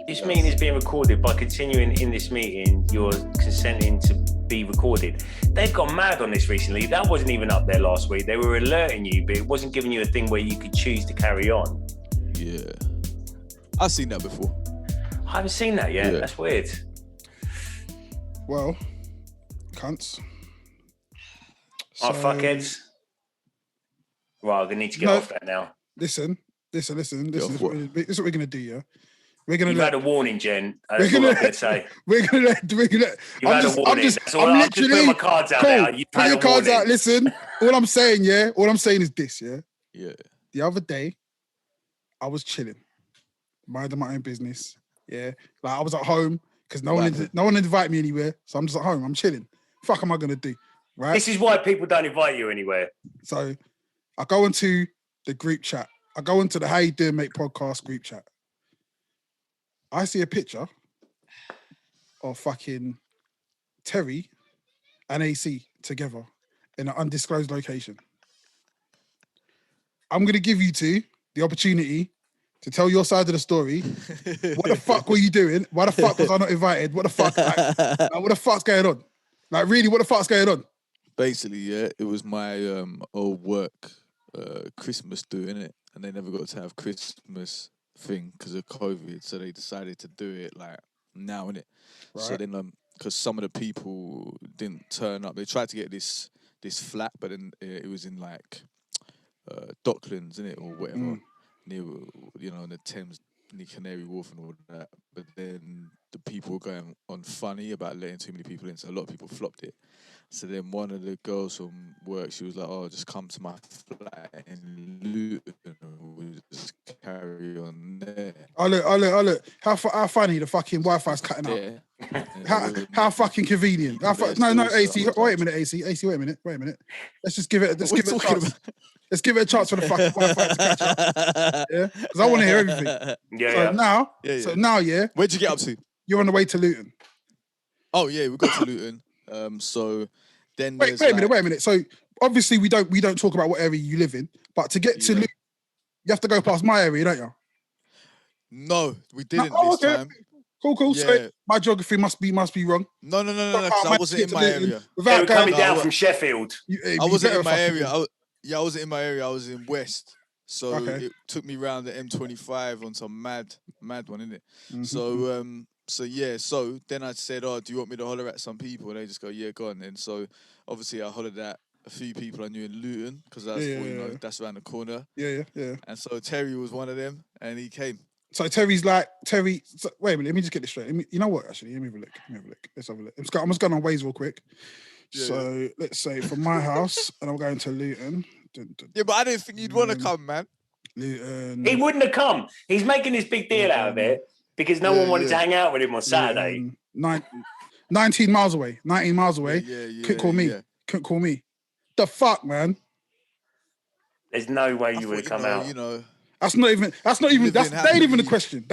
This meeting is being recorded. By continuing in this meeting, you're consenting to be recorded. They've gone mad on this recently. That wasn't even up there last week. They were alerting you, but it wasn't giving you a thing where you could choose to carry on. Yeah. I've seen that before. I haven't seen that yet. Yeah. That's weird. Well, cunts. Oh, fuckheads. Right, I'm going to need to get off that now. Listen. This is what we're going to do, yeah? You've had a warning, Jen. That's all I'm going to say. We're going to... You've had a warning. I'm just putting my cards out there. Put your cards out. Listen, all I'm saying, yeah? All I'm saying is this, yeah? Yeah. The other day, I was chilling. Minding my own business, yeah? Like, I was at home because no one invited me anywhere, so I'm just at home. I'm chilling. Fuck am I going to do, right? This is why people don't invite you anywhere. So, I go into the group chat. I go into the How You Doing Mate podcast group chat. I see a picture of fucking Terry and AC together in an undisclosed location. I'm going to give you two the opportunity to tell your side of the story. What the fuck were you doing? Why the fuck was I not invited? What the fuck? Like, what the fuck's going on? Like, really, what the fuck's going on? Basically, yeah, it was my old work Christmas do, innit? And they never got to have Christmas thing because of COVID, so they decided to do it like now, innit? Right. So then, because some of the people didn't turn up, they tried to get this flat, but then it was in like Docklands, innit, or whatever, near, you know, in the Thames, near Canary Wharf and all that. But then the people were going on funny about letting too many people in, so a lot of people flopped it. So then one of the girls from work, she was like, "Oh, just come to my flat in Luton and we'll just carry on there." Oh look. How funny the fucking Wi-Fi's cutting out. How fucking convenient. No, AC. Wait a minute, AC. Wait a minute. Let's give it a chance. Let's give it a chance for the fucking Wi-Fi to catch up. Yeah, because I want to hear everything. So now, where'd you get up to? You're on the way to Luton. Oh yeah, we got to Luton. So then wait a minute. So obviously we don't talk about what area you live in, but to get to Luton, you have to go past my area, don't you? No, we didn't this time. Cool. Yeah. So my geography must be wrong. No. Because I wasn't in my area. They were coming down from Sheffield. I wasn't in my area. I wasn't in my area. I was in West. So it took me round the M25 on some mad one, innit? Mm-hmm. So then I said, "Oh, do you want me to holler at some people?" And they just go, "Yeah, go on." And so obviously I hollered at a few people I knew in Luton because that's around the corner. Yeah. And so Terry was one of them, and he came. So Terry's like Terry. So, wait a minute, let me just get this straight. You know what? Actually, let me have a look. Let's have a look. I'm just going on Waze real quick. So let's say from my house, and I'm going to Luton. Yeah, but I didn't think you'd want to come, man. Luton. He wouldn't have come. He's making this big deal out of it. Because no one wanted to hang out with him on Saturday. 19 miles away. Couldn't call me. The fuck, man? There's no way you would have come out. You know. They ain't even the question.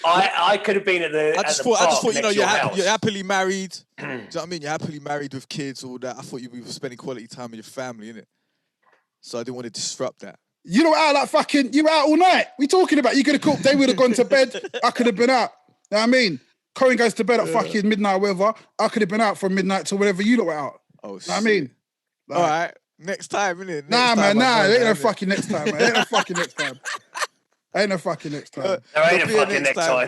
I could have been at the I just thought, you know, you're happily married. Do you know what I mean? You're happily married with kids, all that. I thought you'd be spending quality time with your family, innit? So I didn't want to disrupt that. You know, out like fucking, you were out all night. We talking about? You could have cooked. They would have gone to bed. I could have been out. You know what I mean? Cohen goes to bed at fucking midnight or whatever. I could have been out from midnight to whatever you lot were out. Oh, shit. You know what I mean? Like, all right. Next time, innit? Nah. Ain't no fucking next time, man. Ain't no fucking next time. There ain't a fucking next time.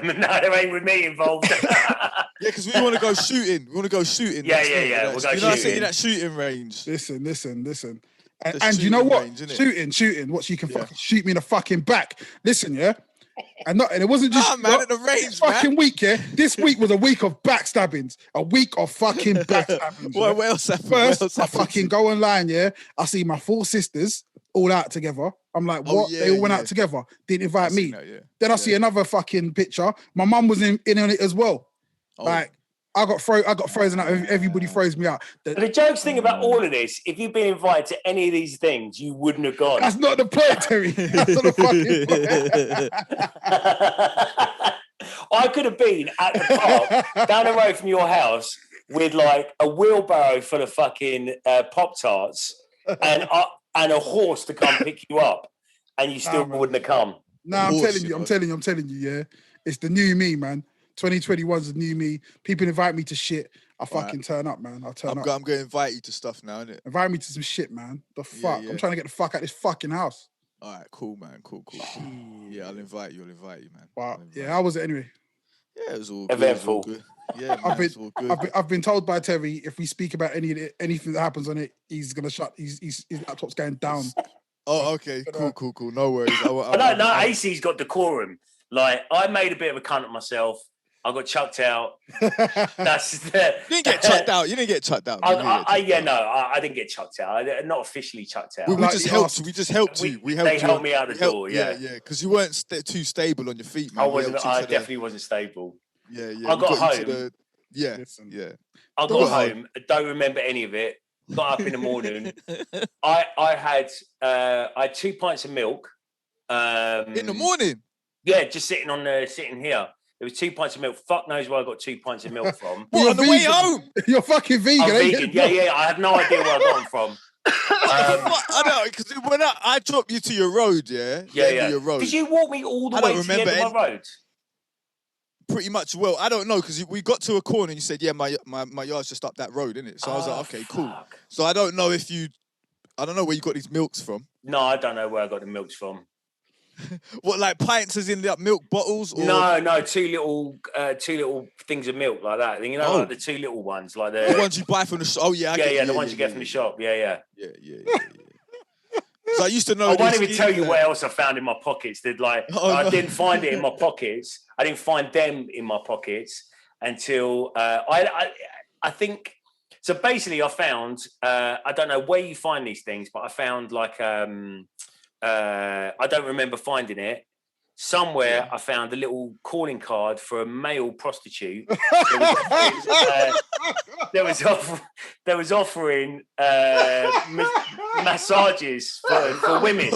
No, there ain't with me involved. Yeah, because we want to go shooting. Yeah. We'll go shooting. You know, I said that shooting range. Listen. And you know what? Range, shooting. What, so you can fucking shoot me in the fucking back. Listen, yeah? And it wasn't just man, at the range, fucking week, yeah? This week was a week of backstabbings. A week of fucking backstabbings. What else happened? First, I fucking go online, yeah? I see my 4 sisters all out together. I'm like, what? They all went out together. Didn't invite me. Then I see another fucking picture. My mum was in on it as well. Like, I got frozen out. Everybody froze me out. The joke's thing about all of this, if you'd been invited to any of these things, you wouldn't have gone. That's not the point, Terry. That's not the fucking point. I could have been at the park down the road from your house with like a wheelbarrow full of fucking Pop-Tarts and a horse to come pick you up, and you still wouldn't have come. No, I'm telling you, yeah. It's the new me, man. 2021's the new me. People invite me to shit. I fucking turn up, man. I'll turn up. I'm going to invite you to stuff now, innit? Invite me to some shit, man. The fuck? I'm trying to get the fuck out of this fucking house. All right, cool, man. Cool. Yeah, I'll invite you, man. Wow. Yeah, how was it anyway? Yeah, it was all eventful. Good. Yeah, man, it's all good. I've been told by Terry, if we speak about anything that happens on it, he's gonna shut. His laptop's going down. Oh, okay. Cool. No worries. No, AC's got decorum. Like, I made a bit of a cunt of myself. I got chucked out. That's the... You didn't get chucked out. I didn't get chucked out. Not officially chucked out. We just helped you. They helped me out the door. Yeah. Because you weren't too stable on your feet, man. I definitely wasn't stable. Yeah. I got home. Yeah. I got home. I don't remember any of it. Got up in the morning. I had 2 pints of milk. In the morning? Yeah, just sitting here. There was 2 pints of milk. Fuck knows where I got 2 pints of milk from. What, on the way home? You're fucking vegan. I'm vegan. Yeah. I have no idea where I got them from. I know, because when I dropped you to your road, yeah. Your road. Did you walk me all the way to the end of my road? Pretty much. Well, I don't know, because we got to a corner and you said, yeah, my yard's just up that road, innit? So I was like, okay, cool. So I don't know where you got these milks from. No, I don't know where I got the milks from. What, like pints as in like milk bottles? Or... No, two little things of milk like that. You know, like the 2 little ones, like the ones you buy from the shop. Oh yeah, the ones you get from the shop. Yeah. So I used to know. I won't even tell you what else I found in my pockets. I didn't find it in my pockets. I didn't find them in my pockets until I think. So basically, I found. I don't know where you find these things, but I found like. I don't remember finding it. Somewhere I found a little calling card for a male prostitute. There was offering massages for women,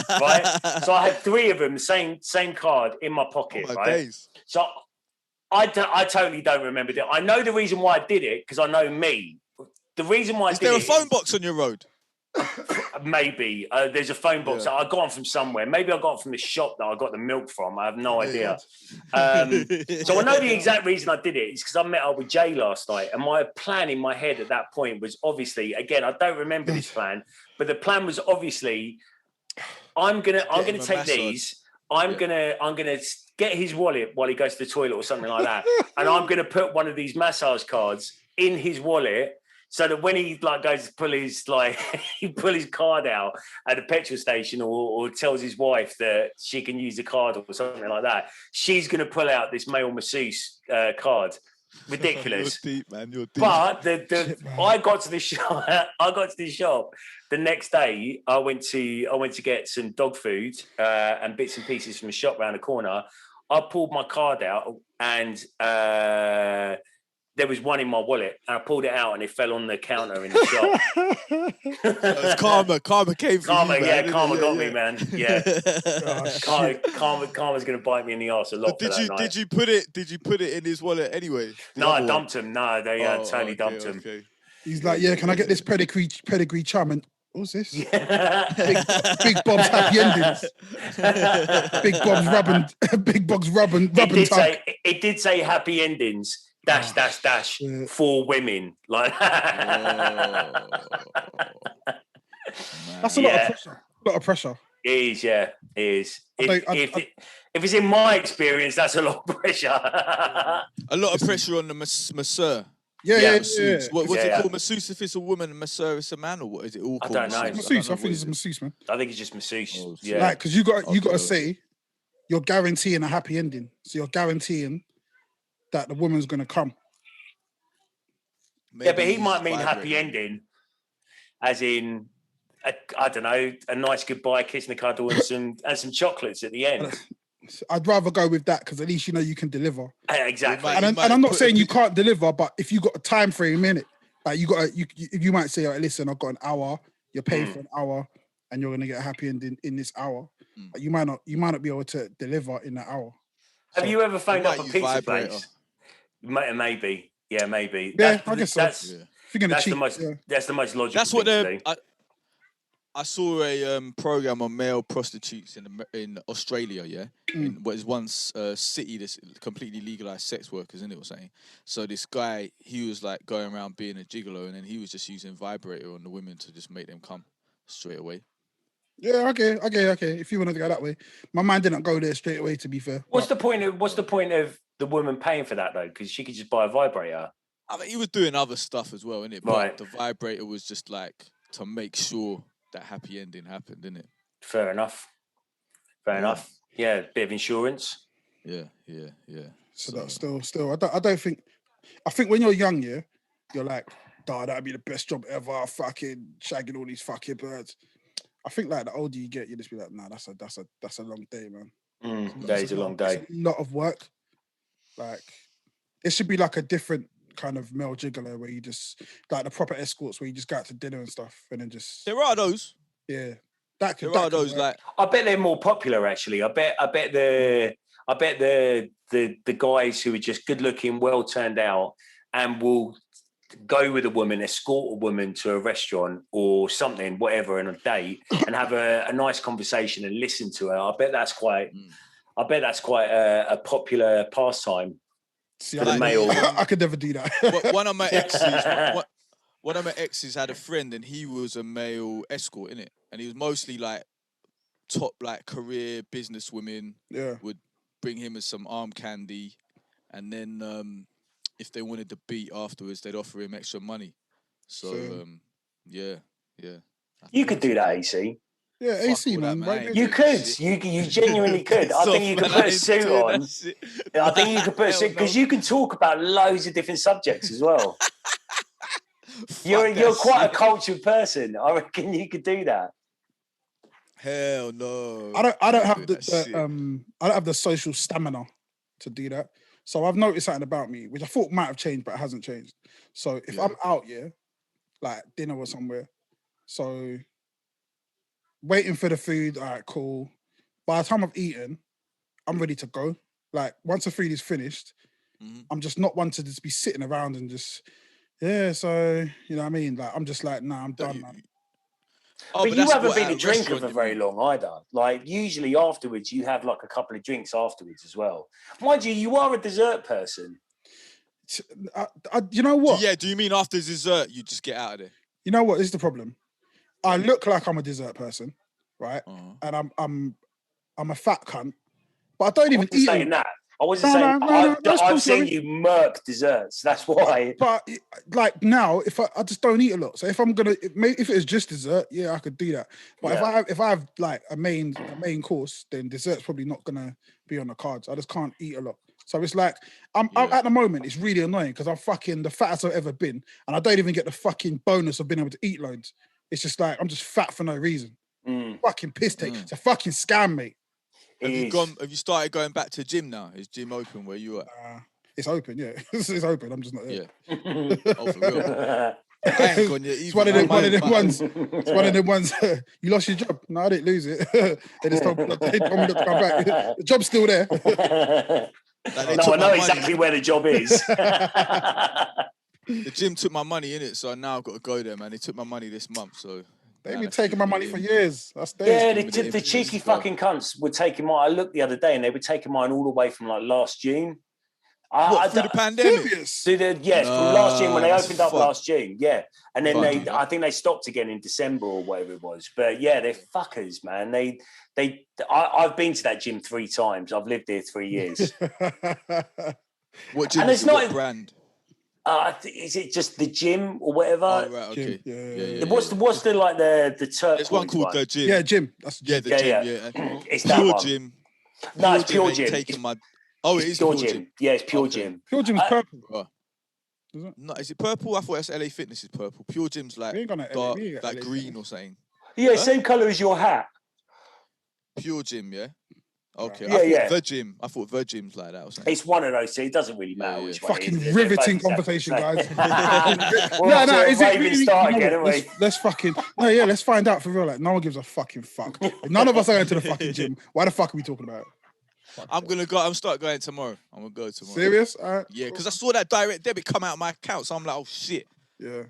right? So I had 3 of them, same card in my pocket, right? Days. So I totally don't remember it. I know the reason why I did it because I know me. The reason why is there a phone box on your road? Maybe there's a phone box that I got on from somewhere. Maybe I got it from the shop that I got the milk from. I have no idea. So I know the exact reason I did it is because I met up with Jay last night, and my plan in my head at that point was obviously, again, I don't remember this plan, but the plan was obviously, I'm gonna take these. I'm gonna get his wallet while he goes to the toilet or something like that, and I'm gonna put one of these massage cards in his wallet. So that when he goes to pull his card out at a petrol station or tells his wife that she can use the card or something like that, she's going to pull out this male masseuse card. Ridiculous. You're deep, man. You're deep. But I got to the shop. The next day, I went to get some dog food and bits and pieces from a shop around the corner. I pulled my card out and. There was one in my wallet, and I pulled it out, and it fell on the counter in the shop. It's karma came for you, Karma got me, man. Yeah, karma's going to bite me in the arse a lot. Did you put it in his wallet anyway? No, I dumped him. No, they totally dumped him. Okay. He's like, yeah, can I get this pedigree chum? And what's this? Yeah. Big Bob's happy endings. Big Bob's rubbing. It did say happy endings. Dash for women, like that's a lot of pressure. A lot of pressure. It is, yeah, it is. If it's in my experience, that's a lot of pressure. A lot of pressure on the masseur. Yeah. What's it called? Masseuse if it's a woman, and masseur is a man, or what is it all called? I don't know. Masseuse. I think it's a masseuse, man. I think it's just masseuse. Oh, yeah, like because you got to say you're guaranteeing a happy ending. So you're guaranteeing that the woman's going to come. Maybe but he might mean happy ending, as in, I don't know, a nice goodbye, kiss and a cuddle, and some chocolates at the end. I'd rather go with that because at least you know you can deliver. Exactly. And I'm not saying you can't deliver, but if you got a time frame in it, like you might say, listen, I've got an hour. You're paying for an hour, and you're going to get a happy ending in this hour. But you might not be able to deliver in that hour. Have you ever phoned up a pizza place? Maybe. Yeah, maybe. Yeah, I guess so. That's the most logical. That's what I saw a program on male prostitutes in Australia, yeah, in what is one city that's completely legalized sex workers, isn't it, or something? So this guy, he was like going around being a gigolo, and then he was just using vibrator on the women to just make them come straight away. Yeah, okay. If you wanted to go that way, my mind didn't go there straight away. To be fair, what's the point of the woman paying for that though? Because she could just buy a vibrator. I mean, he was doing other stuff as well, innit? Right. But the vibrator was just like to make sure that happy ending happened, innit? Fair enough. Yeah, bit of insurance. Yeah. So that's still. I don't think. I think when you're young, yeah, you're like, that'd be the best job ever. Fucking shagging all these fucking birds. I think like the older you get, you just be like, nah, that's a long day, man. That is a long day. It's a lot of work. Like, it should be like a different kind of male gigolo where you just like the proper escorts where you just go out to dinner and stuff and then just. There are those. Yeah, there are those like. I bet they're more popular actually. I bet the guys who are just good looking, well turned out, and will go with a woman, escort a woman to a restaurant or something, whatever, on a date, and have a nice conversation and listen to her. I bet that's quite a popular pastime. See, for the male. I could never do that. One of my exes had a friend, and he was a male escort, innit? And he was mostly like top, like career business women. Yeah, would bring him as some arm candy, and then if they wanted to beat afterwards, they'd offer him extra money. So yeah. You could do that, AC. Yeah, AC, man. Right? You could. You genuinely could. I think you could put a suit on. I think you could put a suit because you can talk about loads of different subjects as well. You're quite a cultured person. I reckon you could do that. Hell no. I don't have the social stamina to do that. So I've noticed something about me, which I thought might have changed, but it hasn't changed. So if I'm out, like dinner or somewhere, so waiting for the food, all right, cool. By the time I've eaten, I'm ready to go. Like once the food is finished, I'm just not one to just be sitting around and just, so, you know what I mean? Like, I'm just like, nah, I'm done, man. Oh, but you haven't been a drinker for very long either. Like, usually afterwards, you have like a couple of drinks afterwards as well. Mind you, you are a dessert person. You know what? Yeah, do you mean after dessert, you just get out of there? You know what is the problem? I look like I'm a dessert person, right? And I'm a fat cunt, but I don't even eat saying that. I wasn't saying. I've seen you murk desserts. That's why. But like now, if I just don't eat a lot. So if I'm gonna, if it was just dessert, I could do that. But if I have like a main course, then dessert's probably not gonna be on the cards. I just can't eat a lot. So it's like I'm at the moment. It's really annoying because I'm fucking the fattest I've ever been, and I don't even get the fucking bonus of being able to eat loads. It's just like I'm just fat for no reason. Fucking piss take. It's a fucking scam, mate. Have you started going back to gym now? Is gym open where you are? It's open, yeah. It's open. I'm just not there. Yeah. Oh, for real. It's one of them ones. It's one of them ones. You lost your job. No, I didn't lose it. They just told me not to come back. The job's still there. I know exactly where the job is. The gym took my money in it, so now I've got to go there, man. They took my money this month, so. They've been taking my money for years. The cheeky fucking cunts were taking mine. I looked the other day and they were taking mine all the way from like last June. Through the pandemic? From last June when they opened up last June. Yeah. And then I think they stopped again in December or whatever it was. But yeah, they're fuckers, man. I've been to that gym 3 times. I've lived there 3 years. What gym is it? What brand? Is it just the gym or whatever? Oh, right, okay. Yeah. What's the like the turquoise? There's one called the gym. Yeah, gym. That's the gym. Yeah. It's pure that one. Gym. No, it's pure gym. It is pure gym. Yeah, it's pure gym. Pure gym's purple. Is it? No, is it purple? I thought that's LA Fitness is purple. Pure gym's like dark, like green or something. Yeah, same colour as your hat. Pure gym, yeah. Okay, The gym. I thought the gym's like that or something. It's one of those. So it doesn't really matter which one. Fucking riveting conversation, guys. No, is it really? Start again, aren't we? Let's fucking let's find out for real. Like, no one gives a fucking fuck. If none of us are going to the fucking gym. Why the fuck are we talking about it? I'm gonna go. I'm start going tomorrow. I'm gonna go tomorrow. Serious? All right. Yeah, because I saw that direct debit come out of my account, so I'm like, oh shit. Yeah.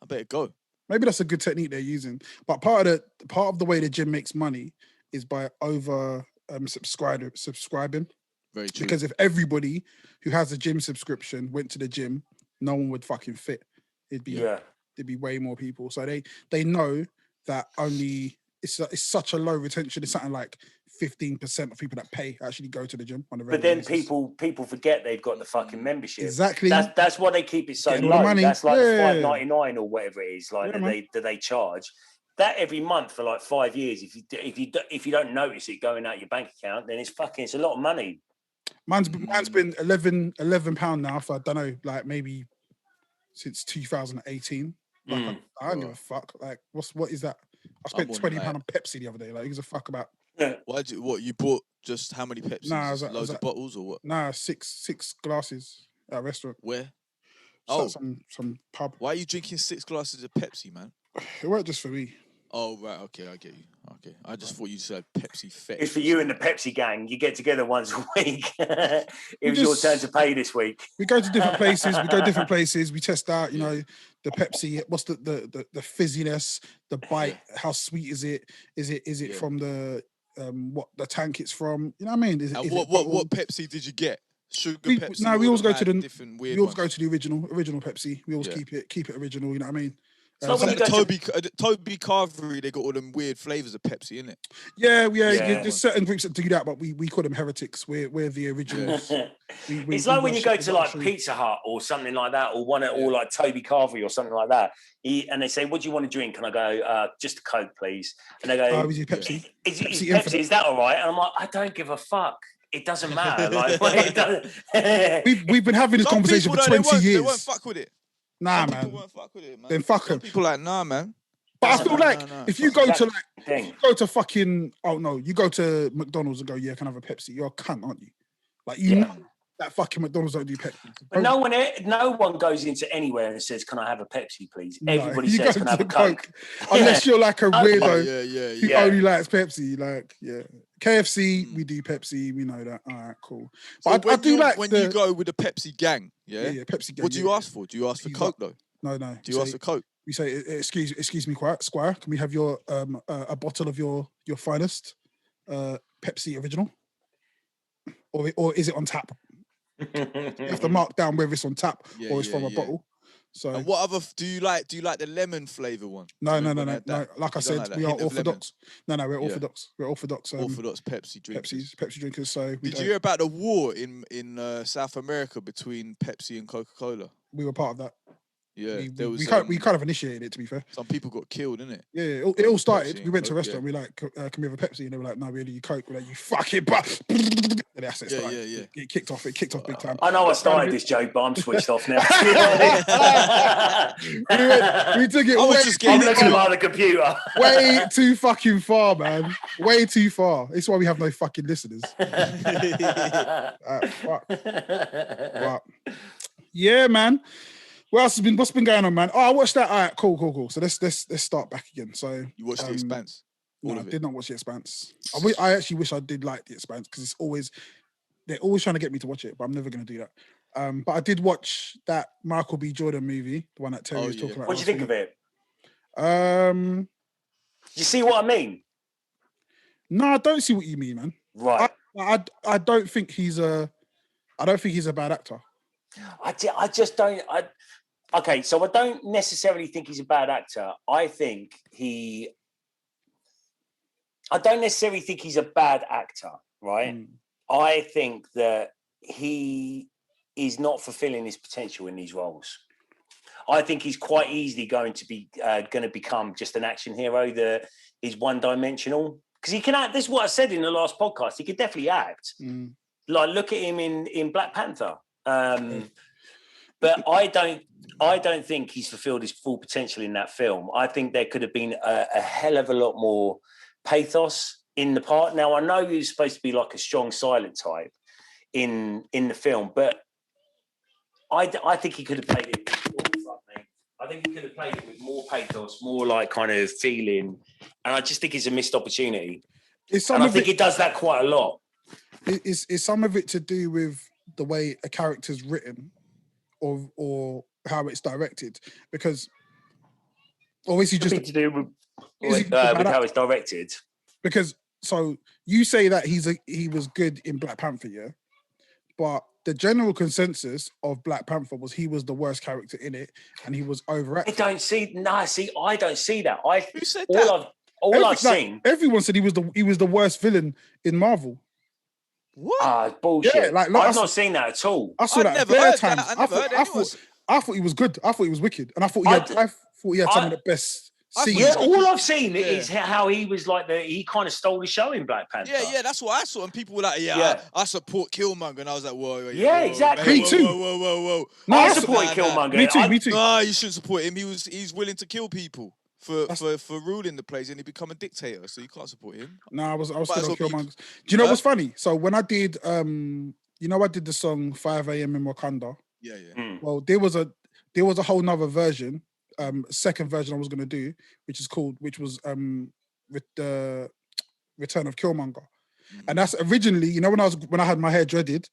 I better go. Maybe that's a good technique they're using. But part of the way the gym makes money is by over subscribing. Very true. Because if everybody who has a gym subscription went to the gym, no one would fucking fit. There'd be way more people. So they know that only it's such a low retention. It's something like 15% of people that pay actually go to the gym on a regular basis. But then people forget they've got the fucking membership. Exactly. That's why they keep it so low. That's like $5.99 or whatever it is. Like that they charge. That every month for like 5 years. If you don't notice it going out your bank account, then it's a lot of money. Mine's been £11 now for I don't know, like maybe since 2018. Like I don't give a fuck. Like what is that? I spent £20 on Pepsi the other day. Like who's a fuck about? What you bought? Just how many Pepsis? Nah, loads of bottles or what? Nah, six glasses at a restaurant. Where? Some pub. Why are you drinking 6 glasses of Pepsi, man? It weren't just for me. Oh right, okay, I get you. Okay, I just thought you said Pepsi fetish. It's for you and the Pepsi gang. You get together once a week. It was your turn to pay this week. We go to different places. We test out, you know, the Pepsi. What's the fizziness, the bite? How sweet is it? Is it from the what the tank it's from? You know what I mean? What Pepsi did you get? Sugar Pepsi? No, we always go to the different weird. We always go to the original Pepsi. We always keep it original. You know what I mean? It's like Toby Carvery, they got all them weird flavors of Pepsi, innit? Yeah. There's certain groups that do that, but we call them heretics. We're the originals. It's like when you go to like Pizza Hut or something like that, or like Toby Carvery or something like that. And they say, "What do you want to drink?" And I go, "Just a Coke, please." And they go, "Is it Pepsi? Pepsi? Is that all right?" And I'm like, "I don't give a fuck. It doesn't matter." Like, we've been having this conversation for 20 years. They won't fuck with it. Nah, man. People won't fuck with it, man. Then fuck them. People like, nah, man. But I feel like if you go to you go to McDonald's and go, yeah, can I have a Pepsi? You're a cunt, aren't you? Like know that fucking McDonald's don't do Pepsi. But no one goes into anywhere and says, "Can I have a Pepsi, please?" Everybody says, "Can I have a Coke?" Unless you're like a weirdo who only likes Pepsi. Like, KFC, we do Pepsi. We know that. All right, cool. But so I do like when you go with the Pepsi gang, Pepsi gang. What do you ask for? Do you ask for Coke though? No. Do you ask for Coke? We say, excuse me, Squire. Can we have your a bottle of your finest Pepsi original, or is it on tap? You have to mark down whether it's on tap or it's from a bottle. So, and what other do you like? Do you like the lemon flavor one? No. Like I said, we are orthodox. No, we're orthodox. We're orthodox. Orthodox Pepsi drinkers. Pepsi drinkers. So did you hear about the war in South America between Pepsi and Coca-Cola? We were part of that. Yeah, we kind of initiated it, to be fair. Some people got killed, innit? Yeah, it all started. We went to a restaurant. We like, can we have a Pepsi? And they were like, no, we only do Coke. We're like, you fucking but. And that's it. It kicked off big time. I know I started this joke, but I'm switched off now. we took it. I'm looking at the computer. Way too fucking far, man. Way too far. It's why we have no fucking listeners. Fuck. Yeah, man. What's been going on, man? Oh, I watched that. All right, cool. So let's start back again. So you watched The Expanse? No, I did not watch The Expanse. I actually wish I did like The Expanse because they're always trying to get me to watch it, but I'm never going to do that. But I did watch that Michael B. Jordan movie, the one that Terry was talking about. What do you think of it? You see what I mean? No, I don't see what you mean, man. Right. I don't think he's a bad actor. I just don't. Okay, so I don't necessarily think he's a bad actor. I don't necessarily think he's a bad actor, right? I think that he is not fulfilling his potential in these roles. I think he's quite easily going to become just an action hero that is one-dimensional. Because he can act. This is what I said in the last podcast. He could definitely act. Like, look at him in Black Panther. But I don't think he's fulfilled his full potential in that film. I think there could have been a hell of a lot more pathos in the part. Now, I know he's supposed to be like a strong silent type in the film, but I think he could have played it. I think he could have played it with more pathos, more like kind of feeling, and I just think it's a missed opportunity. I think he does that quite a lot. Is some of it to do with the way a character's written, or how it's directed? Because Or is he just to do with bad how actor? it's directed? Because so you say that he was good in Black Panther, yeah, but the general consensus of Black Panther was he was the worst character in it, and he was overacted. I don't see that. Who said that? I've seen. Everyone said he was the worst villain in Marvel. What? Bullshit. Yeah, like I've not seen that at all. I saw that bare times. I thought he was good. I thought he was wicked, and I thought he had some of the best scenes. Yeah, all I've seen is how he was like he kind of stole the show in Black Panther. Yeah, that's what I saw, and people were like, I support Killmonger, and I was like, whoa, exactly. Me too. Whoa. No, I supported Killmonger. Me too. No, you shouldn't support him. He's willing to kill people for ruling the place, and he become a dictator, so you can't support him. No, I was still on Killmonger. Do you know what's funny? So when I did, I did the song 5 a.m. in Wakanda. Yeah. Well, there was a whole nother version, second version I was gonna do, which was with the Return of Killmonger, and that's originally, when I had my hair dreaded,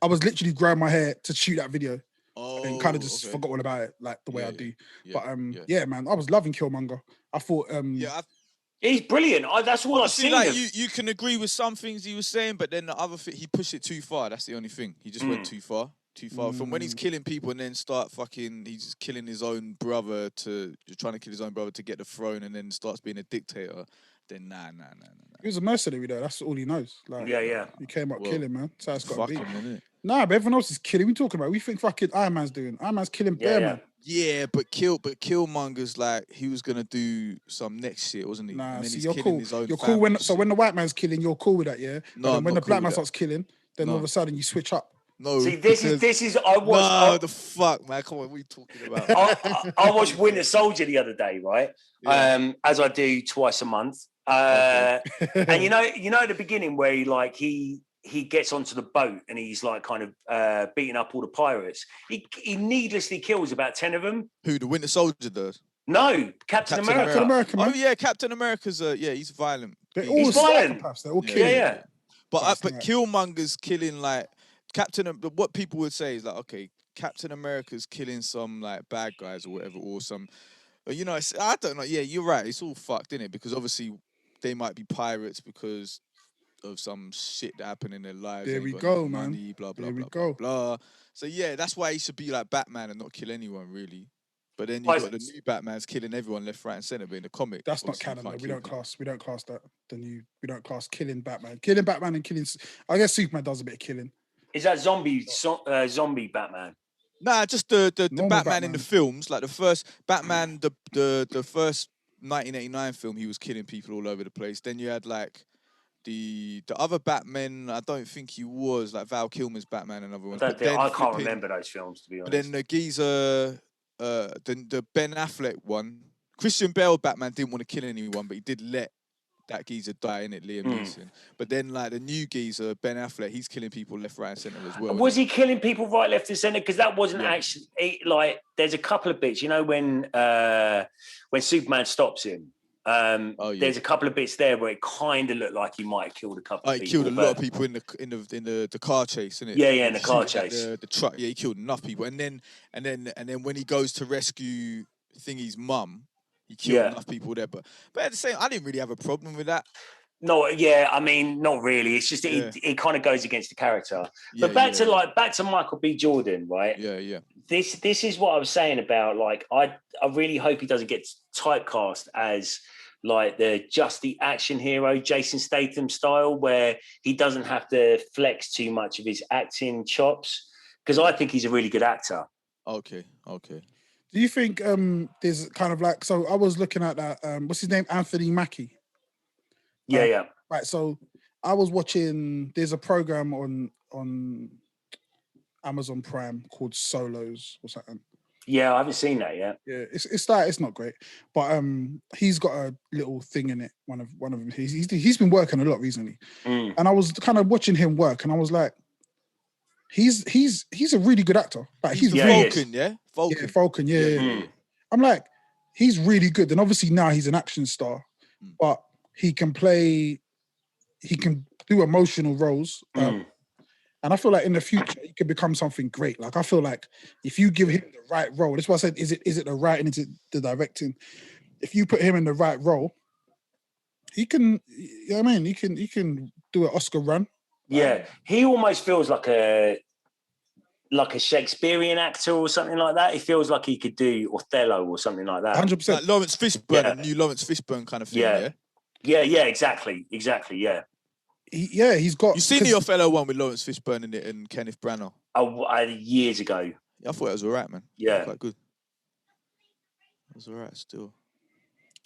I was literally growing my hair to shoot that video. And kind of just forgot all about it, like the way I do. But man, I was loving Killmonger. I thought, he's brilliant. That's all I've seen. Like you can agree with some things he was saying, but then the other thing, he pushed it too far. That's the only thing. He just went too far. From when he's killing people and then he's just killing his own brother trying to kill his own brother to get the throne, and then starts being a dictator. Then nah. He was a mercenary though. That's all he knows. Like, he came up killing, man. So it's got to be. Nah, but everyone else is killing. We talking about? We think fucking Iron Man's doing. Iron Man's killing bear, man. Yeah, but Killmonger's like he was gonna do some next shit, wasn't he? Nah, and then see, he's you're killing cool. his own You're cool family. when the white man's killing, you're cool with that, yeah. No, but when the cool black man starts killing, then all of a sudden you switch up. No, see, this is. I watched. The fuck, man! Come on, what are you talking about? I watched Winter Soldier the other day, right? Yeah. As I do twice a month. And you know at the beginning where he gets onto the boat and he's like kind of beating up all the pirates. He needlessly kills about 10 of them. Who, the Winter Soldier does? No, Captain America. Man. Oh yeah, Captain America's he's violent. He's violent. They're all killing. Yeah. But Killmonger's killing like what people would say is like, okay, Captain America's killing some like bad guys or whatever, or some, I don't know. Yeah, you're right. It's all fucked, isn't it? Because obviously they might be pirates because of some shit that happened in their lives. There we go, man. Money, blah, blah, there we blah, go. blah. So yeah, that's why he should be like Batman and not kill anyone, really. But then you got the new Batman's killing everyone left, right, and center. But in the comic, that's not canon. Though. We don't class that. We don't class killing Batman. Killing Batman and killing. I guess Superman does a bit of killing. Is that zombie Batman? Nah, just the Batman in the films, like the first Batman, the first 1989 film, he was killing people all over the place. Then you had like the other Batman. I don't think he was like Val Kilmer's Batman and other ones. I can't remember those films, to be honest. But then the geezer, the Ben Affleck one, Christian Bale Batman didn't want to kill anyone, but he did let that geezer die, in it, Liam Neeson. But then like the new geezer, Ben Affleck, he's killing people left, right, and center as well. Was he killing people right, left, and center? Because that wasn't actually like. There's a couple of bits, when Superman stops him. There's a couple of bits there where it kind of looked like he might have killed a couple of people. He killed a lot of people in the car chase, innit? Yeah, in the car chase. The truck, he killed enough people. And then when he goes to rescue Thingy's mum, he killed enough people there. But at the same, I didn't really have a problem with that. No, I mean, not really. It's just it kind of goes against the character. But back to Michael B. Jordan, right? Yeah. This is what I was saying about like I really hope he doesn't get typecast as like the action hero Jason Statham style, where he doesn't have to flex too much of his acting chops, because I think he's a really good actor. Okay. Do you think there's kind of like, so I was looking at that what's his name, Anthony Mackie? Yeah. Right, so I was watching, there's a program on Amazon Prime called Solos or something. Yeah, I haven't seen that yet. Yeah, it's not great, but he's got a little thing in it. One of them. He's been working a lot recently, and I was kind of watching him work, and I was like, he's a really good actor. Like he's Vulcan, Vulcan, yeah. I'm like, he's really good, and obviously now he's an action star, but he can do emotional roles. And I feel like in the future he could become something great. Like I feel like if you give him the right role, that's why I said, is it the writing, is it the directing? if you put him in the right role, he can. You know what I mean? He can do an Oscar run. Yeah, he almost feels like a Shakespearean actor or something like that. He feels like he could do Othello or something like that. 100%. Like Lawrence Fishburne, a new Lawrence Fishburne kind of thing. Yeah, exactly. Yeah. He's got. You seen the Othello one with Lawrence Fishburne in it and Kenneth Branagh? Years ago. I thought it was alright, man. Yeah, quite good. It was alright still.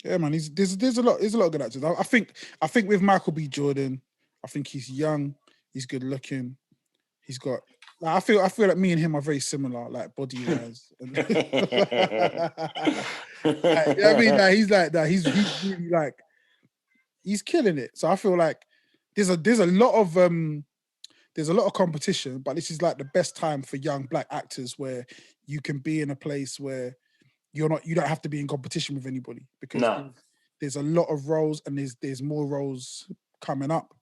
Yeah, man. There's a lot of good actors. I think with Michael B. Jordan, I think he's young. He's good looking. He's got. Like, I feel like me and him are very similar, like body wise. You know what I mean? Like, he's like that. He's really like he's killing it. So I feel like there's a lot of competition, but this is like the best time for young black actors where you can be in a place where you don't have to be in competition with anybody because there's a lot of roles and there's more roles coming up.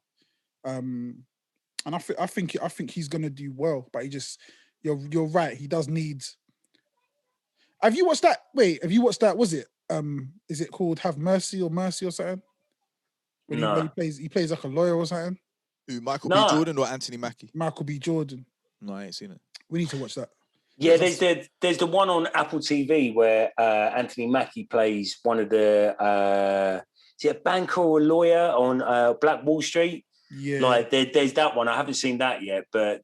And I think he's gonna do well, but you're right. He does need. Have you watched that? Wait, have you watched that? Was it is it called Have Mercy or something? When he plays like a lawyer or something. Who, Michael B. Jordan or Anthony Mackie? Michael B. Jordan. No, I ain't seen it. We need to watch that. Yeah, there's the one on Apple TV where Anthony Mackie plays one of the is it a banker or a lawyer on Black Wall Street? Yeah, like there's that one. I haven't seen that yet, but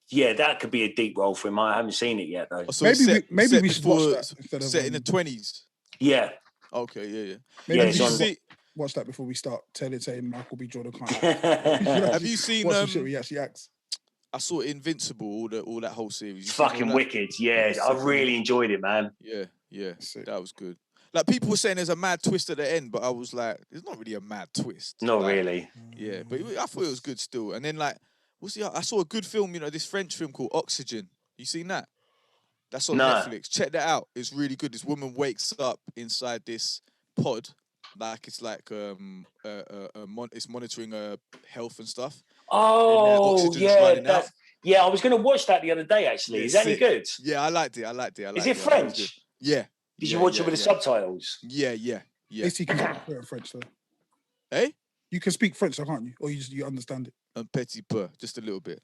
yeah, that could be a deep role for him. I haven't seen it yet though. So maybe we should watch that instead of set in the 20s. Yeah. Okay. Yeah. Maybe we should watch that before we start saying Michael B. Jordan can't. Have you seen? Watch some shit where he actually acts. I saw Invincible, all that whole series. It's fucking wicked. Yeah, I really enjoyed it, man. Yeah, that was good. Like people were saying, there's a mad twist at the end, but I was like, there's not really a mad twist. Not really. Yeah, but I thought it was good still. And then like, I saw a good film, this French film called Oxygen. You seen that? That's on Netflix. Check that out. It's really good. This woman wakes up inside this pod, like it's like it's monitoring her health and stuff. Oh yeah, I was going to watch that the other day. Actually, is that any good? Yeah, I liked it. Is it French? Yeah. Did you watch it with the subtitles? Yeah. Yes, you can speak French though. Hey, you can speak French, though, can't you? Or you understand it? Un petit peu, just a little bit,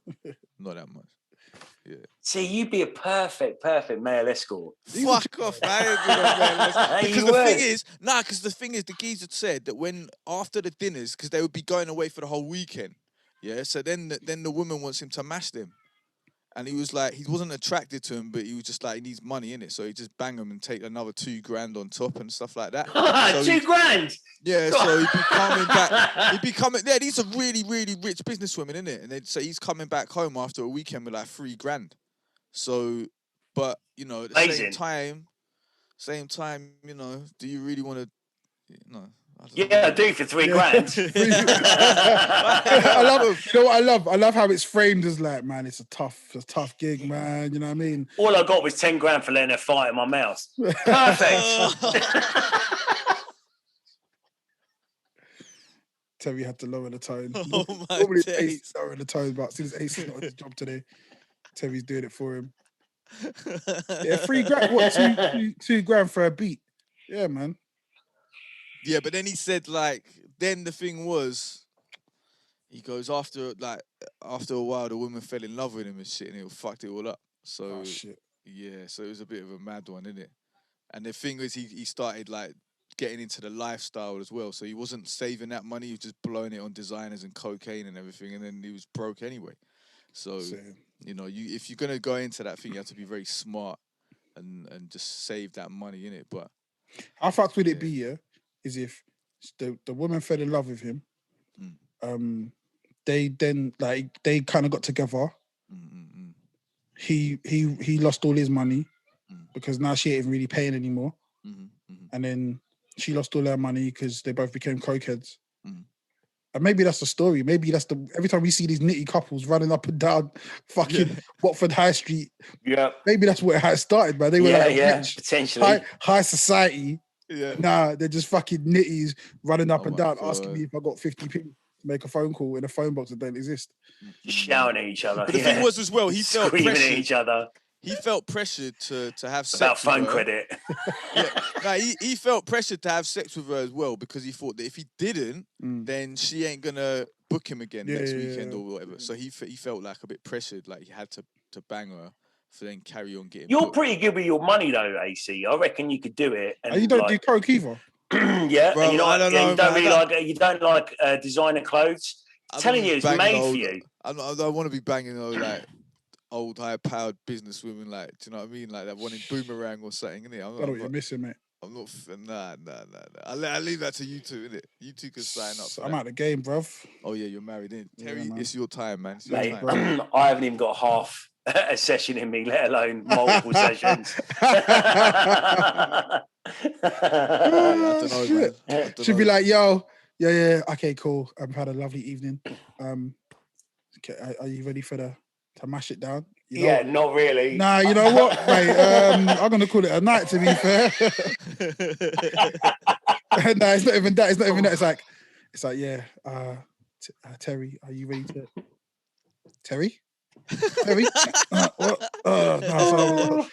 not that much. Yeah. See, you'd be a perfect male escort. Fuck off, man. Because the thing is, the geezer said that when after the dinners, because they would be going away for the whole weekend. Yeah. So then the woman wants him to mash them. And he was like, he wasn't attracted to him, but he was just like, he needs money in it. So he just bang him and take another $2,000 on top and stuff like that. So $2,000? Yeah, so he'd be coming back. Yeah, these are really, really rich businesswomen, isn't it? And so he's coming back home after a weekend with like $3,000. So, but, at the same time, do you really want to, I do for $3,000. I love. You know what I love how it's framed as like, man, it's a tough gig, man. You know what I mean? All I got was $10,000 for letting her fart in my mouth. Perfect. Terry had to lower the tone. Oh my Normally days. lower the tone, but since Ace got his job today, Terry's doing it for him. Yeah, $3,000. What? $2,000 for a beat? Yeah, man. Yeah, but then he said then the thing was, he goes after a while the woman fell in love with him and shit, and it fucked it all up. So shit. Yeah, so it was a bit of a mad one, isn't it? And the thing was, he started getting into the lifestyle as well. So he wasn't saving that money; he was just blowing it on designers and cocaine and everything, and then he was broke anyway. So if you're gonna go into that thing, you have to be very smart and just save that money in it. But how fucked would it be? Yeah. Is if the woman fell in love with him, they kind of got together. He lost all his money because now she ain't really paying anymore, and then she lost all her money because they both became cokeheads. And maybe that's the story. Maybe that's every time we see these nitty couples running up and down fucking Watford High Street. Yeah, maybe that's where it started, man. They were rich, potentially high society. Yeah. Nah, they're just fucking nitties running up and down asking me if I got 50p to make a phone call in a phone box that don't exist. Shouting at each other. But the thing was as well, he felt screaming pressured. at each other. he felt pressured to have sex About with phone her. credit. He felt pressured to have sex with her as well because he thought that if he didn't, then she ain't gonna book him again next weekend or whatever. So he felt like a bit pressured, like he had to bang her for then carry on getting. You're booked. pretty good with your money though, AC. I reckon you could do it. And you don't do coke either. Yeah, Bro, and you're not, I don't know, you don't like designer clothes. I'm telling you, it's made for you. I don't want to be banging like old high-powered business women, like, do you know what I mean? Like that one in Boomerang or something, innit? I know what you're missing, mate. I'm not. Nah. I leave that to you two, innit? You two can sign up. I'm out of the game, bruv. Oh yeah, you're married, innit? Terry, man. it's your time, man. It's your Mate, time. I haven't even got half a session in me, let alone multiple sessions. I don't know, man. Should be like, yo, yeah. Okay, cool. I've had a lovely evening. Okay, are you ready to mash it down? You know, yeah, not really. Nah, you know what, mate? I'm gonna call it a night. To be fair, nah, it's not even that. It's not even that. It's like, yeah. Terry, are you ready to? Terry? What? No,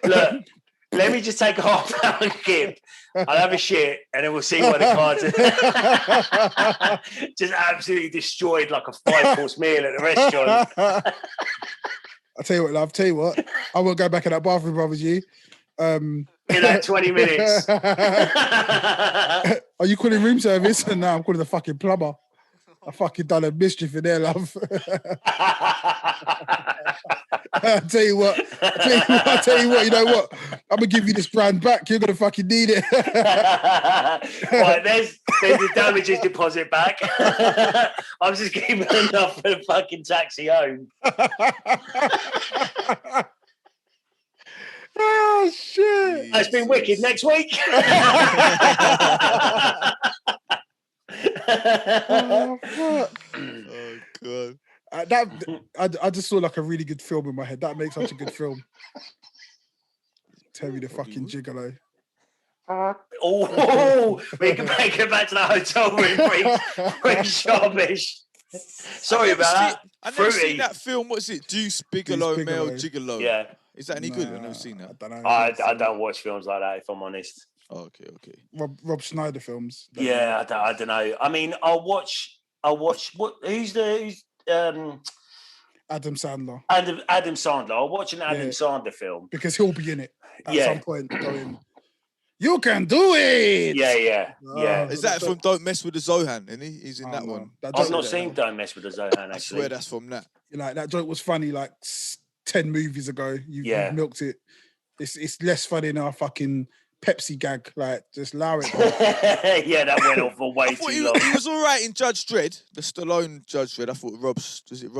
Look, let me just take a half-hour skip. I'll have a shit, and then we'll see what the cards are. Just absolutely destroyed like a 5-course meal at the restaurant. I'll tell you what, love. Tell you what, I won't go back in that bathroom, brother. You. In that 20 minutes. Are you calling room service? No, I'm calling the fucking plumber. I fucking done a mischief in there, love. I'll tell you what, you know what? I'm gonna give you this brand back. You're gonna fucking need it. Right, there's the damages deposit back. I'm just giving enough for the fucking taxi home. Oh shit! It's been wicked. Next week. Oh fuck! Oh god! I just saw like a really good film in my head. That makes such a good film. Terry the fucking gigolo. Oh, we can make it back to the hotel room. Pretty sharpish. Sorry about that. I've never seen that film. What's it? Deuce Bigelow, Male Gigolo. Yeah. Is that any good? I've never seen that. I don't know. I don't watch films like that, if I'm honest. Oh, okay. Rob Schneider films. Yeah, I don't know. I mean, I'll watch. What? Who's Adam Sandler. Adam Sandler. I'll watch an Adam Sandler film because he'll be in it at some point. Going, you can do it. Yeah. Is that from Don't Mess with the Zohan? Isn't he? He's in that one. I've not seen Don't Mess with the Zohan. Actually, I swear that's from that. Like that joke was funny like 10 movies ago. You milked it. It's less funny than our fucking Pepsi gag. Like just allow it. Yeah, that went on for way too long. He was all right in Judge Dredd, the Stallone Judge Dredd. I thought Rob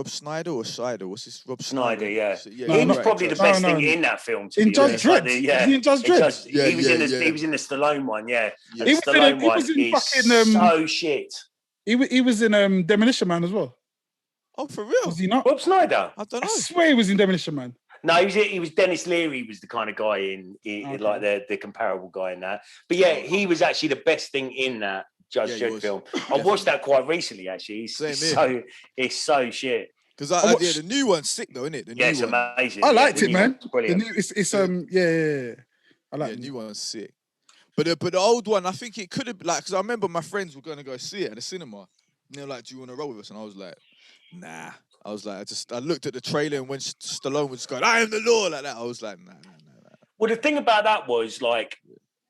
Schneider or Scheider? What's this? Rob Schneider, yeah. No, he was probably the best thing in that film. In Judge Dredd? Is he in Judge Dredd? He was in the Stallone one, yeah. The Stallone one is so shit. He was in Demolition Man as well. Oh, for real? Was he not? Rob Schneider? I don't know. I swear he was in Demolition Man. No, he was Dennis Leary was the kind of guy in like the comparable guy in that. But yeah, he was actually the best thing in that Judge Dredd film. I watched that quite recently actually. It's so shit. Because the new one's sick though, isn't it? It's amazing. I liked it, man. Brilliant. It's I like the new one's sick. But the old one, I think it could have because I remember my friends were going to go see it at the cinema. And they were like, "Do you want to roll with us?" And I was like, "Nah." I was like, I looked at the trailer and when Stallone was going, "I am the law," like that, I was like, nah. Well, the thing about that was like,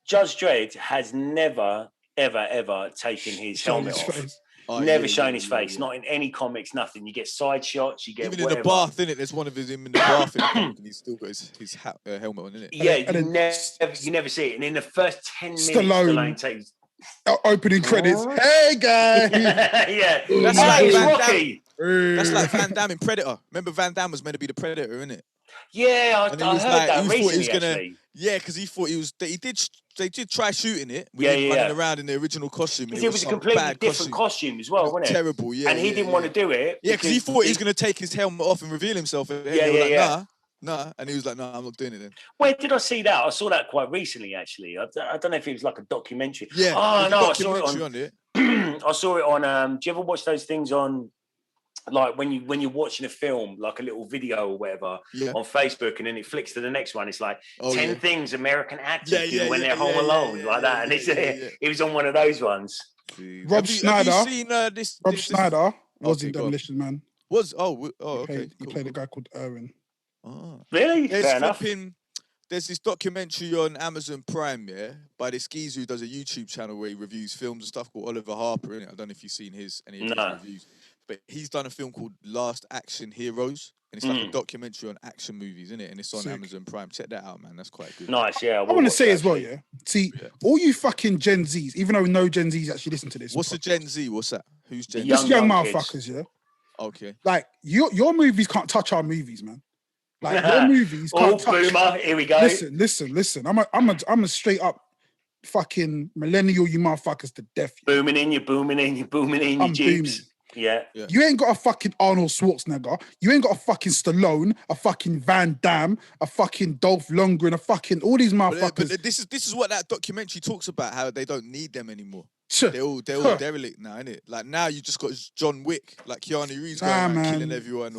Judge Dredd has never, ever taken his helmet off. Never shown his face, not in any comics, nothing. You get side shots, you get even whatever. In the bath, innit? There's one of him in the bath, and he's still got his helmet on, innit? Yeah, you never see it. And in the first 10 minutes, Stallone takes opening credits. Hey guys, yeah, that's like Rocky. That's like Van Damme in Predator. Remember Van Damme was meant to be the Predator, innit? Yeah, I heard that recently, actually. Yeah, because he thought they did try shooting it. Running around in the original costume. Because it was a completely different costume as well, wasn't it? Terrible, yeah. And he didn't want to do it. Yeah, because he thought he was going to take his helmet off and reveal himself. And Nah. And he was like, "No, I'm not doing it then." Where did I see that? I saw that quite recently, actually. I don't know if it was like a documentary. Yeah. Oh, no, I saw it on it. I saw it on, do you ever watch those things on like when you're watching a film, like a little video or whatever on Facebook, and then it flicks to the next one. It's like 10 things American actors do when they're home alone, like that. And it was on one of those ones. Rob Schneider. Have you seen Rob Schneider was in Demolition Man. Okay. He played a guy called Erwin. Oh. Really? Fair enough. There's this documentary on Amazon Prime, by this geezer who does a YouTube channel where he reviews films and stuff called Oliver Harper. Innit? I don't know if you've seen any of his reviews, but he's done a film called Last Action Heroes, and it's like a documentary on action movies, innit? And it's on Amazon Prime. Check that out, man. That's quite good. Nice, yeah. I want to say as well, See, all you fucking Gen Zs, even though no Gen Zs actually listen to this. What's the Gen Z? What's that? Who's Gen Z? Just young motherfuckers, yeah. Okay. Like your movies can't touch our movies, man. Like your movies can't touch. Boomer, here we go. Listen. I'm a straight up fucking millennial, you motherfuckers to death. Booming in, you're booming in, you jeeps. Yeah. You ain't got a fucking Arnold Schwarzenegger. You ain't got a fucking Stallone, a fucking Van Damme, a fucking Dolph Lundgren, a fucking all these motherfuckers. But this is what that documentary talks about, how they don't need them anymore. They're all derelict now, innit? Like now you just got John Wick, like Keanu Reeves going around killing everyone,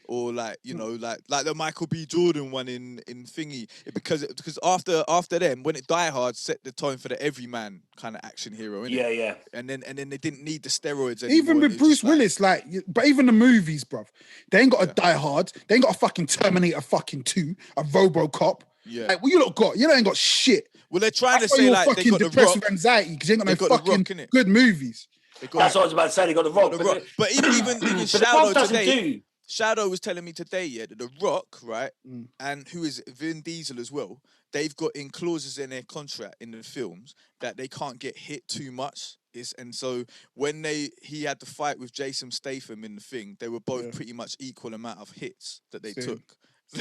or like like the Michael B. Jordan one in Thingy, because after them, when it Die Hard set the tone for the everyman kind of action hero, innit? Yeah. And then they didn't need the steroids anymore. Even with Bruce Willis, but even the movies, bruv, they ain't got a Die Hard, they ain't got a fucking Terminator fucking 2, a RoboCop. Yeah. Like, what you lot got? You ain't got shit. Well, they're trying to say like they got the depressed Rock with anxiety because you ain't got no fucking good movies. That's what I was about to say. They got the Rock. But even Shadow today, Shadow was telling me today, that the Rock, right, and who is Vin Diesel as well, they've got in clauses in their contract in the films that they can't get hit too much. And so when he had to fight with Jason Statham in the thing, they were both pretty much equal amount of hits that they took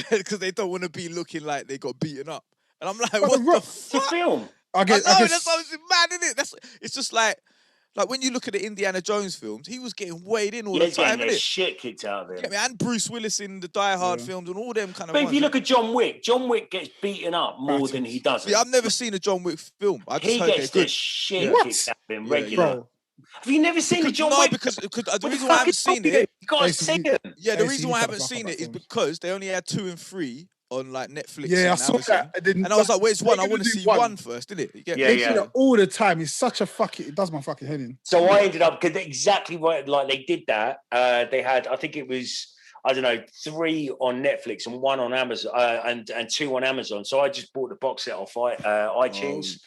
because they don't want to be looking like they got beaten up. And I'm like, what the fuck? The film. I guess that's mad, isn't it? It's just like when you look at the Indiana Jones films, he was getting weighed in all the time, innit? Shit kicked out of him. And Bruce Willis in the Die Hard films and all them kind of. But if you look at John Wick gets beaten up more than he doesn't. Yeah, I've never seen a John Wick film. I just he heard gets the shit kicked out of him regular. Bro. Have you never seen a John Wick? Because the reason why I haven't seen it. You gotta see it. Yeah, the reason why I haven't seen it is because they only had 2 and 3 on like Netflix. Yeah, I saw that. And I was like, "Where's one? I want to see one first, didn't it?" They do that all the time. It's such a it does my fucking head in. So I ended up because exactly what like they did that. They had, I think it was, I don't know, 3 on Netflix and 1 on Amazon and 2 on Amazon. So I just bought the box set off iTunes.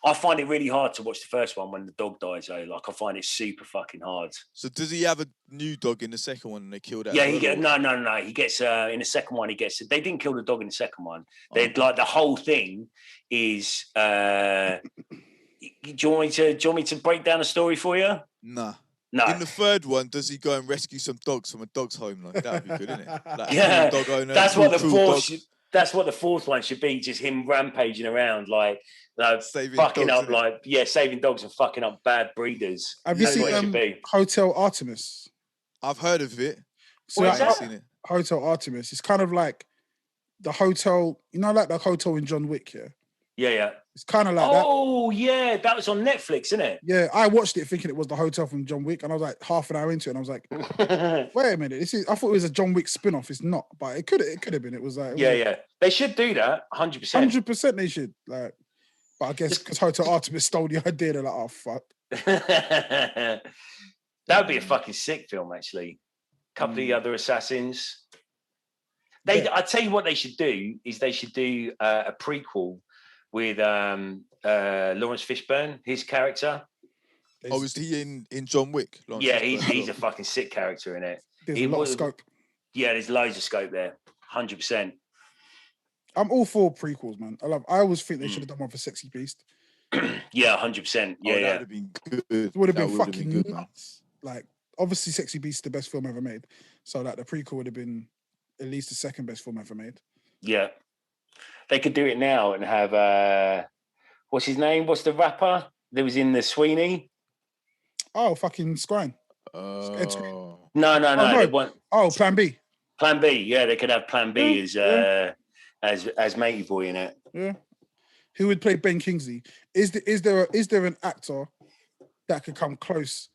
I find it really hard to watch the first one when the dog dies. Though, like I find it super fucking hard. So does he have a new dog in the second one and they killed that? Yeah, he gets no. He gets in the second one. They didn't kill the dog in the second one. They like the whole thing is. Do you want me to break down a story for you? Nah. No. In the third one, does he go and rescue some dogs from a dog's home? Like that'd be good, isn't it? Like yeah, dog owner, that's what the fourth. That's what the fourth one should be. Just him rampaging around, like fucking up, saving dogs and fucking up bad breeders. Have you seen Hotel Artemis? I've heard of it. So I haven't seen it. Hotel Artemis. It's kind of like the hotel, like the hotel in John Wick. Yeah. It's kind of like that. Oh, yeah. That was on Netflix, isn't it? Yeah, I watched it thinking it was the hotel from John Wick, and I was like half an hour into it, and I was like, wait a minute. I thought it was a John Wick spin-off. It's not, but it could have been. It was like... Yeah. They should do that, 100%. 100% they should. But I guess because Hotel Artemis stole the idea, they're like, oh, fuck. That would be a fucking sick film, actually. A couple of the other assassins. I tell you what they should do is they should do a prequel with Lawrence Fishburne, his character. Oh, is he in John Wick? He's a fucking sick character in it. There's a lot of scope. Yeah, there's loads of scope there. 100%. I'm all for prequels, man. I always think they should have done one for Sexy Beast. Yeah, 100%. Yeah, that would have been good. It would have been fucking nuts. Like, obviously, Sexy Beast is the best film ever made. So, like, the prequel would have been at least the second best film ever made. Yeah. They could do it now and have, what's his name? What's the rapper that was in the Sweeney? Oh, fucking Scrine. No. Plan B. Plan B. Yeah, they could have Plan B as Matey Boy in it. Yeah. Who would play Ben Kingsley? Is there an actor that could come close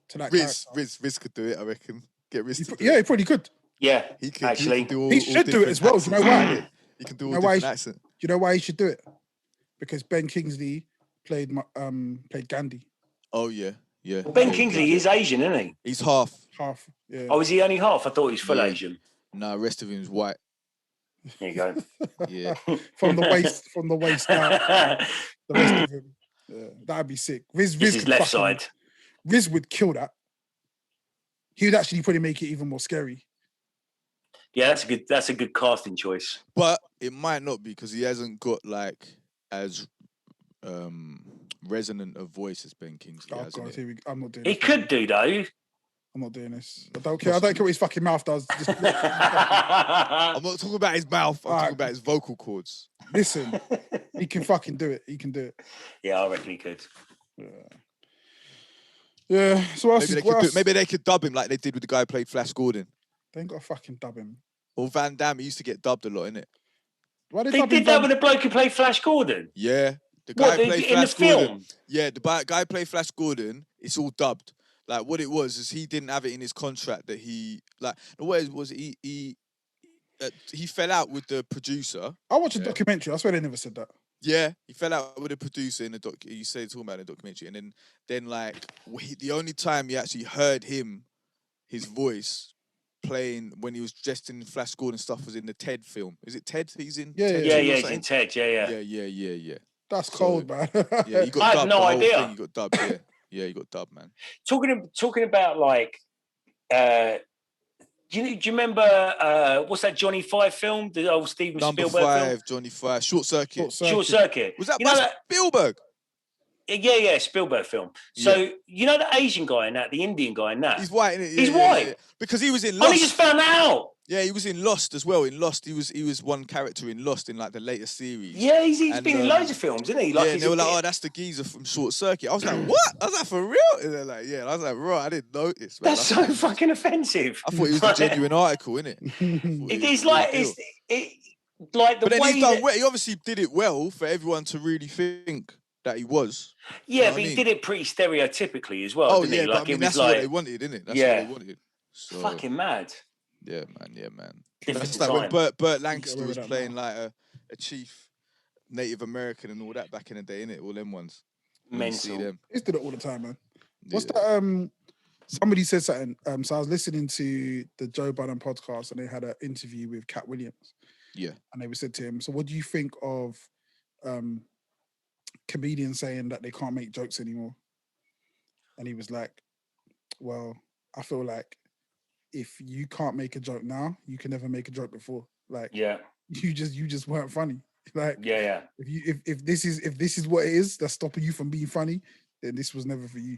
to that Riz character. Riz could do it, I reckon. Get Riz to do Yeah, it. he probably could. Yeah, He could actually. do all, He should do it different as well. Do you know accents. why? Yeah. He can do You all know why different accents. Do you know why he should do it? Because Ben Kingsley played Gandhi. Oh yeah. Yeah. Well, Ben Kingsley is Asian, isn't he? He's half. Half. Yeah. Oh, is he only half? I thought he was full Yeah. Asian. No, the rest of him's white. There you go. Yeah. from the waist down. The rest of him. Yeah, that'd be sick. Riz His left side. Riz would kill that. He would actually probably make it even more scary. Yeah, that's a good casting choice. But it might not be because he hasn't got like as resonant a voice as Ben Kingsley. Oh hasn't God, it? I'm not doing He this. could do though. I'm not doing this. I don't care. I don't care what his fucking mouth does. Just, I'm not talking about his mouth. I'm Alright. talking about his vocal cords. listen, he can fucking do it. He can do it. Yeah, I reckon he could. Yeah. So what else? Maybe they could dub him like they did with the guy who played Flash Gordon. They ain't got to fucking dub him. Or Van Damme, he used to get dubbed a lot, innit? Why They dub did him that Van- with the bloke who played Flash Gordon. Yeah. The guy What, who played in the Flash Gordon. film? Yeah, the guy who played Flash Gordon, it's all dubbed. Like what it was is he didn't have it in his contract that he like the way it was he fell out with the producer. I watched a Yeah. documentary. I swear they never said that. Yeah, he fell out with the producer in the doc. You say talking about in the documentary, and then like the only time you actually heard his voice playing when he was dressed in Flash Gordon stuff was in the Ted film. Is it Ted? He's in. Yeah, Ted Yeah, two or yeah, he's something? in Ted. Yeah. Yeah. That's So- cold, man. Yeah, he got I had dubbed. no the whole idea. thing, he got dubbed. Yeah, yeah, he got dubbed, man. Talking about like, do you remember what's that Johnny Five film? The old Steven Number Spielberg 5, film, Johnny 5, Short Circuit. Short Circuit. Was that You know by that? Spielberg? Yeah, Spielberg film. So you know the Asian guy in that, the Indian guy in that. He's white, innit? He's white. Because he was in I Lost. only just found that out. Yeah, he was in Lost as well. In Lost, he was one character in Lost in like the later series. Yeah, he's And, been in loads of films, isn't he? Like, yeah, and he's they were a like, bit- "Oh, that's the geezer from Short Circuit." I was like, "What?" I was like, "For real?" And they're like, "Yeah." And I was like, "Right, I didn't notice." Man. That's so fucking offensive. I thought it was a genuine article, innit? It is like like the But then way he's done that, well. He obviously did it well for everyone to really think that he was. yeah, know but what I he mean? did it pretty stereotypically as well. Oh didn't yeah, he? but Like I mean it that's was what like they wanted, innit? That's Yeah. what they wanted. So, fucking mad. yeah, man. Different That's like when time. Burt Lancaster away was with that playing like a chief Native American and all that back in the day, innit? All them ones. When you see Mental. them. He's did it all the time, man. What's Yeah. that? Somebody said something. So I was listening to the Joe Budden podcast, and they had an interview with Cat Williams. Yeah. And they said to him, "So what do you think of comedians saying that they can't make jokes anymore?" And he was like, "Well, I feel like if you can't make a joke now, you can never make a joke before. Like Yeah, you just weren't funny. Like yeah. if this is what it is that's stopping you from being funny, then this was never for you."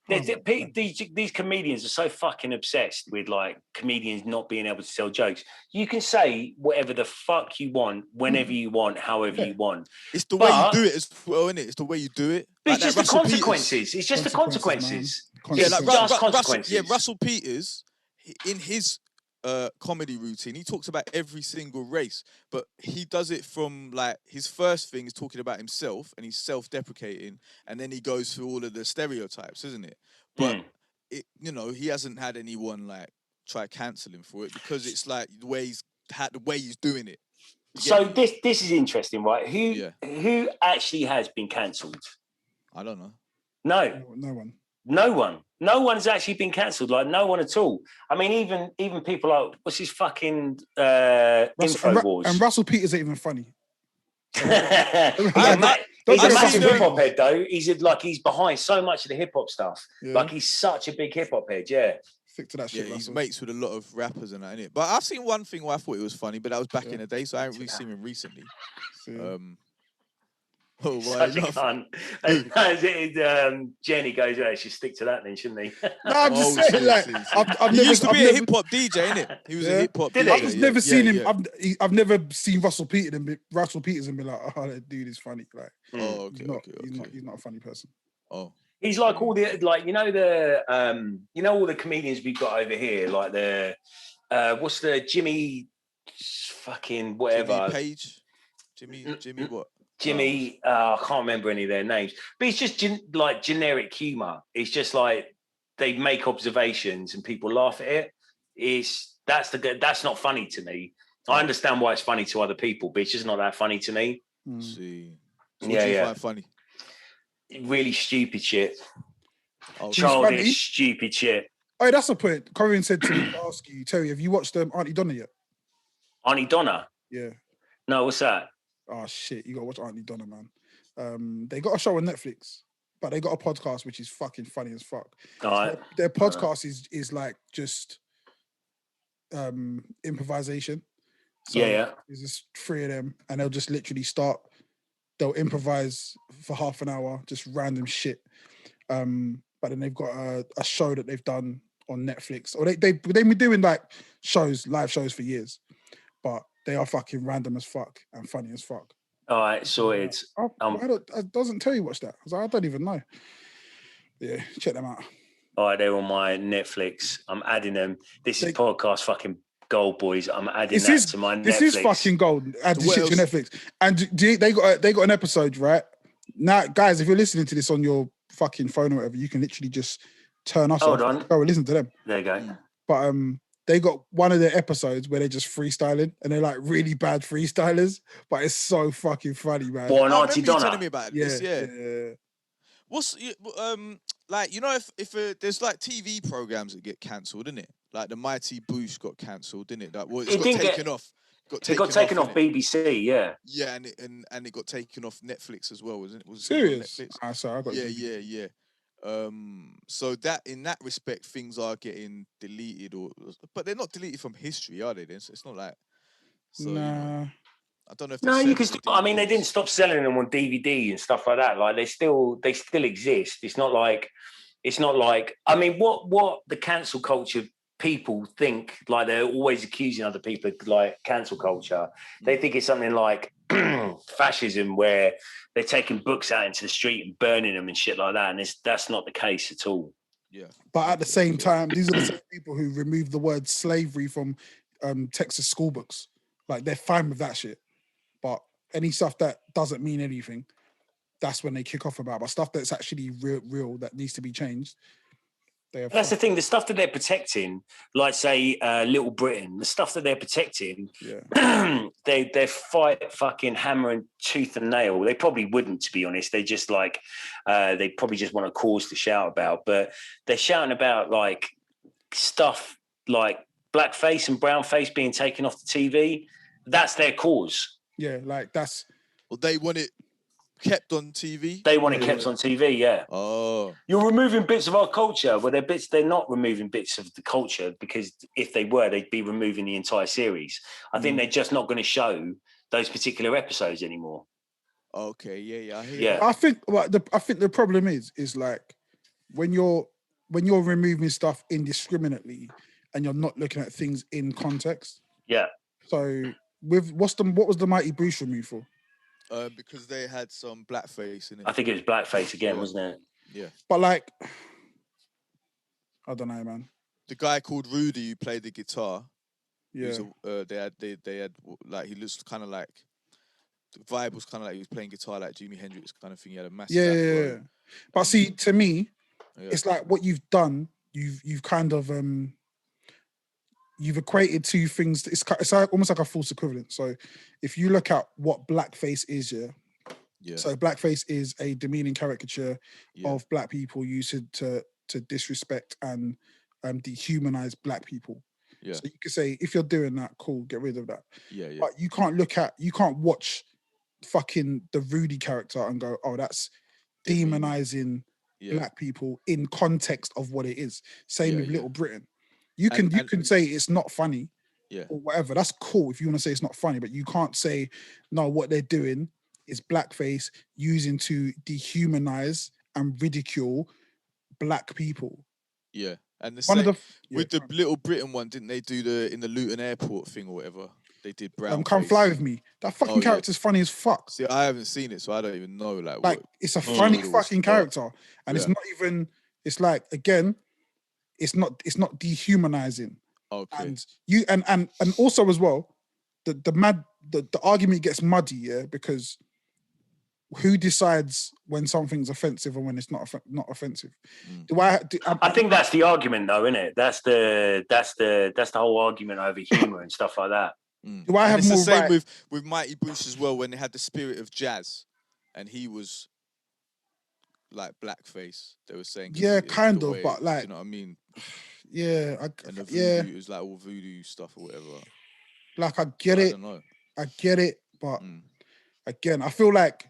These comedians are so fucking obsessed with like comedians not being able to tell jokes. You can say whatever the fuck you want, whenever you want, however you want. It's the way you But- do it as well, innit? It's the way you do it. But Like it's just that the Russell Peters. consequences. It's just the consequences. Yeah, It's like just consequences. Russell Peters, in his comedy routine, he talks about every single race, but he does it from like his first thing is talking about himself and he's self-deprecating, and then he goes through all of the stereotypes, isn't it? But he hasn't had anyone like try to cancel him for it because it's like the way he's doing it. You So get me? this is interesting, right? Who actually has been cancelled? I don't know. No one. No one's actually been cancelled. Like no one at all. I mean, even people like what's his fucking Infowars. And Russell Peters ain't even funny. He's a I've massive seen hip hop head, though. He's behind so much of the hip hop stuff. Yeah. Like he's such a big hip hop head. Yeah. Stick to that Yeah, shit. he's Russell. mates with a lot of rappers and that, innit? But I've seen one thing where I thought it was funny, but that was back in the day, so I haven't really seen him recently. Yeah. Oh, why Such a not? cunt. Jenny goes, "Oh, should stick to that then, shouldn't he?" No, I'm just Oh, saying, like, seriously. I've He never, used to I've be a never- hip hop DJ, innit? He was Yeah. a hip hop Did DJ. he? I've Yeah, never seen him. Yeah. I've never seen Russell Peters and be like, "Oh, that dude is funny." Like, Oh, okay, he's not a funny person. Oh, He's like all the all the comedians we've got over here, like the what's the Jimmy fucking whatever Jimmy Page? Jimmy what? Jimmy, I can't remember any of their names, but it's just like generic humor. It's just like they make observations and people laugh at it. That's not funny to me. I understand why it's funny to other people, but it's just not that funny to me. See, so what do you find funny? Really stupid shit. Oh, childish, stupid shit. Oh, that's a point. Corinne said to me to ask you, Terry, have you watched Auntie Donna yet? Auntie Donna? Yeah. No, what's that? Oh shit, you gotta watch Auntie Donna, man. They got a show on Netflix, but they got a podcast which is fucking funny as fuck. All right. So their podcast is like just improvisation. So there's just 3 of them, and they'll just literally they'll improvise for half an hour, just random shit. But then they've got a show that they've done on Netflix, or they've been doing like live shows for years, but they are fucking random as fuck and funny as fuck. All right, sorted. It doesn't tell you watch that. I was like, I don't even know. Yeah, check them out. All right, they're on my Netflix. I'm adding them. This is podcast fucking gold, boys. I'm adding to my Netflix. This is fucking gold. Add this shit to Netflix. And they got an episode, right? Now, guys, if you're listening to this on your fucking phone or whatever, you can literally just turn us off. Hold on. Go and listen to them. There you go. But they got one of their episodes where they're just freestyling, and they're like really bad freestylers, but it's so fucking funny, man. What, an Auntie Donna? Telling me about this, yeah. What's like, you know, if there's like TV programs that get cancelled, isn't it? Like the Mighty Boosh got cancelled, didn't it? Like, well, it got taken off. It got taken off BBC, yeah. Yeah, and it got taken off Netflix as well, wasn't it? Was serious? It on Netflix? Yeah. So that in that respect, things are getting deleted, but they're not deleted from history, are they? Then so it's not like. So, nah. You know, I don't know if. No, you can. I mean, they didn't stop selling them on DVD and stuff like that. Like they still exist. It's not like. I mean, what the cancel culture people think, like they're always accusing other people like cancel culture. They think it's something like fascism, where they're taking books out into the street and burning them and shit like that, and that's not the case at all. Yeah, but at the same time, these are the same people who removed the word slavery from Texas school books. Like they're fine with that shit, but any stuff that doesn't mean anything, that's when they kick off about. But stuff that's actually real that needs to be changed. That's the thing. The stuff that they're protecting, like say Little Britain, the stuff that they're protecting, they fight fucking hammer and tooth and nail. They probably wouldn't, to be honest. They just like they probably just want a cause to shout about. But they're shouting about like stuff like blackface and brownface being taken off the TV. That's their cause. Yeah, like that's. Well, they want it kept on TV? They want it kept on TV, yeah. Oh. You're removing bits of our culture. Well, they're not removing bits of the culture, because if they were, they'd be removing the entire series. I think they're just not going to show those particular episodes anymore. Okay, yeah, I hear that. I think the problem is like when you're removing stuff indiscriminately and you're not looking at things in context. Yeah. So what was the Mighty Boosh removed for? Because they had some blackface in it. I think it was blackface again, wasn't it? Yeah. But like, I don't know, man. The guy called Rudy who played the guitar. Yeah. They had like, he looks kind of like, the vibe was kind of like he was playing guitar like Jimi Hendrix kind of thing. He had a massive Yeah. But see, to me, it's like what you've done. You've kind of you've equated two things. It's like, almost like a false equivalent. So if you look at what blackface is, yeah. So blackface is a demeaning caricature of black people used to disrespect and dehumanize black people. Yeah. So you could say, if you're doing that, cool, get rid of that. Yeah. But you can't watch fucking the Rudy character and go, oh, that's demonizing black people in context of what it is. Same with Little Britain. You can say it's not funny, or whatever. That's cool if you want to say it's not funny, but you can't say no. What they're doing is blackface using to dehumanize and ridicule black people. Yeah, and with the Little Britain one, didn't they do in the Luton Airport thing or whatever? They did brown. Come Fly With Me. That fucking character's funny as fuck. See, I haven't seen it, so I don't even know. Like it's a funny fucking character, and it's not even. It's like, again, it's not dehumanizing. Okay. And you and also as well, the argument gets muddy, because who decides when something's offensive and when it's not offensive? I think that's the argument, though, isn't it? That's the whole argument over humor and stuff like that. Do I have more the same right? with Mighty Boosh as well, when they had the Spirit of Jazz, and he was like blackface. They were saying, yeah, kind of, but like, you know what I mean? Yeah, and the voodoo, it was like all voodoo stuff or whatever. Like, I get it. I get it, but again, I feel like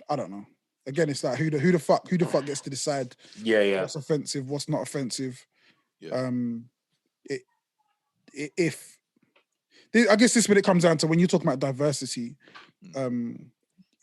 I don't know. Again, it's like who the fuck gets to decide? Yeah. What's offensive? What's not offensive? Yeah. I guess this is when it comes down to when you're talking about diversity.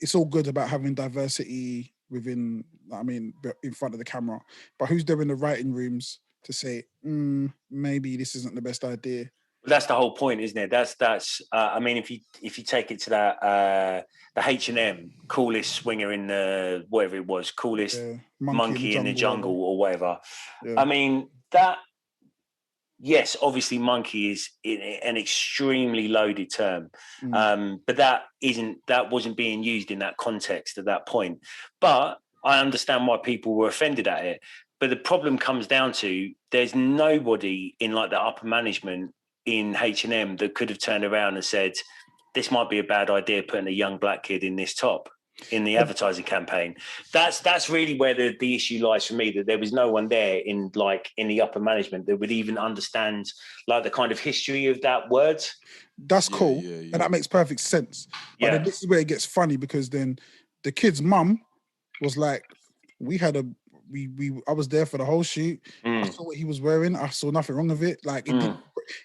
It's all good about having diversity within, I mean, in front of the camera, but who's there in the writing rooms to say, maybe this isn't the best idea? That's the whole point, isn't it? That's. I mean, if you take it to that, the H&M coolest swinger in the whatever it was, coolest monkey in the jungle or whatever. Yeah. I mean that. Yes, obviously, monkey is an extremely loaded term, but that wasn't being used in that context at that point. But I understand why people were offended at it. But the problem comes down to there's nobody in like the upper management in H&M that could have turned around and said, this might be a bad idea putting a young black kid in this top in the advertising campaign. That's really where the issue lies for me, that there was no one there in the upper management that would even understand like the kind of history of that word. That's cool. And that makes perfect sense. But then this is where it gets funny, because then the kid's mum was like, I was there for the whole shoot. I saw what he was wearing. I saw nothing wrong with it. Like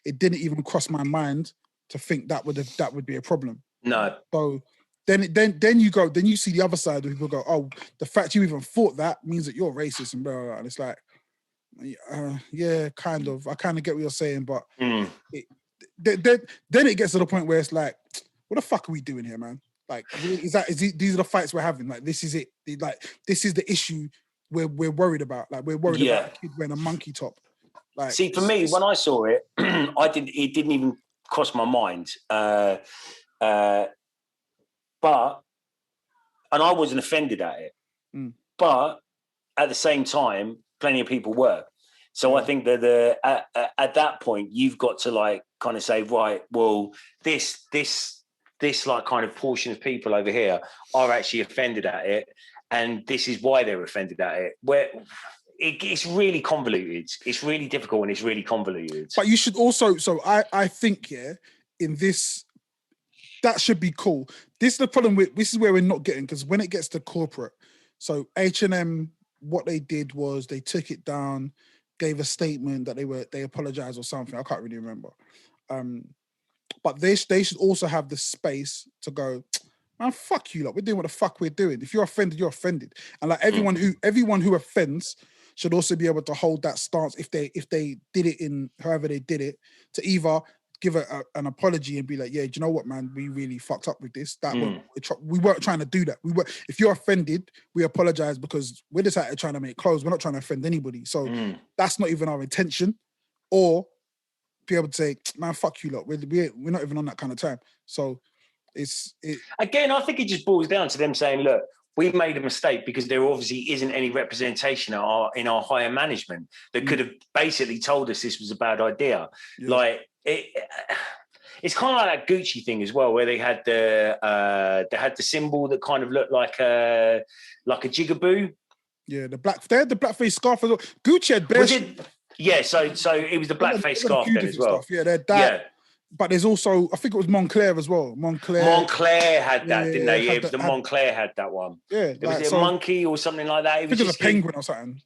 it didn't even cross my mind to think that would be a problem. No. So then you see the other side where people go, oh, the fact you even thought that means that you're racist and blah, blah, blah. And it's like, yeah, kind of. I kind of get what you're saying, but then it gets to the point where it's like, what the fuck are we doing here, man? Like, these are the fights we're having. Like, this is it. Like, this is the issue we're worried about. Like, we're worried about a kid wearing a monkey top. Like, see, for me, when I saw it, it didn't even cross my mind. But I wasn't offended at it. But at the same time, plenty of people were. So I think that at that point, you've got to like kind of say, right, well, this like kind of portion of people over here are actually offended at it, and this is why they're offended at it. Where it's really convoluted. It's really difficult and it's really convoluted. But you should also, so I think, in this, that should be cool. This is the problem this is where we're not getting, because when it gets to corporate, so H&M, what they did was they took it down, gave a statement that they apologized or something. I can't really remember. But they should also have the space to go, man, fuck you lot. We're doing what the fuck we're doing. If you're offended, you're offended. And like everyone who offends should also be able to hold that stance if they did it in however they did it, to either give an apology and be like, yeah, do you know what, man, we really fucked up with this. We weren't trying to do that. If you're offended, we apologize, because we're just out here trying to make clothes. We're not trying to offend anybody. So that's not even our intention. Or be able to say, man, fuck you lot. We're not even on that kind of time. So again, I think it just boils down to them saying, look, we made a mistake because there obviously isn't any representation in our higher management that could have basically told us this was a bad idea. Yeah. Like it's kind of like that Gucci thing as well, where they had the symbol that kind of looked like a jigaboo. Yeah, they had the blackface scarf as well. Gucci had bare. Yeah, so it was the blackface scarf then as well. Stuff. Yeah, they're that. Yeah. But there's also, I think it was Moncler as well. Moncler had that, didn't they? Yeah, it was Moncler had that one. Yeah. Was it a monkey or something like that? It was just a penguin or something.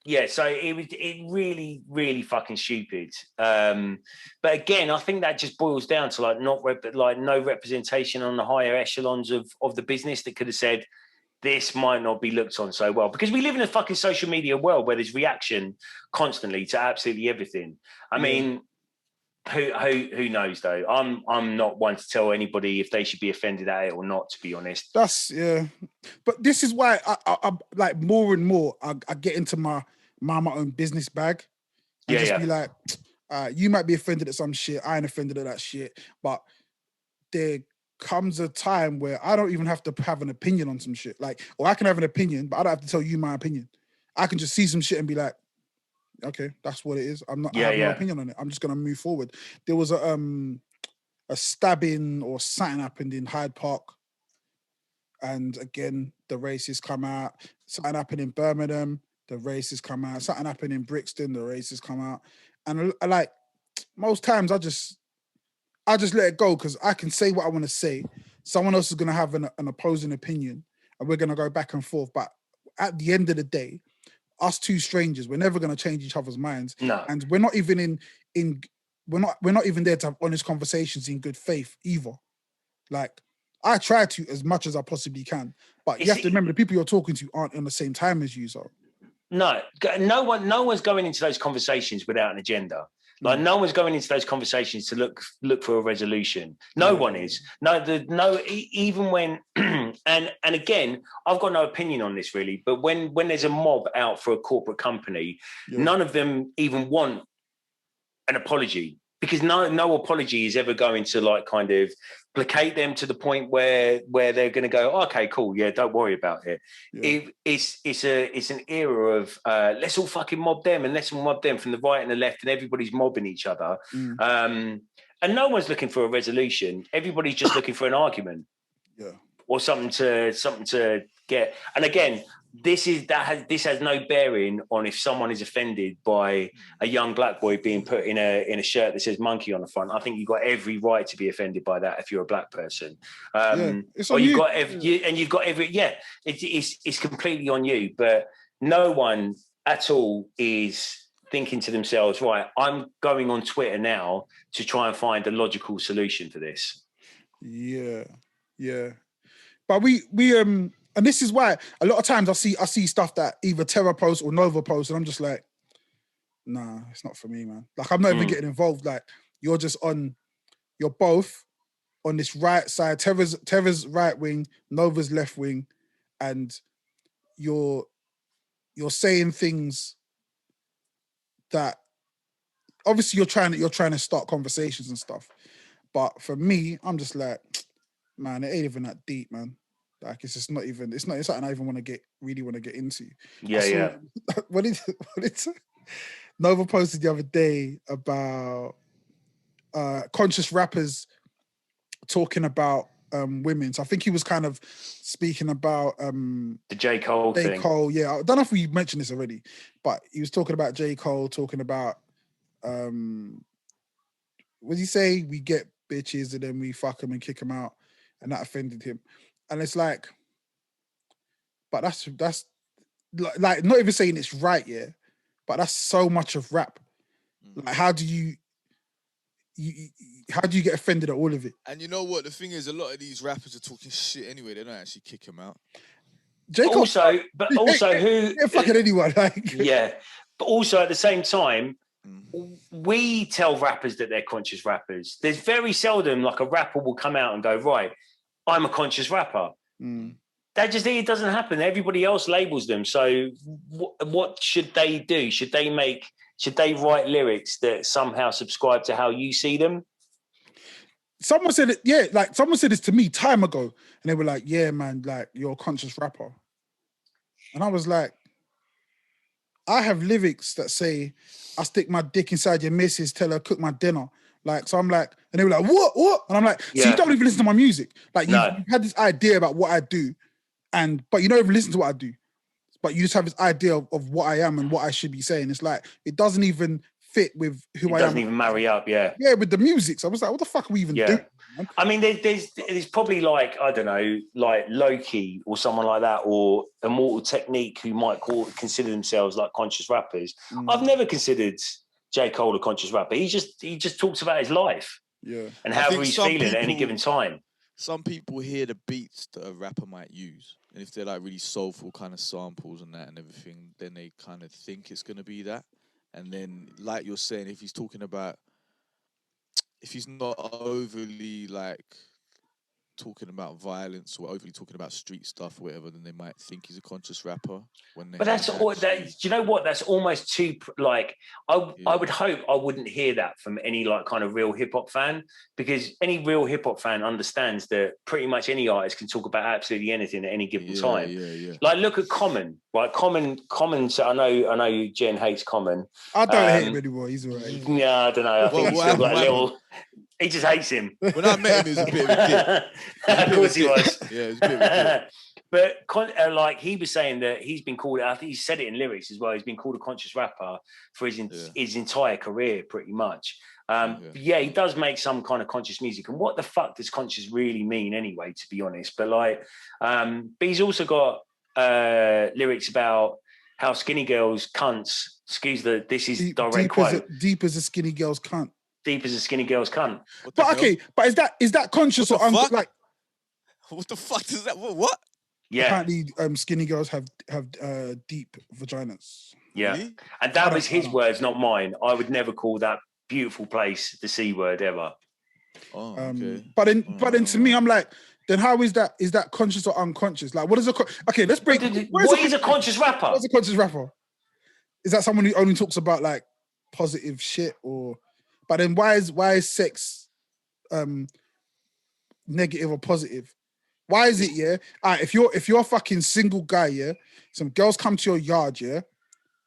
Yeah, so it really, really fucking stupid. But again, I think that just boils down to like no representation on the higher echelons of the business that could have said, this might not be looked on so well, because we live in a fucking social media world where there's reaction constantly to absolutely everything. I mean, who knows though? I'm not one to tell anybody if they should be offended at it or not, to be honest. But this is why I like more and more I get into my own business bag and be like, you might be offended at some shit. I ain't offended at that shit, but comes a time where I don't even have to have an opinion on some shit. Like, or I can have an opinion, but I don't have to tell you my opinion. I can just see some shit and be like, okay, that's what it is. I have no opinion on it. I'm just gonna move forward. There was a stabbing or something happened in Hyde Park. And again, the racists come out. Something happened in Birmingham, the racists come out. Something happened in Brixton, the racists come out. And I like, most times I just let it go because I can say what I want to say. Someone else is going to have an opposing opinion and we're going to go back and forth. But at the end of the day, us two strangers, we're never going to change each other's minds. No. And we're not even we're not even there to have honest conversations in good faith either. Like, I try to as much as I possibly can, but you have to remember the people you're talking to aren't on the same time as you. So no one's going into those conversations without an agenda. Like no one's going into those conversations to look for a resolution. No one is. Even when and again, I've got no opinion on this really, but when there's a mob out for a corporate company, none of them even want an apology, because no apology is ever going to like kind of placate them to the point where they're going to go, okay, cool, yeah, don't worry about it. It's an era of let's all fucking mob them and let's all mob them from the right and the left, and everybody's mobbing each other. And no one's looking for a resolution. Everybody's just looking for an argument, or something to get. And again, this has no bearing on if someone is offended by a young black boy being put in a shirt that says monkey on the front. I think you've got every right to be offended by that if you're a black person. It's completely on you. But no one at all is thinking to themselves, right, I'm going on Twitter now to try and find a logical solution for this. Yeah. But we and this is why a lot of times I see stuff that either Terra posts or Nova posts, and I'm just like, nah, it's not for me, man. Like, I'm not even getting involved. Like, you're both on this right side. Terra's right wing, Nova's left wing, and you're saying things that obviously you're trying to start conversations and stuff. But for me, I'm just like, man, it ain't even that deep, man. Like, it's just not even. It's something I even want to get into. What did Nova posted the other day about conscious rappers talking about women. So I think he was kind of speaking about the J. Cole thing. Yeah, I don't know if we mentioned this already, but he was talking about J. Cole, talking about what did he say? We get bitches and then we fuck them and kick them out, and that offended him. And it's like, but that's like not even saying it's right, yeah. But that's so much of rap. Like, how do you get offended at all of it? And you know what? The thing is, a lot of these rappers are talking shit anyway. They don't actually kick him out. Also, who fucking anyone? Like, yeah. But also at the same time, we tell rappers that they're conscious rappers. There's very seldom like a rapper will come out and go, right, I'm a conscious rapper. It doesn't happen. Everybody else labels them. So what should they do? Should they write lyrics that somehow subscribe to how you see them? Someone said it, yeah, like someone said this to me time ago, and they were like, yeah, man, like, you're a conscious rapper. And I was like, I have lyrics that say, I stick my dick inside your missus, tell her cook my dinner. Like, so I'm like, and they were like, what? And I'm like, so you don't even listen to my music. Like, you've had this idea about what I do, but you don't even listen to what I do. But you just have this idea of what I am and what I should be saying. It's like, it doesn't even fit with who I am. It doesn't even marry up, yeah, with the music. So I was like, what the fuck are we even doing? Man? I mean, there's probably like, I don't know, like Loki or someone like that, or Immortal Technique, who might consider themselves like conscious rappers. I've never considered J. Cole a conscious rapper. He just talks about his life, and how he's feeling at any given time. Some people hear the beats that a rapper might use, and if they're like really soulful kind of samples and that and everything, then they kind of think it's going to be that. And then, like you're saying, if he's not overly like talking about violence or overly talking about street stuff or whatever, then they might think he's a conscious rapper. But that's all. Do you know what? That's almost too like. I would hope I wouldn't hear that from any like kind of real hip hop fan, because any real hip hop fan understands that pretty much any artist can talk about absolutely anything at any given time. Like look at Common, right? Common. So I know Jen hates Common. I don't hate him anymore. He's all right. Yeah, I don't know. I think he's still got a little. He just hates him. When I met him, he was a bit of a dick. Of course he was. Yeah, he was a bit of a dick. But like he was saying that he's been called, I think he said it in lyrics as well, he's been called a conscious rapper for his entire career, pretty much. He does make some kind of conscious music. And what the fuck does conscious really mean anyway, to be honest? But like, but he's also got lyrics about how skinny girls cunts, this is direct quote. Deep as a skinny girl's cunt. Deep as a skinny girl's cunt. But okay, but is that conscious or like? What the fuck is that? What? Yeah. Apparently, skinny girls have deep vaginas. Yeah, really? And that was his words, not mine. I would never call that beautiful place the C word ever. Oh, okay. But then to me, I'm like, then how is that? Is that conscious or unconscious? Like, what is okay? Let's break. What is a conscious rapper? What's a conscious rapper? Is that someone who only talks about like positive shit or? But then why is sex negative or positive? Why is it, yeah? All right, if you're a fucking single guy, yeah, some girls come to your yard, yeah,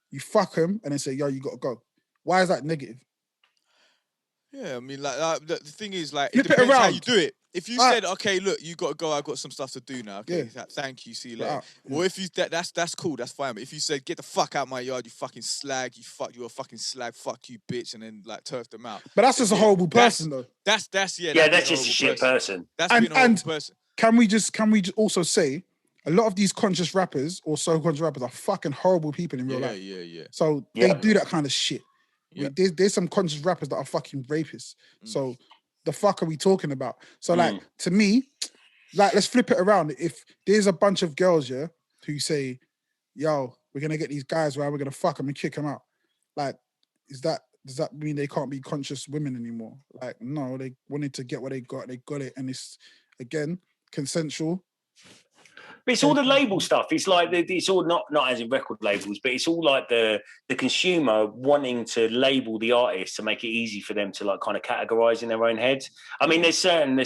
you fuck them and then say, yo, you gotta go. Why is that negative? Yeah, I mean, like the thing is, like, it depends how you do it. If you said, okay, look, you gotta go, I've got some stuff to do now. Okay, thank you, see you later. Or if you that's cool, that's fine. But if you said, get the fuck out of my yard, you fucking slag, you're a fucking slag, fuck you, bitch, and then like turf them out. But that's just a horrible person, though. That's just a shit person. That's being a horrible person. Can we just also say a lot of these conscious rappers or so-conscious rappers are fucking horrible people in real life? Yeah. So they do that kind of shit. Yeah. There's some conscious rappers that are fucking rapists. So the fuck are we talking about? So like to me, like let's flip it around. If there's a bunch of girls, yeah, who say, yo, we're gonna get these guys where we're gonna fuck them and kick them out. Like, does that mean they can't be conscious women anymore? Like, no, they wanted to get what they got it, and it's again consensual. But it's all the label stuff. It's like it's all not as in record labels, but it's all like the consumer wanting to label the artist to make it easy for them to like kind of categorize in their own heads. I mean, there's certain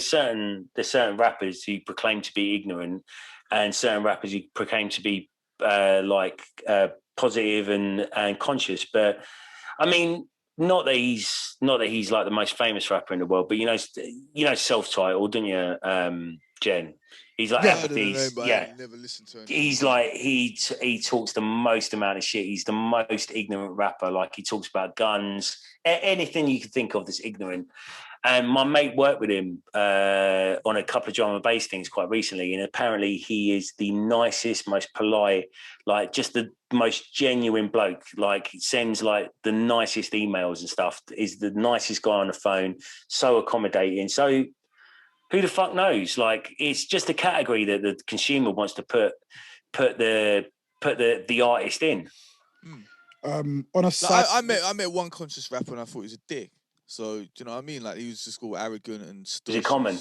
rappers who proclaim to be ignorant, and certain rappers who proclaim to be positive and conscious. But I mean, not that he's like the most famous rapper in the world, but you know, self-titled, don't you, Jen? He's like Apathy's. I never listened to him. He's like he talks the most amount of shit. He's the most ignorant rapper. Like he talks about guns, anything you can think of that's ignorant. And my mate worked with him on a couple of drum and bass things quite recently, and apparently he is the nicest, most polite, like just the most genuine bloke. Like he sends like the nicest emails and stuff. Is the nicest guy on the phone. So accommodating. So. Who the fuck knows? Like, it's just a category that the consumer wants to put the artist in. On a side, I met one conscious rapper and I thought he was a dick. So do you know what I mean? Like he was just all arrogant and stuff. Is it Common?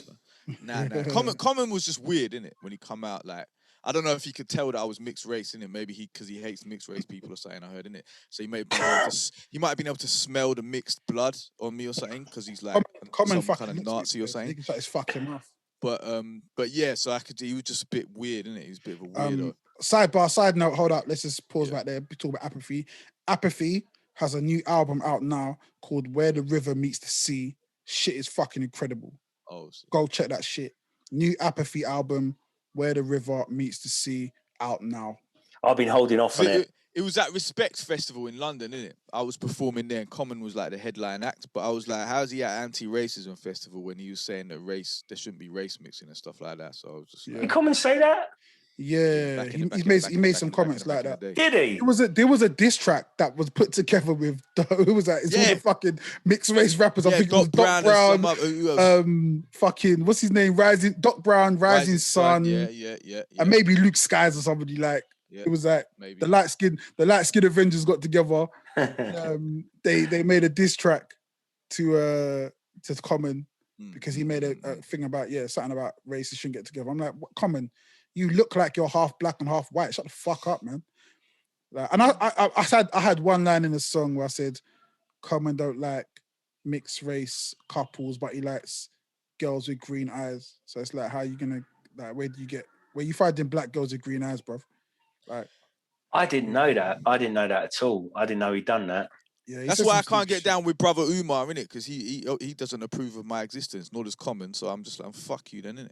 Nah. Common was just weird, innit? When he come out, like I don't know if he could tell that I was mixed race, innit? Maybe because he hates mixed race people or something. I heard, innit? So he might have been able to smell the mixed blood on me or something because he's like Common some kind of Nazi or something. He can shut his fucking mouth. But yeah, so he was just a bit weird, innit? He was a bit of a weirdo. Side note, hold up. Let's just pause right there. We talk about Apathy. Apathy has a new album out now called Where the River Meets the Sea. Shit is fucking incredible. Oh, go check that shit. New Apathy album, Where the River Meets the Sea, out now. I've been holding off on it. It was at Respect Festival in London, innit? I was performing there and Common was like the headline act, but I was like, how's he at Anti-Racism Festival when he was saying that there shouldn't be race mixing and stuff like that? So I was just like... Did Common say that? Yeah, he made some comments like that. Did he? There was a diss track that was put together with who was that? It's all the fucking mixed race rappers. I think it was Doc Brown. Fucking what's his name? Doc Brown, Rising Sun. Yeah. And maybe Luke Skies or somebody like. Yeah, it was like maybe. the light skin Avengers got together. They made a diss track to Common. because he made a thing about something about races shouldn't get together. I'm like, what, Common, you look like you're half black and half white. Shut the fuck up, man. Like, and I had one line in the song where I said, Common don't like mixed race couples, but he likes girls with green eyes. So it's like, how you gonna like? Where you finding black girls with green eyes, bruv? Like, I didn't know that. I didn't know that at all. I didn't know he'd done that. Yeah, that's why I can't get down with brother Umar, innit? Because he doesn't approve of my existence, nor does Common. So I'm just like, fuck you then, innit?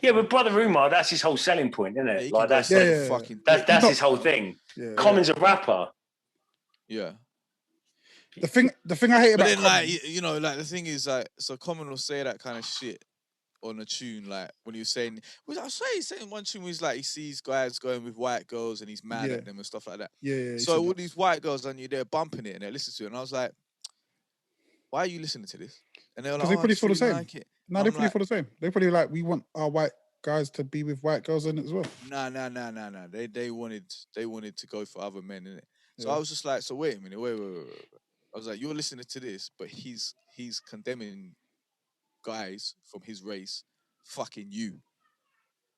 Yeah, but brother Umar, that's his whole selling point, isn't it? Yeah, like that's his whole thing. Yeah, Common's a rapper. Yeah. The thing I hate about then, Common, like, you know, like the thing is, like, so Common will say that kind of shit on a tune, like when he was saying, I swear he's saying one tune where he's like, he sees guys going with white girls and he's mad at them and stuff like that. Yeah. So all these white girls on you, they're bumping it and they listen to it, and I was like, why are you listening to this? And they were like, they probably feel the same. Like it. No, they probably feel the same. They probably like, we want our white guys to be with white girls in it as well. Nah. They wanted to go for other men in it. So I was just like, so wait a minute, wait. I was like, you're listening to this, but he's condemning guys from his race fucking you,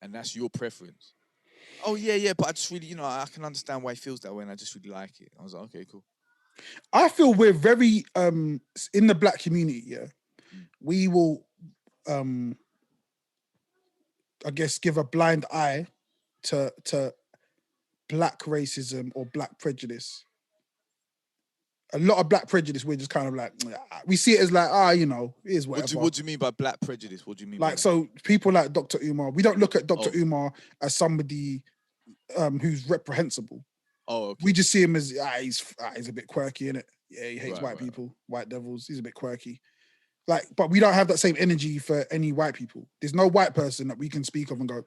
and that's your preference. Oh yeah, but I just really, you know, I can understand why he feels that way, and I just really like it. I was like, okay, cool. I feel we're very in the black community, we will I guess give a blind eye to black racism or black prejudice. A lot of black prejudice, we're just kind of like, we see it as like, you know, it is whatever. What do you mean by black prejudice? What do you mean? Like, so people like Dr. Umar, we don't look at Dr. Umar as somebody who's reprehensible. Oh, okay. We just see him as, he's a bit quirky, innit? Yeah, he hates white people, white devils. He's a bit quirky. Like, but we don't have that same energy for any white people. There's no white person that we can speak of and go,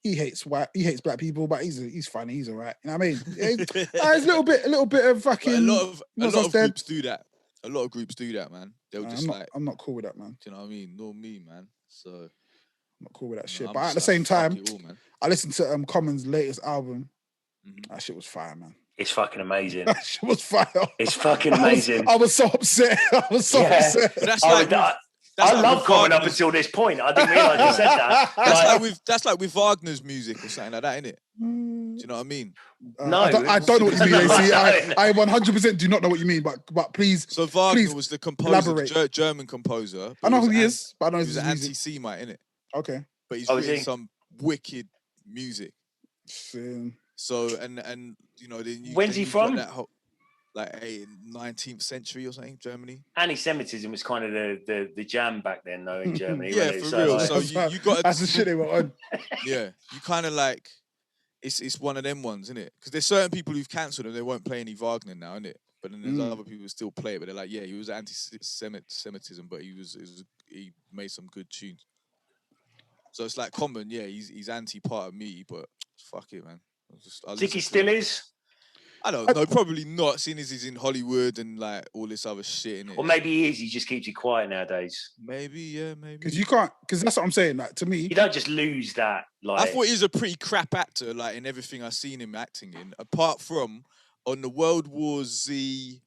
he hates black people, but he's funny, he's all right. You know what I mean? It's a little bit of fucking. A lot of groups do that. A lot of groups do that, man. They'll just I'm not cool with that, man. Do you know what I mean? Nor me, man. So I'm not cool with that shit. But at the same time, I listened to Common's latest album. Mm-hmm. That shit was fire, man. It's fucking amazing. That shit was fire. It's fucking amazing. I was so upset. upset. But that's like. I love Common up until this point. I didn't realise you said that. That's like with Wagner's music or something like that, innit? Do you know what I mean? No, I don't know what you mean, AC. I 100% do not know what you mean, but please. So Wagner was the composer, German composer. I know who he is, but I know he's an anti-Semite, innit? Okay. But he's written some wicked music. So and you know, when's he from? Like 19th century or something, Germany. Anti-Semitism was kind of the jam back then, though, in Germany. Yeah, for real. So you got that's the shit they were on. Yeah, you kind of like it's one of them ones, isn't it? Because there's certain people who've cancelled and they won't play any Wagner now, isn't it? But then there's other people who still play it, but they're like, yeah, he was anti-Semitism, but he made some good tunes. So it's like Common, yeah, he's anti-part of me, but fuck it, man. Think he still is? I don't know, probably not, seeing as he's in Hollywood and like all this other shit in it. Or maybe he is, he just keeps you quiet nowadays. Maybe. Because you can't, because that's what I'm saying, like, to me. You don't just lose that, like. I thought he was a pretty crap actor, like, in everything I've seen him acting in. Apart from, on the World War Z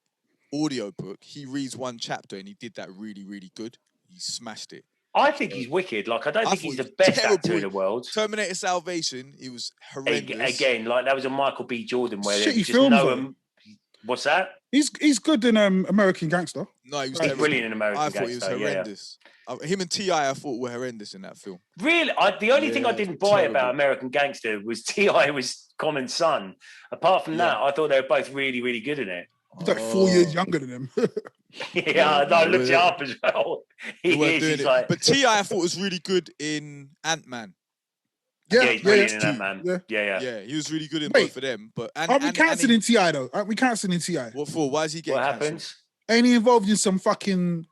audiobook, he reads one chapter and he did that really, really good. He smashed it. I think he's wicked. Like, I don't think he's the best actor in the world. Terminator Salvation, he was horrendous. Again, like, that was a Michael B. Jordan where you just know him. What's that? He's good in American Gangster. No, he was brilliant in American Gangster. I thought he was horrendous. Yeah. Him and T.I. I thought were horrendous in that film. Really? The only thing I didn't buy about American Gangster was T.I. was Common's son. Apart from that, I thought they were both really, really good in it. He's like 4 years younger than him. I looked it up as well. But T.I. I thought was really good in Ant-Man. Yeah, he's brilliant in Ant-Man. Yeah, he was really good in both of them. But aren't we cancelling T.I. though? Aren't we cancelling T.I.? What for? Why is he getting cancelled? What happens? Ain't he involved in some fucking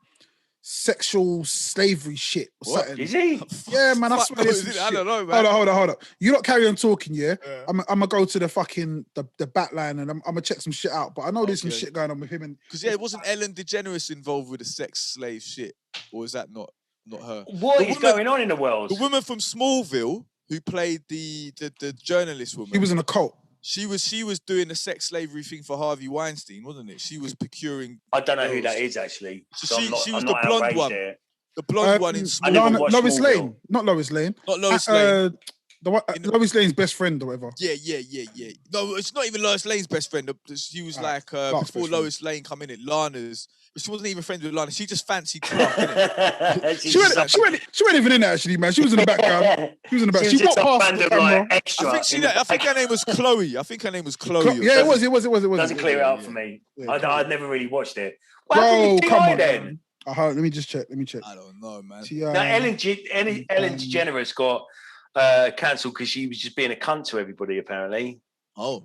sexual slavery shit or something? Is he? Yeah, man, I swear this I don't know, man. Hold on. You not carry on talking, yeah? I'm gonna go to the fucking the back line and I'm gonna check some shit out. But I know there's some shit going on with him and because wasn't Ellen DeGeneres involved with the sex slave shit, or is that not her? What is going on in the world? The woman from Smallville who played the journalist woman. She was in a cult. She was doing the sex slavery thing for Harvey Weinstein, wasn't it? She was procuring. I don't know who that is actually. So she was the blonde one. There. The blonde one in Small. Lois Lane, not Lois Lane. Not Lois Lane. The one, Lois Lane's best friend or whatever. Yeah. No, it's not even Lois Lane's best friend. She was before Lois Lane come in it, Lana's. But she wasn't even friends with Lana. She just fancied Clark, innit? she went even in there actually, man. She was in the background. She was in the back. She walked past the camera. Extra I think her name was Chloe. Yeah, it was. Doesn't clear it up for me. I'd never really watched it. Bro, come on, then. Let me just check. I don't know, man. Now Ellen DeGeneres got cancelled because she was just being a cunt to everybody. Apparently. Oh.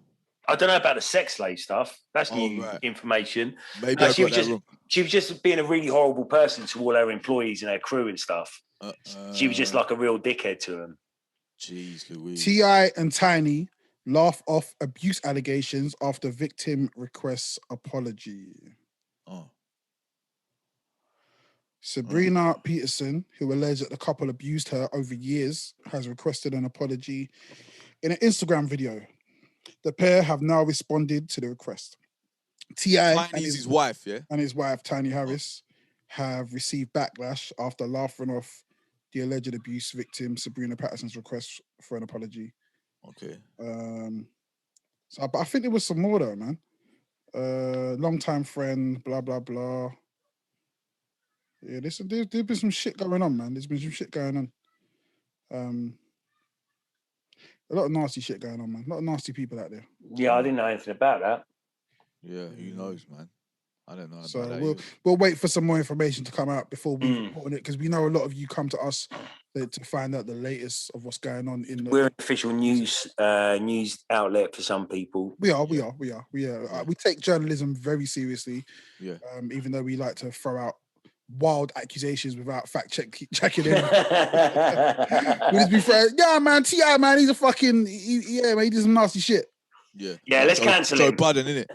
I don't know about the sex slave stuff. That's new information. Maybe I got that wrong. She was just being a really horrible person to all her employees and her crew and stuff. She was just like a real dickhead to them. Jeez Louise. T.I. and Tiny laugh off abuse allegations after victim requests apology. Oh. Sabrina Peterson, who alleged that the couple abused her over years, has requested an apology in an Instagram video. The pair have now responded to the request. T.I. and his wife, and his wife, Tiny Harris, have received backlash after laughing off the alleged abuse victim, Sabrina Patterson's request for an apology. Okay. But I think there was some more though, man. Long-time friend, blah, blah, blah. Yeah, there's been some shit going on, man. There's been some shit going on. A lot of nasty shit going on, man. A lot of nasty people out there. Yeah, I didn't know anything about that. Yeah, who knows, man? I don't know. So we'll wait for some more information to come out before we report on it, because we know a lot of you come to us to find out the latest of what's going on in the... We're an official news outlet for some people. We are. We take journalism very seriously. Yeah. Even though we like to throw out wild accusations without checking in. We just be fair. Yeah, man, T.I., man, he's a fucking... man, he did some nasty shit. Yeah. Yeah, let's cancel him. Joe Budden, innit?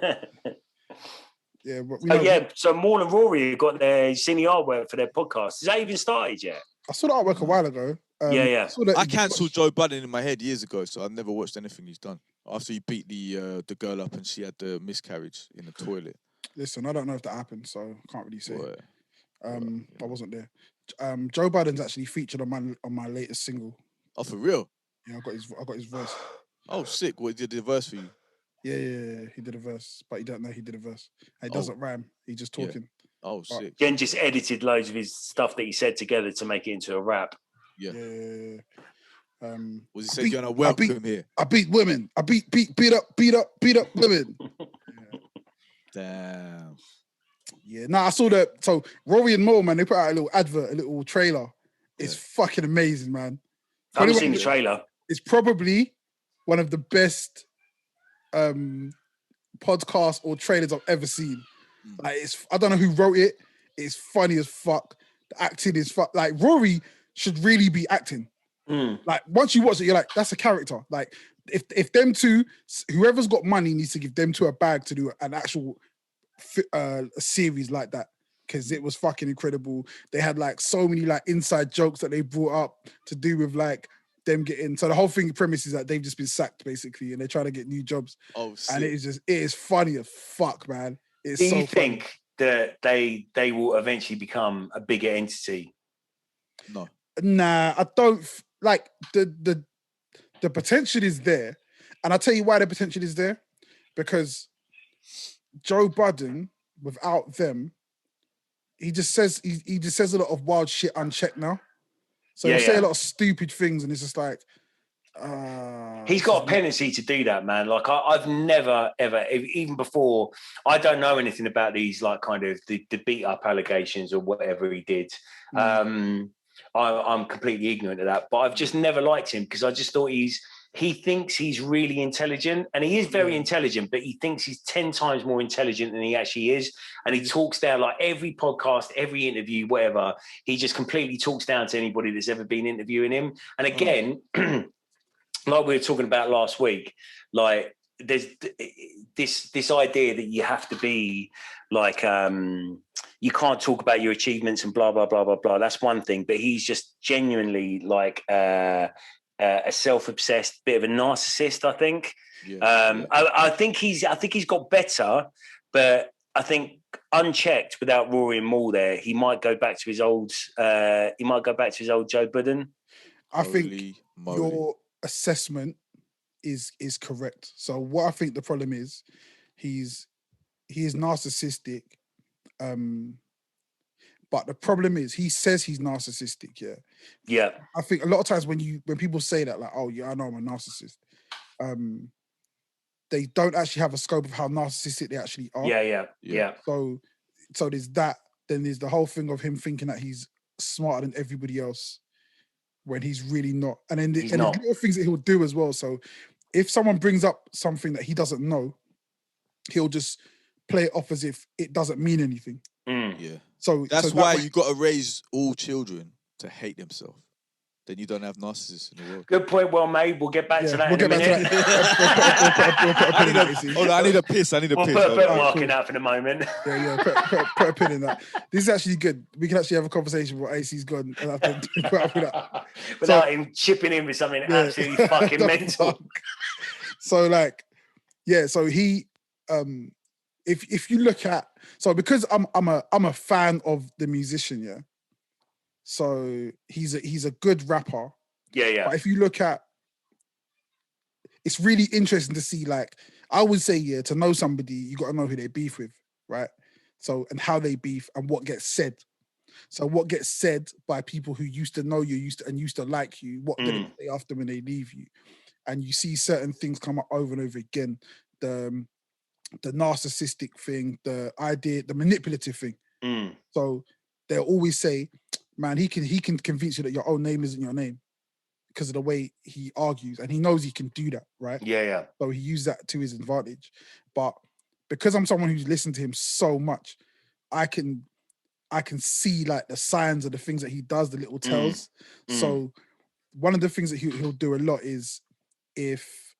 Yeah, so Maul and Rory got their seen the artwork for their podcast. Has that even started yet? I saw the artwork a while ago. I cancelled Joe Budden in my head years ago, so I've never watched anything he's done. After he beat the girl up and she had the miscarriage in the toilet. Listen, I don't know if that happened, so I can't really say. I wasn't there. Joe Budden's actually featured on my latest single. Oh, for real? Yeah, I got his verse. Oh, sick! What, did the verse for you? Yeah. He did a verse, but you don't know he did a verse. It doesn't rhyme. He's just talking. Yeah. Oh, sick! Jen just edited loads of his stuff that he said together to make it into a rap. Yeah. Was he saying, "I welcome here"? I beat women. I beat up women. Damn. Yeah. I saw that. So Rory and Mo, man, they put out a little advert, a little trailer. It's fucking amazing, man. I haven't seen the trailer. It's probably one of the best podcasts or trailers I've ever seen. Like, I don't know who wrote it. It's funny as fuck. The acting is fuck. Like, Rory should really be acting. Like, once you watch it, you're like, that's a character. Like, if them two, whoever's got money needs to give them two a bag to do an actual a series like that, because it was fucking incredible. They had like so many like inside jokes that they brought up to do with like them getting, so the whole thing premise is that they've just been sacked basically and they're trying to get new jobs. Oh, sick. And it is funny as fuck, man. It's Do so you funny. think that they will eventually become a bigger entity? No. Nah, I don't like the potential is there. And I'll tell you why the potential is there. Because Joe Budden, without them, he just says a lot of wild shit unchecked now. So he'll say a lot of stupid things, and it's just like he's got a tendency to do that, man. Like I've never ever, even before, I don't know anything about these like kind of the beat up allegations or whatever he did. I'm completely ignorant of that, but I've just never liked him because I just thought he thinks he's really intelligent, and he is very intelligent, but he thinks he's 10 times more intelligent than he actually is. And he talks down, like every podcast, every interview, whatever, he just completely talks down to anybody that's ever been interviewing him. And again, like we were talking about last week, like there's this idea that you have to be like, you can't talk about your achievements and blah, blah, blah, blah, blah. That's one thing, but he's just genuinely like, a self-obsessed, bit of a narcissist. I think. I think he's got better, but I think unchecked without Rory and Maul there, he might go back to his old. He might go back to his old Joe Budden. I think your assessment is correct. So what I think the problem is, he is narcissistic. But the problem is, he says he's narcissistic. Yeah. I think a lot of times when people say that, like, oh yeah, I know I'm a narcissist, they don't actually have a scope of how narcissistic they actually are. Yeah. So there's that. Then there's the whole thing of him thinking that he's smarter than everybody else when he's really not. And then there's little things that he'll do as well. So if someone brings up something that he doesn't know, he'll just play it off as if it doesn't mean anything. Yeah. So that's why you got to raise all children to hate themselves. Then you don't have narcissists in the world. Good point, well made. We'll get back to that in a minute. Hold on, I need a piss. We'll put a bookmark in that for the moment. Put a pin in that. This is actually good. We can actually have a conversation with AC's gone. And I think without him chipping in with something absolutely fucking mental. So so he if you look at, so because I'm a fan of the musician, so he's a good rapper. Yeah. But if you look at, it's really interesting to see, like, I would say, to know somebody, you got to know who they beef with, right? So, and how they beef and what gets said. So what gets said by people who used to know you, used to like you, what do they say after when they leave you? And you see certain things come up over and over again. The narcissistic thing, the manipulative thing. So they'll always say, man, he can convince you that your own name isn't your name because of the way he argues, and he knows he can do that, right? Yeah. So he used that to his advantage. But because I'm someone who's listened to him so much, I can see like the signs of the things that he does, the little tells. So one of the things that he'll do a lot is, if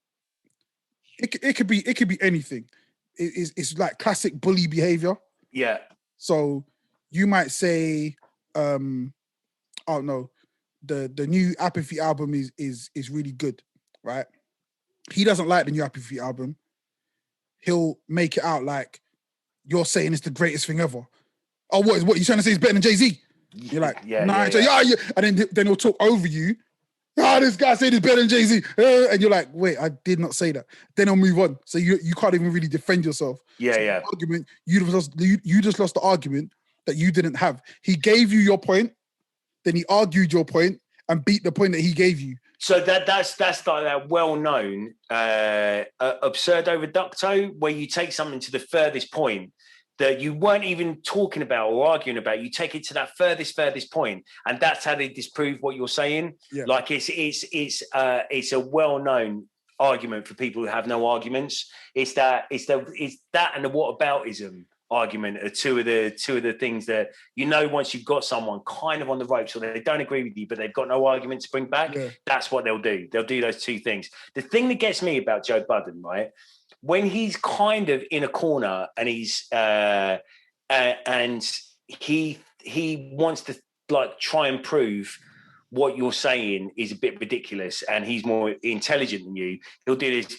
it could be anything. It's like classic bully behavior. Yeah. So you might say, oh no, the new Apathy album is really good, right? He doesn't like the new Apathy album. He'll make it out like you're saying it's the greatest thing ever. Oh, what you trying to say is better than Jay-Z? You're like, nah, yeah. And then he'll talk over you. This guy said it's better than Jay-Z. And you're like, wait, I did not say that. Then he'll move on. So you can't even really defend yourself. Yeah. Argument, you just lost the argument that you didn't have. He gave you your point, then he argued your point and beat the point that he gave you. So that's like that well-known absurdo reducto, where you take something to the furthest point that you weren't even talking about or arguing about. You take it to that furthest point, and that's how they disprove what you're saying. Yeah. Like it's a well-known argument for people who have no arguments. It's that and the whataboutism argument are two of the things that, once you've got someone kind of on the ropes, or they don't agree with you but they've got no argument to bring back, that's what they'll do. They'll do those two things. The thing that gets me about Joe Budden, right, when he's kind of in a corner and he's and he wants to like try and prove what you're saying is a bit ridiculous and he's more intelligent than you, he'll do this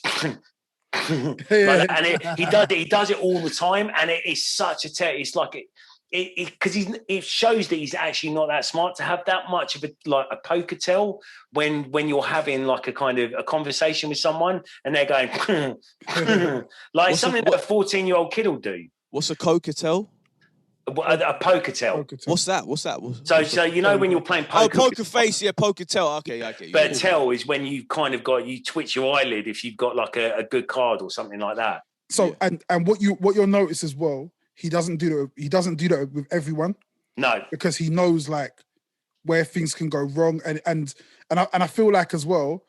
and he does it all the time, and it is such a it's like because it shows that he's actually not that smart to have that much of a poker tell when you're having like a kind of a conversation with someone and they're going like what's something that a 14-year-old kid will do. What's a cockatoo? A poker tell. What's that? So when you're playing poker. Oh, poker face, poker tell. Okay. But a tell is when you kind of you twitch your eyelid if you've got like a good card or something like that. So and what you'll notice as well, he doesn't do that. He doesn't do that with everyone. No, because he knows like where things can go wrong, and I feel like as well,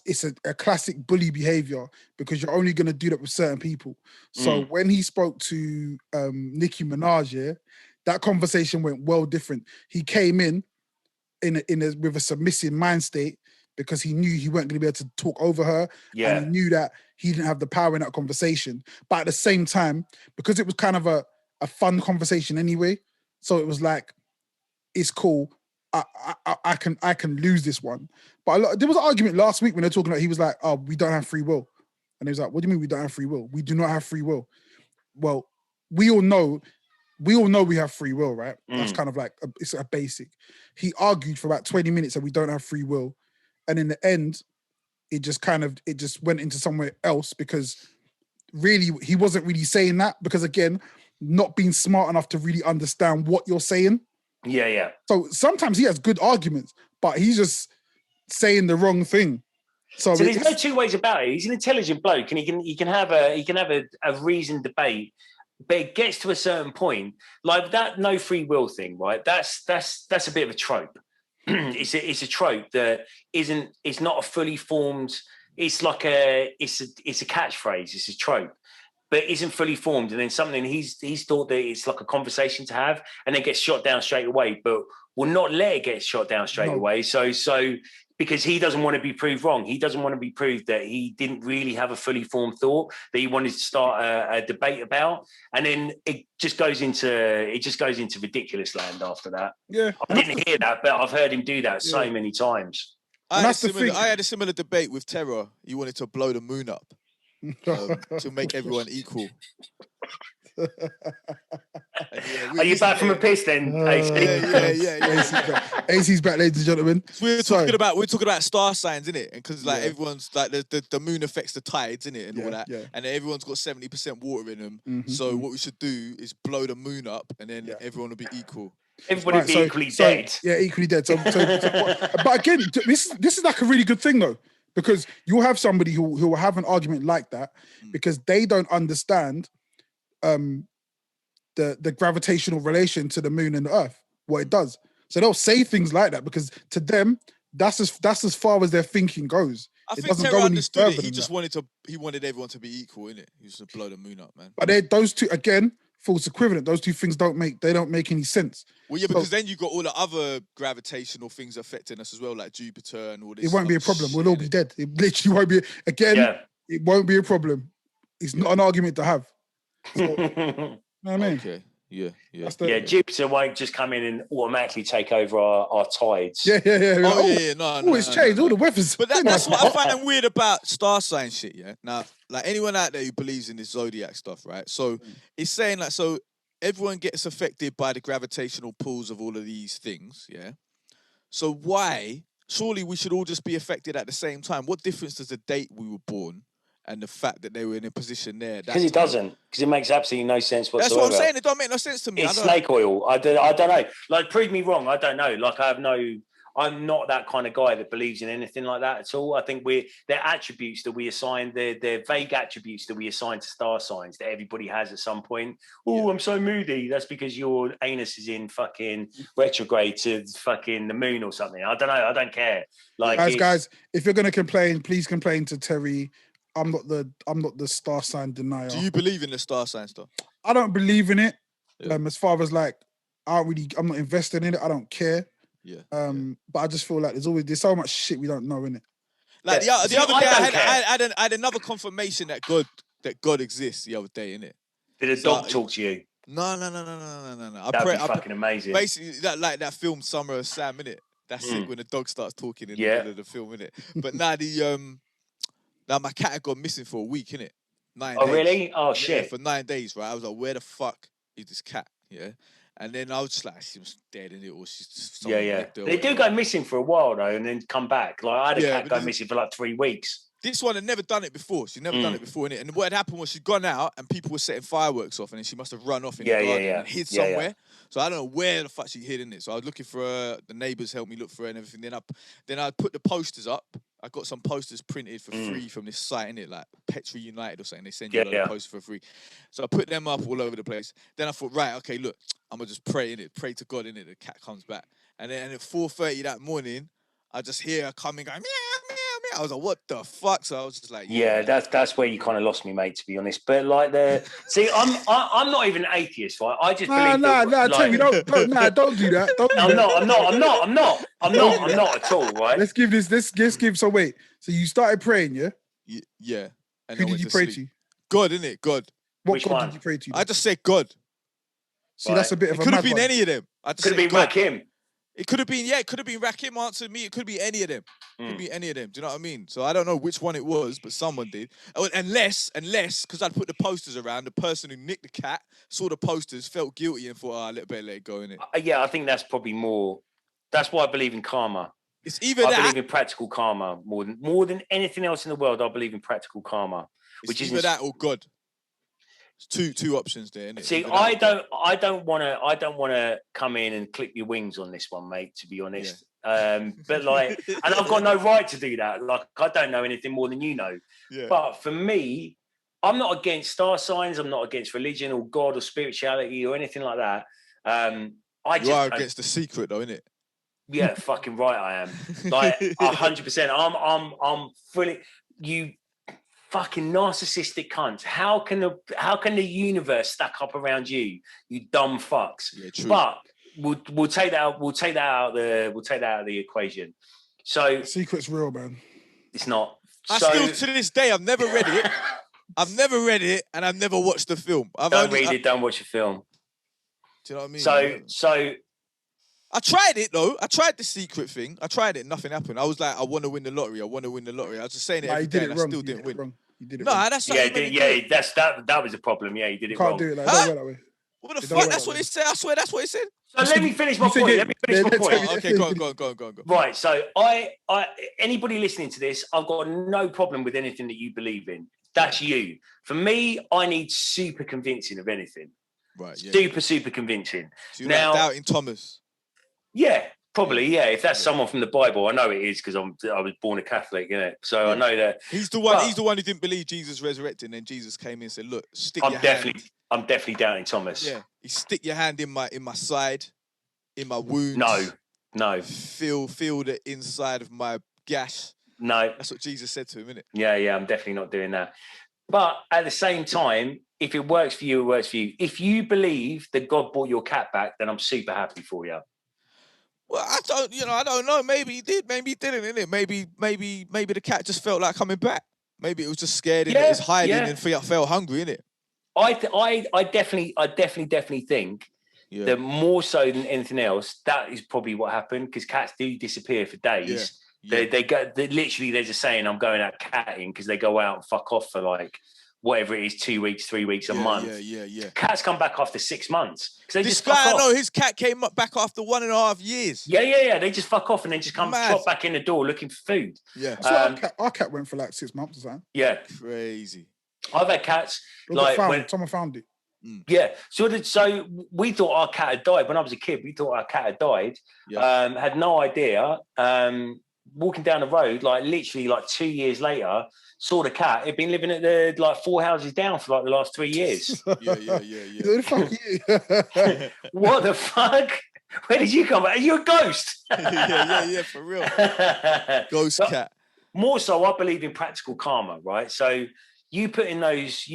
it's a classic bully behavior because you're only going to do that with certain people. So when he spoke to Nicki Minaj, that conversation went well different. He came in with a submissive mind state because he knew he weren't going to be able to talk over her. Yeah. And he knew that he didn't have the power in that conversation. But at the same time, because it was kind of a fun conversation anyway, so it was like, it's cool. I can lose this one. But there was an argument last week when they're talking about, he was like, oh, we don't have free will. And he was like, what do you mean we don't have free will? We do not have free will. Well, we all know we have free will, right? That's kind of like, it's a basic. He argued for about 20 minutes that we don't have free will. And in the end, it just went into somewhere else because really, he wasn't really saying that because, again, not being smart enough to really understand what you're saying. Yeah. So sometimes he has good arguments, but he's just saying the wrong thing. So there's no two ways about it. He's an intelligent bloke, and he can have a reasoned debate, but it gets to a certain point, like that no free will thing, right? That's a bit of a trope. It's a trope that isn't. It's not a fully formed. It's like it's a catchphrase. It's a trope, but isn't fully formed. And then something he's thought that it's like a conversation to have, and then gets shot down straight away. But will not let it get shot down straight away. So because he doesn't want to be proved wrong. He doesn't want to be proved that he didn't really have a fully formed thought that he wanted to start a debate about. And then it just goes into ridiculous land after that. Yeah. I didn't hear that, but I've heard him do that so many times. I had a similar debate with Terror. He wanted to blow the moon up to make everyone equal. Are you back from a piss then, AC? Yeah. AC's back, ladies and gentlemen. We're talking about star signs, innit? And because everyone's like the moon affects the tides, innit, and all that. Yeah. And everyone's got 70% water in them. Mm-hmm. So what we should do is blow the moon up, and then everyone will be equal. Everybody will be equally dead. Yeah, equally dead. But again, this is like a really good thing though, because you'll have somebody who will have an argument like that because they don't understand the gravitational relation to the moon and the earth, what it does. So they'll say things like that because to them, that's as far as their thinking goes. I think Terror understood it. He wanted everyone to be equal, innit? He used to blow the moon up, man. But those two, again, false equivalent. Those two things don't make any sense. Well, yeah, because then you got all the other gravitational things affecting us as well, like Jupiter and all this. It won't be a problem. We'll all be dead. It literally won't be. Again, it won't be a problem. It's not an argument to have. So, you know what I mean? Okay. Yeah. Jupiter won't just come in and automatically take over our tides. Yeah. No, it's changed. All the weather's. But that's what I find weird about star sign shit. Yeah. Now, like anyone out there who believes in this zodiac stuff, right? So it's saying like, so everyone gets affected by the gravitational pulls of all of these things. Yeah. So why? Surely we should all just be affected at the same time. What difference does the date we were born and the fact that they were in a position there? Because it doesn't. Because it makes absolutely no sense whatsoever. That's what I'm saying. It don't make no sense to me. It's snake oil. I don't know. Like, prove me wrong. I don't know. Like, I'm not that kind of guy that believes in anything like that at all. I think they're attributes that we assign. They're vague attributes that we assign to star signs that everybody has at some point. Oh, I'm so moody. That's because your anus is in fucking retrograde to fucking the moon or something. I don't know. I don't care. Like, guys, if you're gonna complain, please complain to Terry. I'm not the star sign denier. Do you believe in the star sign stuff? I don't believe in it. As far as like, I'm not invested in it. I don't care. Yeah. But I just feel like there's so much shit we don't know in it. Like the other day, I had another confirmation that God exists the other day, innit? Did a dog talk to you? No. That'd be fucking amazing. Basically, that film Summer of Sam, innit? That's it, when the dog starts talking in the middle of the film, innit? But now my cat had gone missing for a week, innit? 9 days. Oh, really? Oh, shit. For 9 days, right? I was like, where the fuck is this cat? Yeah. And then I was just like, she was dead, innit? Or she's just They do go missing for a while, though, and then come back. Like, I had a cat go missing for like 3 weeks. This one had never done it before. She'd never done it before, innit? And what had happened was she'd gone out and people were setting fireworks off, and then she must have run off in the garden and hid somewhere. Yeah. So I don't know where the fuck she hid, innit? So I was looking for her. The neighbours helped me look for her and everything. Then I put the posters up. I got some posters printed for free from this site, innit? Like Petri United or something. They send you a posters for free. So I put them up all over the place. Then I thought, right, okay, look, I'm going to just pray, innit? Pray to God, innit? The cat comes back. And then at 4:30 that morning, I just hear her coming, going, meow, meow, meow. I was like, what the fuck? So I was just like, that's where you kind of lost me, mate, to be honest. But like see, I'm not even an atheist, right? I just believe. Tell me, don't do that. I'm not at all, right? Let's give some weight. So you started praying, yeah? Yeah. And who did you pray to? God, innit? God. What God did you pray to? I just said God. See, that's a bit of a Could have been any of them. Could have been Rakim. It could have been, it could have been Rakim answered me. It could be any of them. Could be any of them. Do you know what I mean? So I don't know which one it was, but someone did. Unless, because I'd put the posters around, the person who nicked the cat saw the posters, felt guilty, and thought, I better let it go, innit? Yeah, I think that's probably more. That's why I believe in karma. It's either I believe in practical karma more than anything else in the world. I believe in practical karma, which is either that or God. Two options there, innit? See, I don't want to come in and clip your wings on this one, mate, to be honest. But like, and I've got no right to do that. Like, I don't know anything more than you know. Yeah. But for me, I'm not against star signs. I'm not against religion or God or spirituality or anything like that. You are against the secret, though, innit? Yeah, fucking right, I am. Like 100%. I'm fully. You fucking narcissistic cunts. How can the universe stack up around you? You dumb fucks. Yeah, true. But we'll take that out. We'll take that out of the equation. So the secret's real, man. It's not. Still to this day, I've never read it. I've never read it, and I've never watched the film. Don't read it. Don't watch the film. Do you know what I mean? So. I tried it though. I tried the secret thing. I tried it. Nothing happened. I was like, I want to win the lottery. I want to win the lottery. I was just saying it every day, and I still didn't win. You did it wrong. No, that's that was a problem. Yeah, you did it can't wrong. do it like that way. What the fuck? That's what it said. I swear that's what it said. So let me finish my point. Okay, go on. Right. So I anybody listening to this, I've got no problem with anything that you believe in. That's you. For me, I need super convincing of anything. Right. Yeah. Super convincing. So you're now doubting Thomas. Yeah. Probably, yeah. If that's someone from the Bible, I know it is because I was born a Catholic, innit? So I know that he's the one. He's the one who didn't believe Jesus resurrected, and then Jesus came in and said, "Look, I'm definitely doubting Thomas." Yeah, he stick your hand in my side, in my wound. No. Feel the inside of my gash. No, that's what Jesus said to him, innit? Yeah. I'm definitely not doing that. But at the same time, if it works for you, it works for you. If you believe that God brought your cat back, then I'm super happy for you. Well, I don't know. Maybe he did. Maybe he didn't. Innit? Maybe the cat just felt like coming back. Maybe it was just scared and it was hiding and felt hungry, innit? I definitely think that more so than anything else, that is probably what happened because cats do disappear for days. Yeah. They literally, there's a saying, I'm going out catting because they go out and fuck off for like whatever it is, 2 weeks, 3 weeks, a month. Yeah. Cats come back after 6 months. This guy, I know, his cat came back after 1.5 years. Yeah. They just fuck off and then just come trot back in the door looking for food. Yeah. So our cat went for like 6 months or something. Yeah. Crazy. I've had cats. Someone found it. Yeah. So we thought our cat had died. When I was a kid, we thought our cat had died. Yeah. Had no idea. Walking down the road, like literally like 2 years later, saw the cat. It'd been living at the like 4 houses down for like the last 3 years. Yeah. Who the fuck you? What the fuck? Where did you come from? Are you a ghost? yeah, for real. Ghost cat. More so, I believe in practical karma, right? So you put in those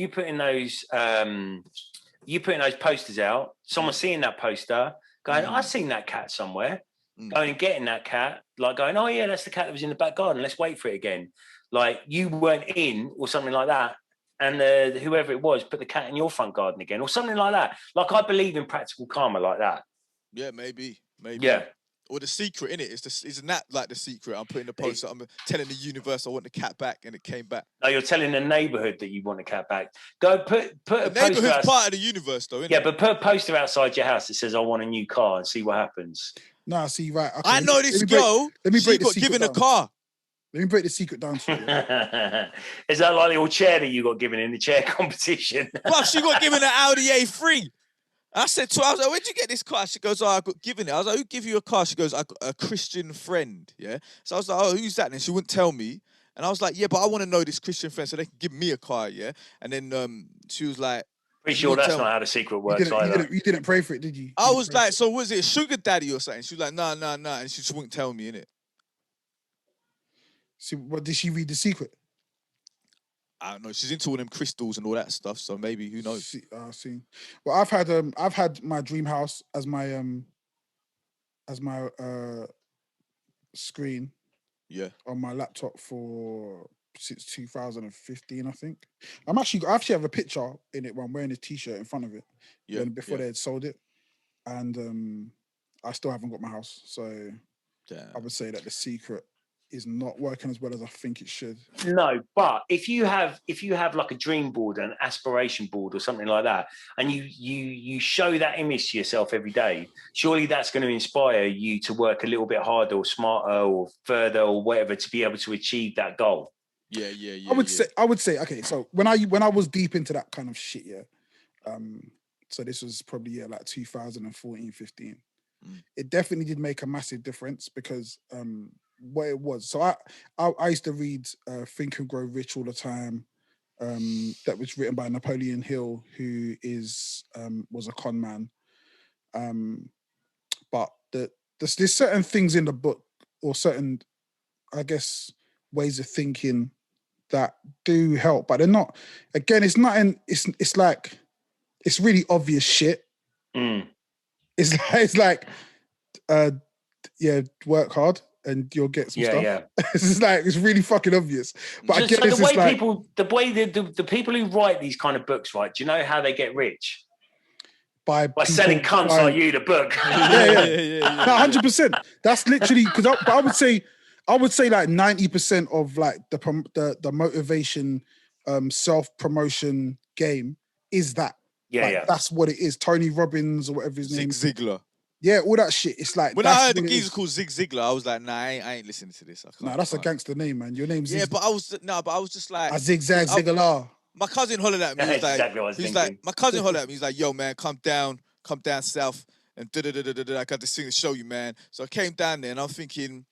posters out. Someone seeing that poster, going, I've seen that cat somewhere. Going and getting that cat, like going, oh yeah, that's the cat that was in the back garden. Let's wait for it again. Like you weren't in or something like that. And whoever it was put the cat in your front garden again or something like that. Like I believe in practical karma like that. Yeah, maybe. Yeah. Or the secret, innit? Isn't that like the secret? I'm putting the poster, I'm telling the universe I want the cat back and it came back. No, you're telling the neighbourhood that you want the cat back. Go put a poster. The neighbourhood's part of the universe though, innit? Yeah, but put a poster outside your house that says I want a new car and see what happens. No, see, right. Okay, I know this girl. She got given a car. Let me break the secret down to you. Is that like the old chair that you got given in the chair competition? Well, she got given an Audi A3. I said to her, I was like, where'd you get this car? She goes, I got given it. I was like, who gave you a car? She goes, I got a Christian friend. Yeah. So I was like, oh, who's that? And she wouldn't tell me. And I was like, yeah, but I want to know this Christian friend so they can give me a car. Yeah. And then she was like, pretty sure that's not how the secret works either. You didn't pray for it, did you? I was like, so was it a sugar daddy or something? She was like, nah. And she just wouldn't tell me, innit? See, what did she read the secret? I don't know. She's into all them crystals and all that stuff, so maybe who knows? See. Well, I've had my dream house as my screen. Yeah. On my laptop since 2015, I think. I actually have a picture in it where I'm wearing a t-shirt in front of it. Yeah. Before they had sold it. And I still haven't got my house. So I would say that The Secret is not working as well as I think it should. No, but if you have like a dream board, an aspiration board or something like that, and you show that image to yourself every day, surely that's going to inspire you to work a little bit harder or smarter or further or whatever to be able to achieve that goal. Yeah. I would say, okay, so when I was deep into that kind of shit, so this was probably like 2014, 15. It definitely did make a massive difference because what it was. So I used to read Think and Grow Rich all the time. That was written by Napoleon Hill, who was a con man. But there's certain things in the book or certain, I guess, ways of thinking that do help, but they're not. Again, it's not. It's like it's really obvious shit. It's like work hard and you'll get some stuff. Yeah. It's really fucking obvious. But so, again, the people who write these kind of books, right? Do you know how they get rich? By selling cunts like you the book. Yeah. No, 100%. That's literally because I would say like 90% of like the motivation, self-promotion game is that. Yeah. That's what it is. Tony Robbins or whatever his name is. Zig Ziglar. Yeah, all that shit. It's like when I heard the geezer called Zig Ziglar, I was like, nah, I ain't listening to this. Nah, that's a gangster name, man. Your name's but I was just like a zigzag Ziglar. My cousin hollered at me. My cousin hollered at me. He's like, yo, man, come down south and I got this thing to show you, man. So I came down there and I'm thinking,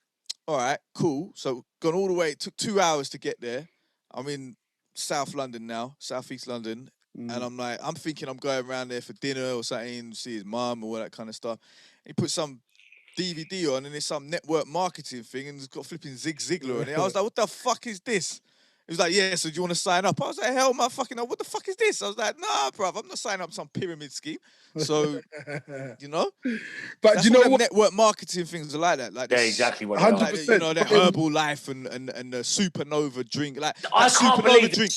all right, cool. So gone all the way. It took 2 hours to get there. I'm in South London now, Southeast London. And I'm thinking I'm going around there for dinner or something, see his mum or all that kind of stuff. And he put some DVD on and there's some network marketing thing and it's got flipping Zig Ziglar on it. I was like, what the fuck is this? He was like, yeah, so do you want to sign up? I was like, hell, my fucking, what the fuck is this? I was like, nah, bruv, I'm not signing up to some pyramid scheme. So, you know? But that's you know what? Network marketing things are like that. Like this, exactly what 100%. Like, you know, the Herbal Life and the Supernova drink. Like, I can't believe drink.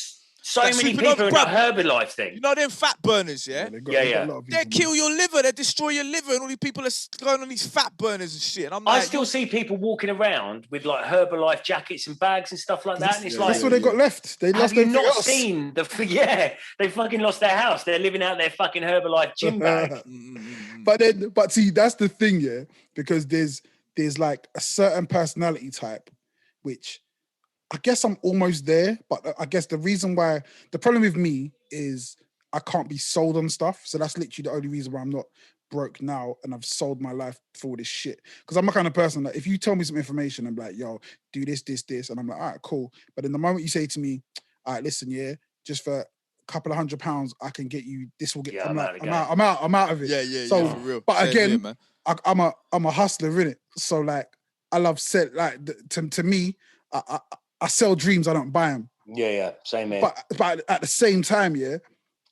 So many people in the Herbalife thing. You know them fat burners, yeah? They kill your liver, they destroy your liver, and all these people are going on these fat burners and shit. And I still see people walking around with like Herbalife jackets and bags and stuff like that. And it's like that's what they got left. They lost have you not seen they fucking lost their house. They're living out their fucking Herbalife gym bag. But see, that's the thing, yeah, because there's like a certain personality type, which I guess I'm almost there, but I guess the problem with me is I can't be sold on stuff. So that's literally the only reason why I'm not broke now and I've sold my life for all this shit. Because I'm the kind of person that if you tell me some information, I'm like, yo, do this, and I'm like, all right, cool. But in the moment you say to me, all right, listen, yeah, just for a couple of £100, I can get you, this will get, I'm out of it. Yeah, so, for real. But again, here, I'm a hustler, innit? So like, I love to me, I sell dreams, I don't buy them. Yeah, same here. But at the same time,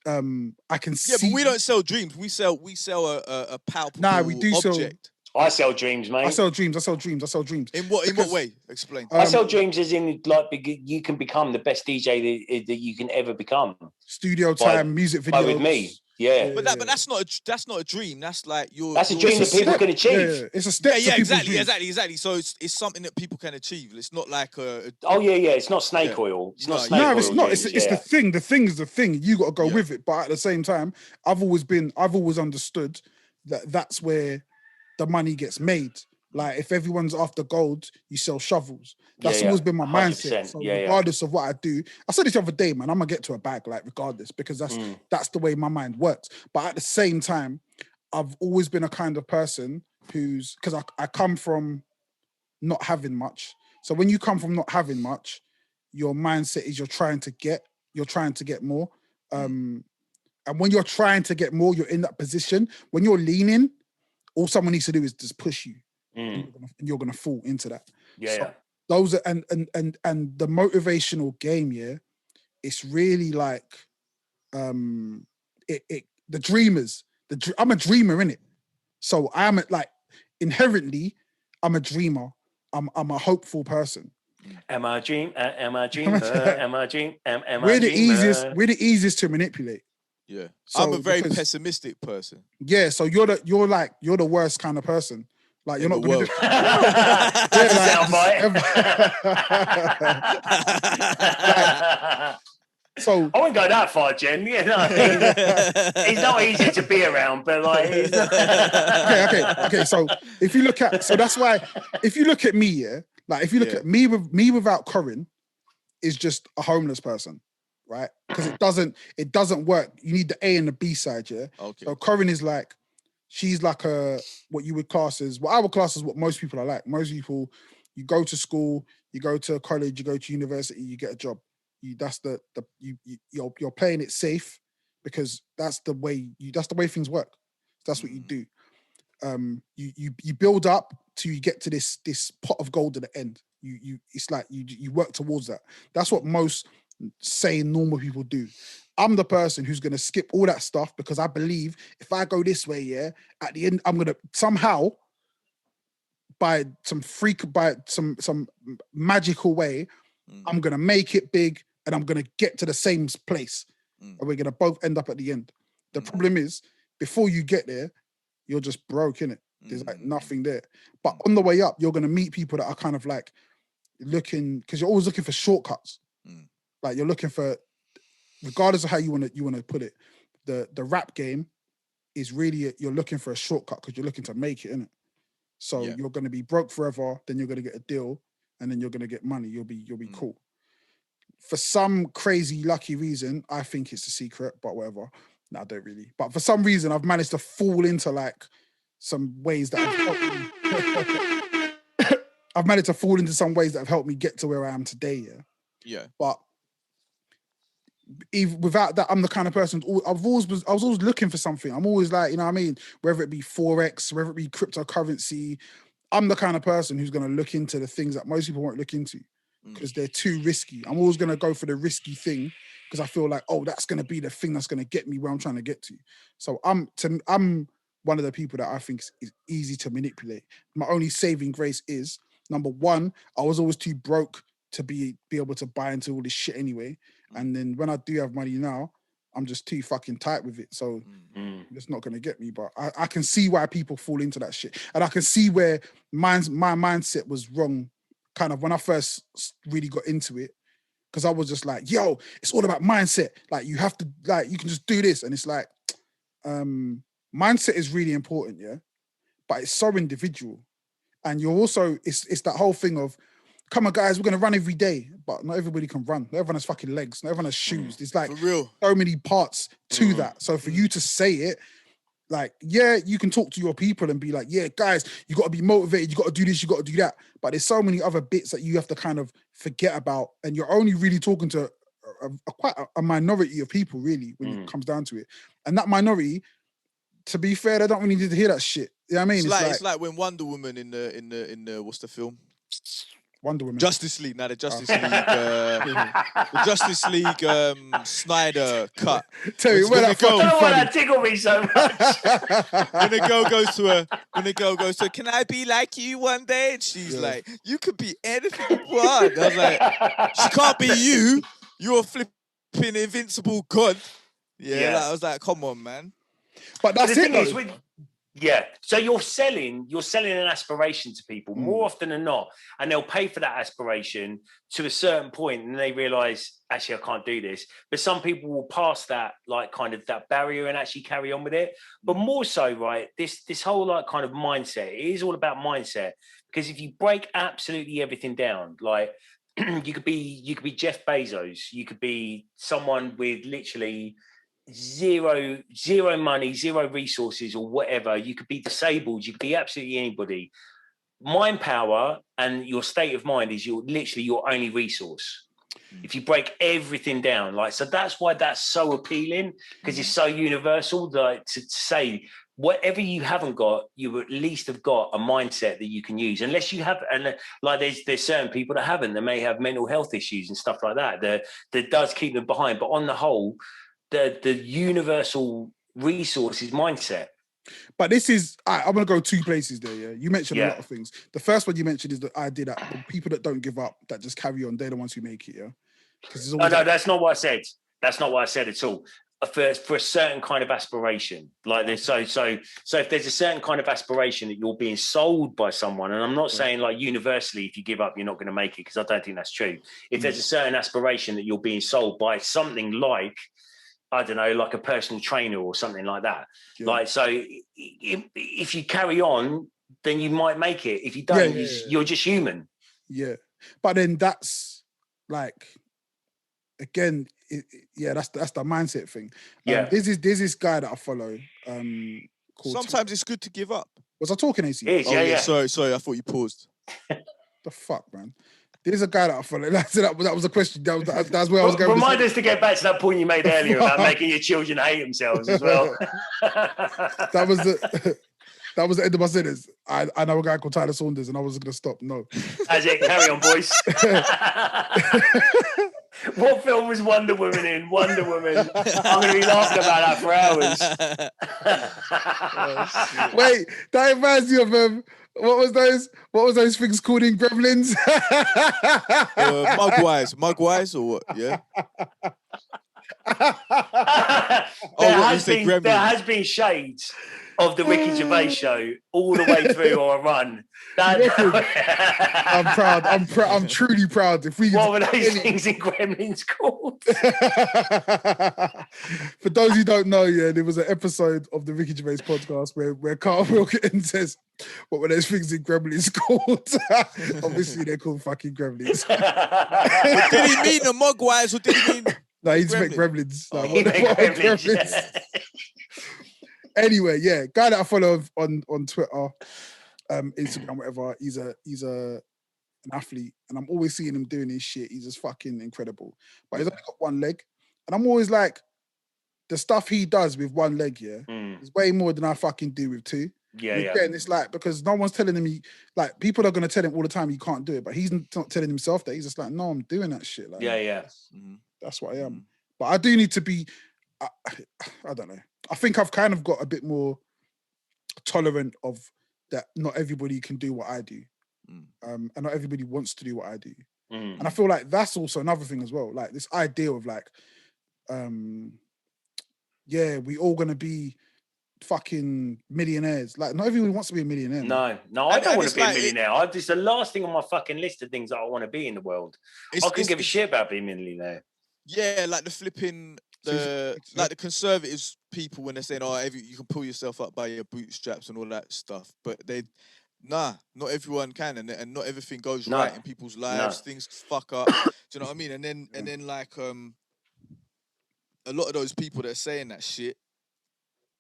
I can see. Yeah, but we don't sell dreams. We sell a palpable we do object. I sell dreams, mate. I sell dreams. In what way? Explain. I sell dreams as in like you can become the best DJ that you can ever become. Studio time, music videos. With me. Yeah. But that's not a dream. That's like that's a dream that people can achieve. Yeah, it's a step. Yeah, exactly. So it's something that people can achieve. It's not like a it's not snake oil. It's not snake oil. No, it's not. It's the thing. The thing is the thing. You got to go with it. But at the same time, I've always understood that that's where the money gets made. Like if everyone's after gold, you sell shovels. That's always been my mindset. So regardless of what I do, I said this the other day, man, I'm gonna get to a bag, like regardless, because that's the way my mind works. But at the same time, I've always been a kind of person because I come from not having much. So when you come from not having much, your mindset is you're trying to get more. And when you're trying to get more, you're in that position. When you're leaning, all someone needs to do is just push you. And you're gonna fall into that. Those are and the motivational game, it's really like the dreamers. I'm a dreamer, innit? So I'm like inherently I'm a dreamer. I'm a hopeful person. Am I a dream? Am I a dreamer? Am I a dream? Am I We're the easiest to manipulate. Yeah. So, I'm a very pessimistic person. Yeah, so you're the worst kind of person. Like you're not going to do. So I wouldn't go that far, Jen. You know, he's not easy to be around, but like, he's not... okay. So if you look at, that's why if you look at me, yeah, like if you look at me without Corinne, is just a homeless person, right? Because it doesn't work. You need the A and the B side, yeah. Okay. So Corinne is like, she's like what you would class as, what I would class as what most people are like. Most people, you go to school, you go to college, you go to university, you get a job. You're playing it safe because that's the way things work. That's what you do. You build up till you get to this pot of gold at the end. It's like you work towards that. That's what most sane normal people do. I'm the person who's gonna skip all that stuff because I believe if I go this way, yeah, at the end I'm gonna somehow by some magical way, I'm gonna make it big and I'm gonna get to the same place, and we're gonna both end up at the end. The problem is before you get there, you're just broke, innit? There's like nothing there. But on the way up, you're gonna meet people that are kind of like looking, because you're always looking for shortcuts. Like you're looking for, regardless of how you want to put it, the rap game is really you're looking for a shortcut because you're looking to make it, innit? So you're gonna be broke forever, then you're gonna get a deal, and then you're gonna get money. You'll be cool. For some crazy lucky reason, I think it's a secret, but whatever. No, I don't really. But for some reason, I've managed to fall into like some ways that have helped me. I've managed to fall into some ways that have helped me get to where I am today. Yeah. Yeah. But even without that, I'm the kind of person I was always looking for something. I'm always like, you know what I mean? Whether it be Forex, whether it be cryptocurrency, I'm the kind of person who's going to look into the things that most people won't look into because they're too risky. I'm always going to go for the risky thing because I feel like, oh, that's going to be the thing that's going to get me where I'm trying to get to. So I'm one of the people that I think is easy to manipulate. My only saving grace is, number one, I was always too broke to be able to buy into all this shit anyway. And then when I do have money now, I'm just too fucking tight with it. So it's not going to get me. But I can see why people fall into that shit. And I can see where my mindset was wrong kind of when I first really got into it. Because I was just like, yo, it's all about mindset. Like, you have to, like, you can just do this. And it's like, mindset is really important, yeah? But it's so individual. And you're also, it's that whole thing of, come on, guys, we're going to run every day. But not everybody can run. Not everyone has fucking legs. Not everyone has shoes. There's like so many parts to that. So for you to say it, like, yeah, you can talk to your people and be like, yeah, guys, you got to be motivated. You got to do this. You got to do that. But there's so many other bits that you have to kind of forget about. And you're only really talking to quite a minority of people, really, when it comes down to it. And that minority, to be fair, they don't really need to hear that shit. You know what I mean? It's like when Wonder Woman in the what's the film? Wonder Woman. Justice League. Now the Justice League. The Justice League Snyder cut. Tell you where that fucking funny. I don't know why that tickled me so much. When the girl goes to, can I be like you one day? And she's like, you could be anything you want. I was like, she can't be you. You're a flipping invincible god. Yeah. Like, I was like, come on, man. But that's it. Yeah, so you're selling an aspiration to people more often than not, and they'll pay for that aspiration to a certain point, and they realize, actually, I can't do this. But some people will pass that, like, kind of that barrier and actually carry on with it. But more so, right, this whole like kind of mindset, it is all about mindset, because if you break absolutely everything down, like you could be Jeff Bezos, you could be someone with literally zero money, zero resources, or whatever. You could be disabled, you could be absolutely anybody. Mind power and your state of mind is literally your only resource. If you break everything down, like, so that's why that's so appealing, because it's so universal. Like, to say whatever you haven't got, you at least have got a mindset that you can use. Unless you have, and like there's certain people that haven't, they may have mental health issues and stuff like that that does keep them behind. But on the whole, the universal resource is mindset. But this is, I'm going to go two places there, yeah? You mentioned a lot of things. The first one you mentioned is the idea that the people that don't give up, that just carry on, they're the ones who make it, yeah? No, that's not what I said. That's not what I said at all. for a certain kind of aspiration, like this. So if there's a certain kind of aspiration that you're being sold by someone, and I'm not saying like universally, if you give up, you're not going to make it, because I don't think that's true. If there's a certain aspiration that you're being sold by something like, I don't know, like a personal trainer or something like that. Yeah. Like, so if you carry on, then you might make it. If you don't, you're just human. Yeah. But then that's like, again, that's the mindset thing. Yeah. There's this guy that I follow. Sometimes it's good to give up. Was I talking, AC? It is, yeah. Sorry, I thought you paused. The fuck, man. There's a guy that I follow. That was a question. That's where I was going. Remind us to get back to that point you made earlier about making your children hate themselves as well. That was the end of my sentence. I know a guy called Tyler Saunders, and I was going to stop. No. That's it. Carry on, boys. What film was Wonder Woman in? Wonder Woman. I'm going to be laughing about that for hours. Wait, that reminds me of what was those things called in Gremlins? Mugwise or what? Yeah. There has been shades of the Ricky Gervais show all the way through on a run. I'm proud. I'm truly proud. What were those things in Gremlins called? For those who don't know, there was an episode of the Ricky Gervais podcast where Carl Wilkin says, "What were those things in Gremlins called?" Obviously, they're called fucking Gremlins. But did he mean the Mugwise or did he mean? No, he just meant Gremlins. Gremlins. Anyway, guy that I follow on Twitter, Instagram, whatever. He's an athlete, and I'm always seeing him doing his shit. He's just fucking incredible. But he's only got one leg, and I'm always like, the stuff he does with one leg, is way more than I fucking do with two. Yeah. And it's like, because no one's telling him, like, people are gonna tell him all the time he can't do it, but he's not telling himself that. He's just like, no, I'm doing that shit. Like, that's what I am. But I do need to be. I don't know. I think I've kind of got a bit more tolerant of that. Not everybody can do what I do, and not everybody wants to do what I do. And I feel like that's also another thing as well. Like this idea of like, we all gonna be fucking millionaires. Like not everybody wants to be a millionaire. No, I don't want to be a millionaire. It's the last thing on my fucking list of things that I want to be in the world. I couldn't give a shit about being a millionaire. Yeah, like the flipping. Like the conservatives people when they're saying, you can pull yourself up by your bootstraps and all that stuff, but not everyone can, and not everything goes right in people's lives. Things fuck up. Do you know what I mean? And then like a lot of those people that are saying that shit,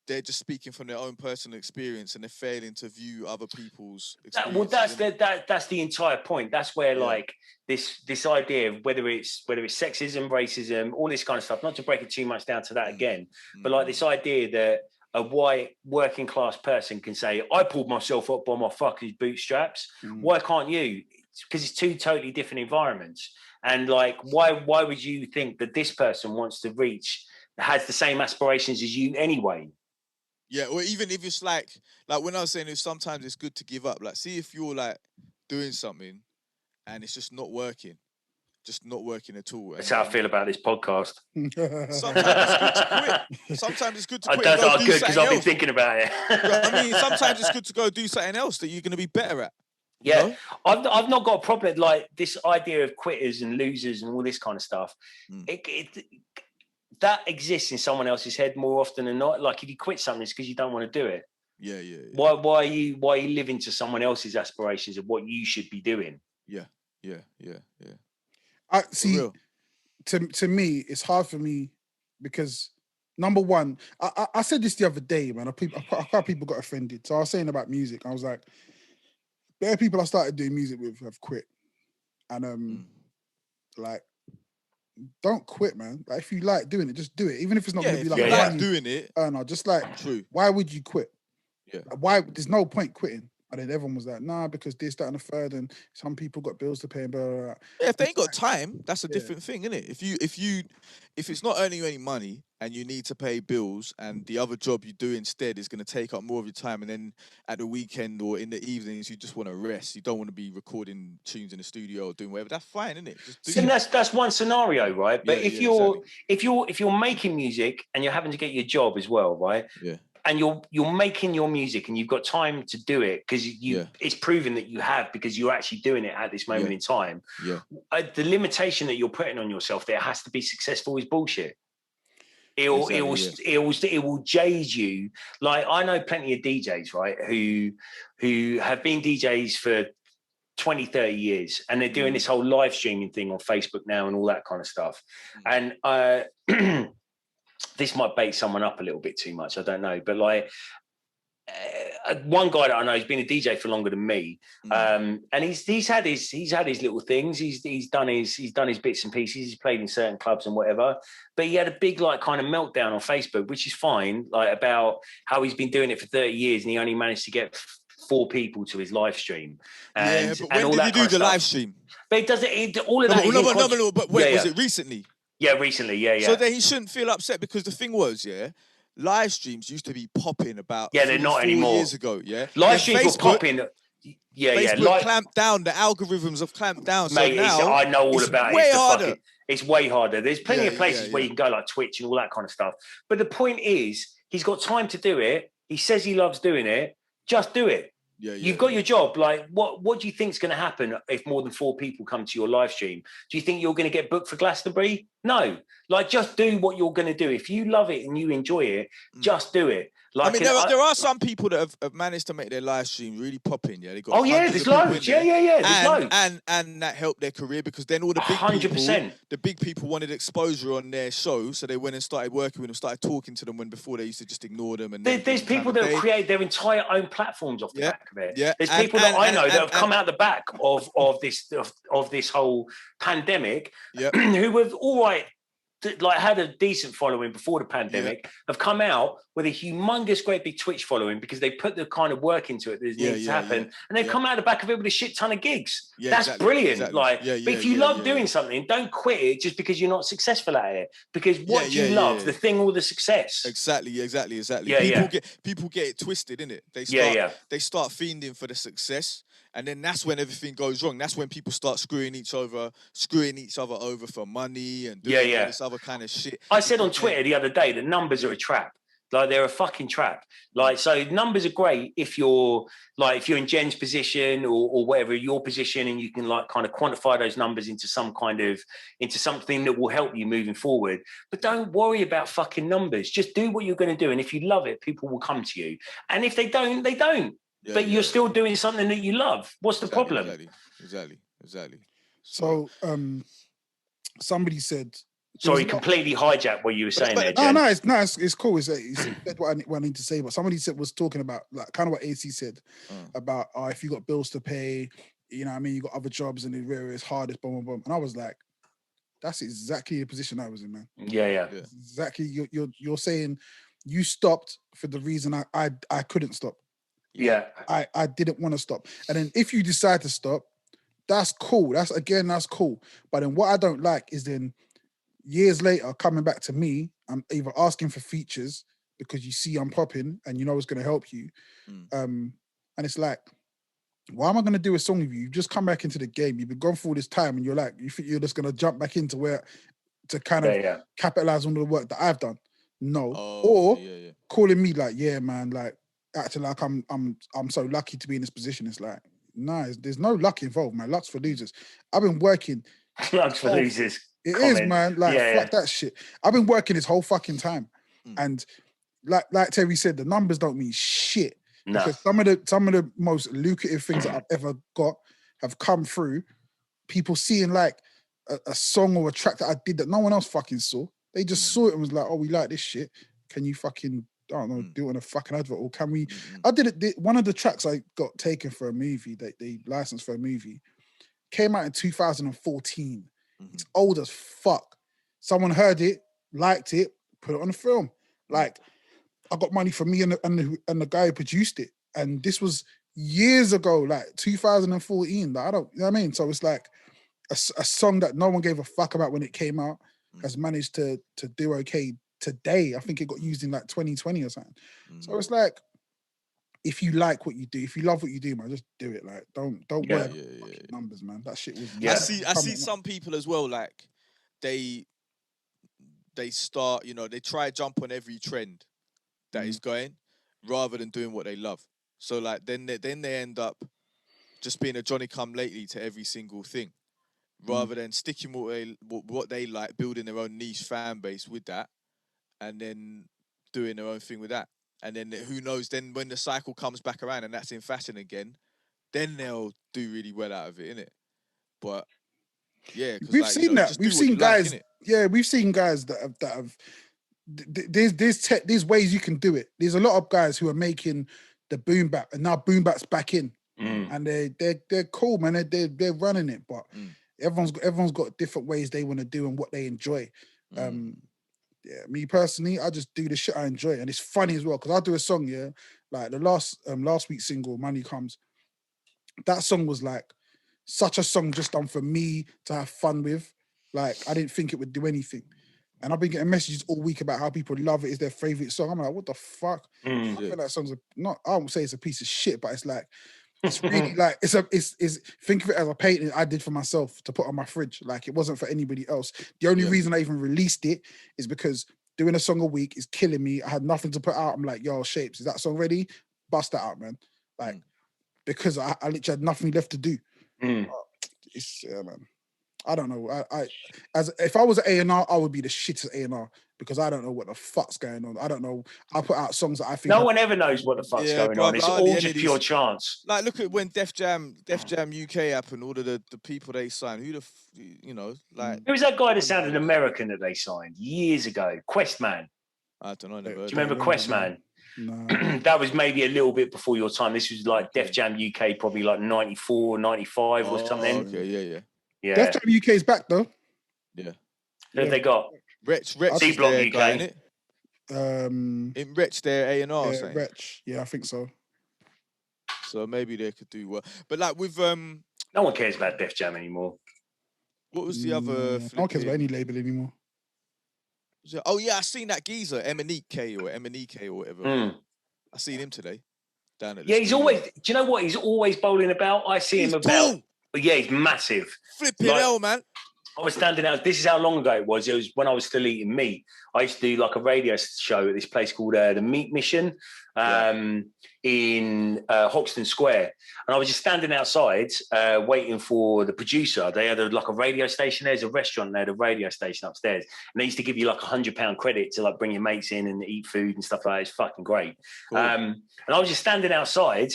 they're just speaking from their own personal experience, and they're failing to view other people's experiences. That's the entire point. That's where like this idea of whether it's sexism, racism, all this kind of stuff. Not to break it too much down to that again, but like this idea that a white working class person can say, "I pulled myself up by my fucking bootstraps." Why can't you? Because it's two totally different environments. And like, why would you think that this person has the same aspirations as you anyway? Yeah, or even if it's like when I was saying, sometimes it's good to give up. Like, see if you're like doing something and it's just not working at all. That's how I feel about this podcast. Sometimes it's good to quit. That's not good because I've been thinking about it. I mean, sometimes it's good to go do something else that you're going to be better at. Yeah, you know? I've not got a problem like this idea of quitters and losers and all this kind of stuff. That exists in someone else's head more often than not. Like if you quit something, it's because you don't want to do it. Yeah. Why are you living to someone else's aspirations of what you should be doing? Yeah. I see. To me, it's hard for me because number one, I said this the other day, man. People got offended. So I was saying about music. I was like, there are people I started doing music with have quit, and like. Don't quit, man. Like, if you like doing it, just do it. Even if it's not going to be like doing it. No, just like, true. Why would you quit? Yeah. Why? There's no point quitting. And then everyone was like, nah, because this, that, and the third, and some people got bills to pay and blah, blah, blah. Yeah, if they ain't got time, that's a different thing, isn't it? If it's not earning you any money and you need to pay bills, and the other job you do instead is going to take up more of your time, and then at the weekend or in the evenings you just want to rest, you don't want to be recording tunes in the studio or doing whatever. That's fine, isn't it? And that's one scenario, right? But if you're making music and you're having to get your job as well, right? Yeah. And you're making your music and you've got time to do it because it's proven that you have, because you're actually doing it at this moment in time. Yeah. The limitation that you're putting on yourself that it has to be successful is bullshit. It will jade you. Like, I know plenty of DJs, right, who have been DJs for 20, 30 years, and they're doing this whole live streaming thing on Facebook now and all that kind of stuff. And this might bait someone up a little bit too much, I don't know, but like one guy that I know has been a DJ for longer than me, and he's had his little things. He's done his bits and pieces. He's played in certain clubs and whatever. But he had a big like kind of meltdown on Facebook, which is fine, like about how he's been doing it for 30 years and he only managed to get 4 people to his live stream. And, but when did you do the live stream? But it doesn't. All of that. No. But wait, was it recently? Yeah, recently. Yeah. So then he shouldn't feel upset, because the thing was, live streams used to be popping about. Yeah, they're not anymore. Years ago, live streams were popping. Facebook clamped down. The algorithms have clamped down. So mate, now I know all about it. Way harder. It's way harder. There's plenty of places where you can go, like Twitch and all that kind of stuff. But the point is, he's got time to do it. He says he loves doing it. Just do it. You've got your job. Like, what do you think is going to happen if more than 4 people come to your live stream? Do you think you're going to get booked for Glastonbury? No. Like, just do what you're going to do. If you love it and you enjoy it, just do it. Like, I mean, there are some people that have managed to make their live stream really popping. Yeah, they got. Oh yeah, there's loads. Yeah. There's loads. And that helped their career, because then all the big 100%. The big people wanted exposure on their show, so they went and started working with them, started talking to them when before they used to just ignore them. And there's people that have created their entire own platforms off the back of it. Yeah. There's people that I know that have come out the back of this whole pandemic, who have all right. Like had a decent following before the pandemic, have come out with a humongous, great big Twitch following because they put the kind of work into it that needs to happen, and they've come out the back of it with a shit ton of gigs. That's brilliant. Exactly. Like, but if you love doing something, don't quit it just because you're not successful at it. Because what do you love? The thing or the success? Exactly. People get it twisted, innit? They start fiending for the success. And then that's when everything goes wrong. That's when people start screwing each other over for money and doing this other kind of shit. I said on Twitter the other day that numbers are a trap. Like, they're a fucking trap. Like, so numbers are great if you're in Jen's position or whatever, your position, and you can like kind of quantify those numbers into something that will help you moving forward. But don't worry about fucking numbers. Just do what you're going to do. And if you love it, people will come to you. And if they don't, they don't. But you're still doing something that you love. What's the problem? Exactly. So, somebody said. Sorry, completely hijacked what you were saying there, Jen. No, it's cool. It's what I need to say. But somebody was talking about like kind of what AC said about if you got bills to pay, you know what I mean, you got other jobs and it's hard, it's boom, boom, boom. And I was like, that's exactly the position I was in, man. Yeah. Exactly. You're saying you stopped for the reason I couldn't stop. Yeah. I didn't want to stop. And then if you decide to stop, that's cool. That's cool. But then what I don't like is then years later coming back to me, I'm either asking for features because you see I'm popping and you know it's going to help you. And it's like, why am I going to do a song with you? You've just come back into the game. You've been gone through all this time and you're like, you think you're just going to jump back into where to kind of capitalize on the work that I've done. No. Calling me like, yeah, man, like, acting like I'm so lucky to be in this position. It's like, there's no luck involved, man. Luck's for losers. I've been working. Luck's for losers. It is, man. Like, fuck that shit. I've been working this whole fucking time. And like Terry said, the numbers don't mean shit. No. Because some of the most lucrative things that I've ever got have come through people seeing like a song or a track that I did that no one else fucking saw. They just saw it and was like, oh, we like this shit. Can you fucking, I don't know, do it on a fucking advert, or can we? I did it. One of the tracks I got taken for a movie that they licensed for a movie came out in 2014. It's old as fuck. Someone heard it, liked it, put it on the film. Like, I got money from me and the guy who produced it, and this was years ago, like 2014. Like, I don't, you know what I mean? So it's like a song that no one gave a fuck about when it came out has managed to do okay today. I think it got used in like 2020 or something. So it's like, if you like what you do, if you love what you do, man, just do it. Like, don't worry about numbers, man. That shit was. I see some people as well. Like, they start, you know, they try to jump on every trend that is going, rather than doing what they love. So like, then they end up just being a Johnny Come Lately to every single thing, rather than sticking what they like, building their own niche fan base with that, and then doing their own thing with that. And then who knows, then when the cycle comes back around and that's in fashion again, then they'll do really well out of it, innit? But yeah, we've seen that. We've seen guys. Like, yeah, we've seen guys that have. There's ways you can do it. There's a lot of guys who are making the boom bap, and now boom bap's back in, and they're cool, man. They're running it, but everyone's got different ways they want to do and what they enjoy. Yeah, me personally, I just do the shit I enjoy, and it's funny as well because I do a song, yeah, like the last week's single, Money Comes. That song was like such a song just done for me to have fun with. Like, I didn't think it would do anything, and I've been getting messages all week about how people love it. It's their favorite song. I'm like, what the fuck? I feel like songs I won't say it's a piece of shit, but it's like, it's really like it's think of it as a painting I did for myself to put on my fridge. Like, it wasn't for anybody else. The only reason I even released it is because doing a song a week is killing me. I had nothing to put out. I'm like, yo, Shapes, is that song ready? Bust that out, man. Like, because I literally had nothing left to do. It's man. I don't know. If I was at A&R, I would be the shit at A&R because I don't know what the fuck's going on. I don't know. I put out songs that I think no one ever knows what the fuck's going on. It's all just pure chance. Like, look at when Def Jam UK happened. All of the people they signed. Who like who was that guy that sounded American that they signed years ago? Questman. I don't know. Do you remember Questman? No. That was maybe a little bit before your time. This was like Def Jam UK, probably like 94, 95 or something. Okay, yeah. Def Jam UK is back though. Yeah. Who have they got? Wretch D-Block UK. Guy, innit? In Wretch, they're A&R. Yeah, Wretch. Yeah, I think so. So maybe they could do well. But like with no one cares about Def Jam anymore. What was the other? No one cares about any label anymore. Oh yeah, I seen that geezer, M&E-K or whatever. I seen him today. Down at the he's always. Do you know what? He's always bowling about. I see him about. Tall. But yeah, he's massive. Flipping hell, man. I was standing out. This is how long ago it was. It was when I was still eating meat. I used to do like a radio show at this place called the Meat Mission in Hoxton Square. And I was just standing outside waiting for the producer. They had like a radio station. There's a restaurant there, the radio station upstairs. And they used to give you like £100 credit to like bring your mates in and eat food and stuff like that. It's fucking great. Cool. And I was just standing outside.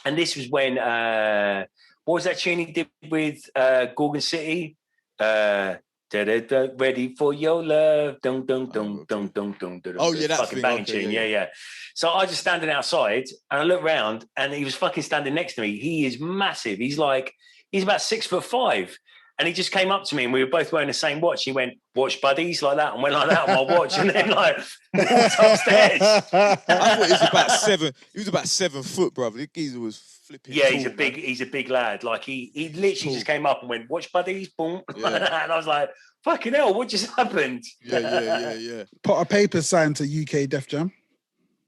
And this was when, what was that tune he did with Gorgon City? Ready for your love. Dun, dun, dun, dun, dun, dun, dun, oh, yeah, that's fucking banging tune. Yeah. So I was just standing outside and I looked round and he was fucking standing next to me. He is massive. He's about 6'5". And he just came up to me and we were both wearing the same watch. He went, "Watch, buddies," like that, and went like that on my watch, and then like walked upstairs. I thought he was about 7. He was about 7 foot, brother. The geezer was flipping. Yeah, tall, he's a big lad. Like he literally just came up and went, "Watch, buddies," boom, like that. And I was like, "Fucking hell, what just happened?" Yeah. Potter Paper signed to UK Def Jam.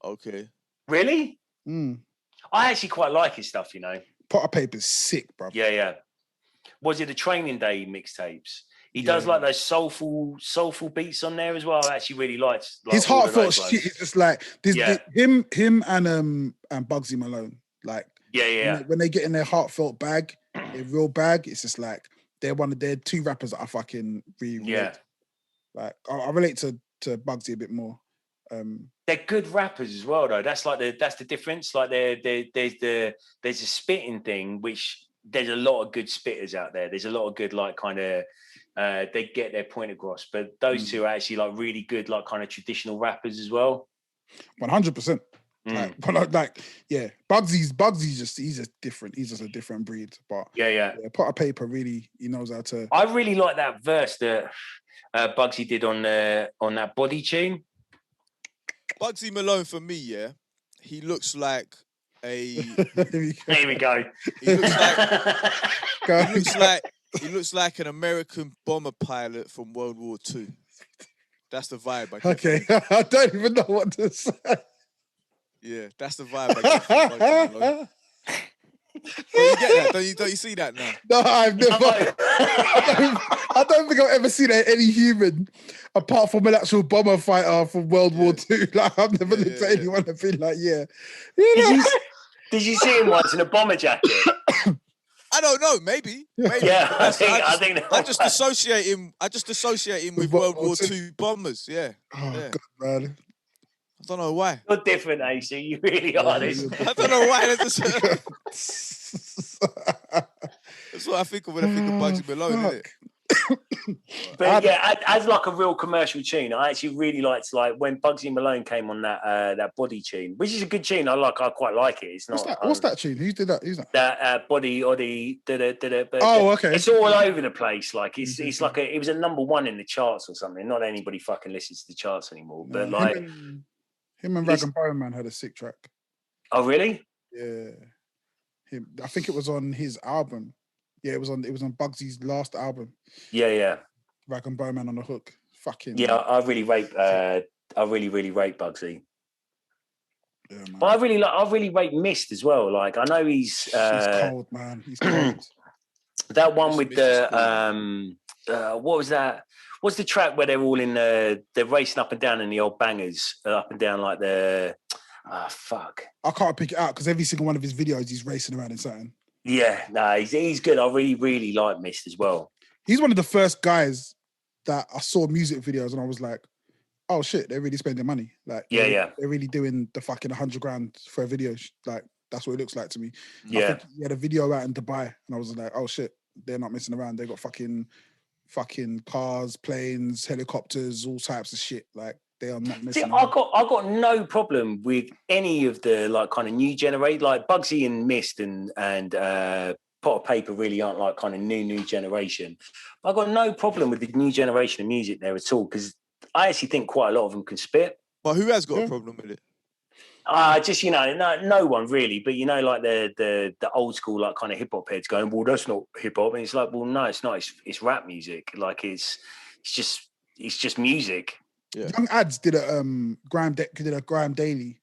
Okay. Really? I actually quite like his stuff, you know. Potter Paper's sick, bro. Yeah. Was it the Training Day mixtapes? He does like those soulful beats on there as well. I actually really liked his heartfelt shit. Is just like him and Bugsy Malone. Like when they get in their heartfelt bag, their real bag, it's just like they're two rappers that I fucking really relate. Like I relate to Bugsy a bit more. They're good rappers as well, though. That's the difference. Like there's a spitting thing, which there's a lot of good spitters out there. There's a lot of good like kind of they get their point across. But those two are actually like really good, like kind of traditional rappers as well. 100%. Bugsy's just he's just different. He's just a different breed. But Potter Paper really he knows how to. I really like that verse that Bugsy did on that Body tune. Bugsy Malone for me, he looks like Here we go. He looks like an American bomber pilot from World War II. That's the vibe. Okay, I don't even know what to say. Yeah, that's the vibe. Oh, you get that? Don't you see that now? No, I've never. I don't think I've ever seen any human apart from an actual bomber fighter from World War II. Like I've never looked at anyone and been like, yeah. Did you see him once in a bomber jacket? I don't know. Maybe. Yeah, I think I just associate him with World War II bombers. Yeah. Oh yeah. God, man. I don't know why. You're different, AC. You really are. I don't know why. That's what I think of when I think of Bugsy Malone, isn't it? But yeah, as like a real commercial tune, I actually really liked when Bugsy Malone came on that Body tune, which is a good tune. I quite like it. It's not. What's that tune? Who did that? Who's that? That Body Oddy. Oh, okay. It's all over the place. Like it's like it was a number one in the charts or something. Not anybody fucking listens to the charts anymore. But like him and Rag and Bone Man had a sick track. Oh really? Yeah. I think it was on his album. Yeah, it was on Bugsy's last album. Yeah. Rag and Bone Man on the hook. Fucking yeah. I really rate Bugsy. Yeah, man. But I really rate Mist as well. Like I know he's cold, man. He's cold. That one with the what was that? What's the track where they're all in they're racing up and down in the old bangers, up and down like the fuck. I can't pick it out because every single one of his videos he's racing around in something. Yeah, no, he's good. I really like Mist as well. He's one of the first guys that I saw music videos and I was like, oh shit, they're really spending money. Like, they're really doing the fucking 100 grand for a video. Like, that's what it looks like to me. Yeah. I think he had a video out in Dubai and I was like, oh shit, they're not messing around. They got fucking cars, planes, helicopters, all types of shit. Like, they are not messing around. I got no problem with any of the like kind of new generation, like Bugsy and Mist and Pot of Paper really aren't like kind of new generation. But I got no problem with the new generation of music there at all because I actually think quite a lot of them can spit. But who has got a problem with it? Just no one really, but like the old school like kind of hip hop heads going, well, that's not hip hop, and it's like, well, no, it's not. It's rap music. Like it's just music. Yeah. Young Ads did a Grime Daily,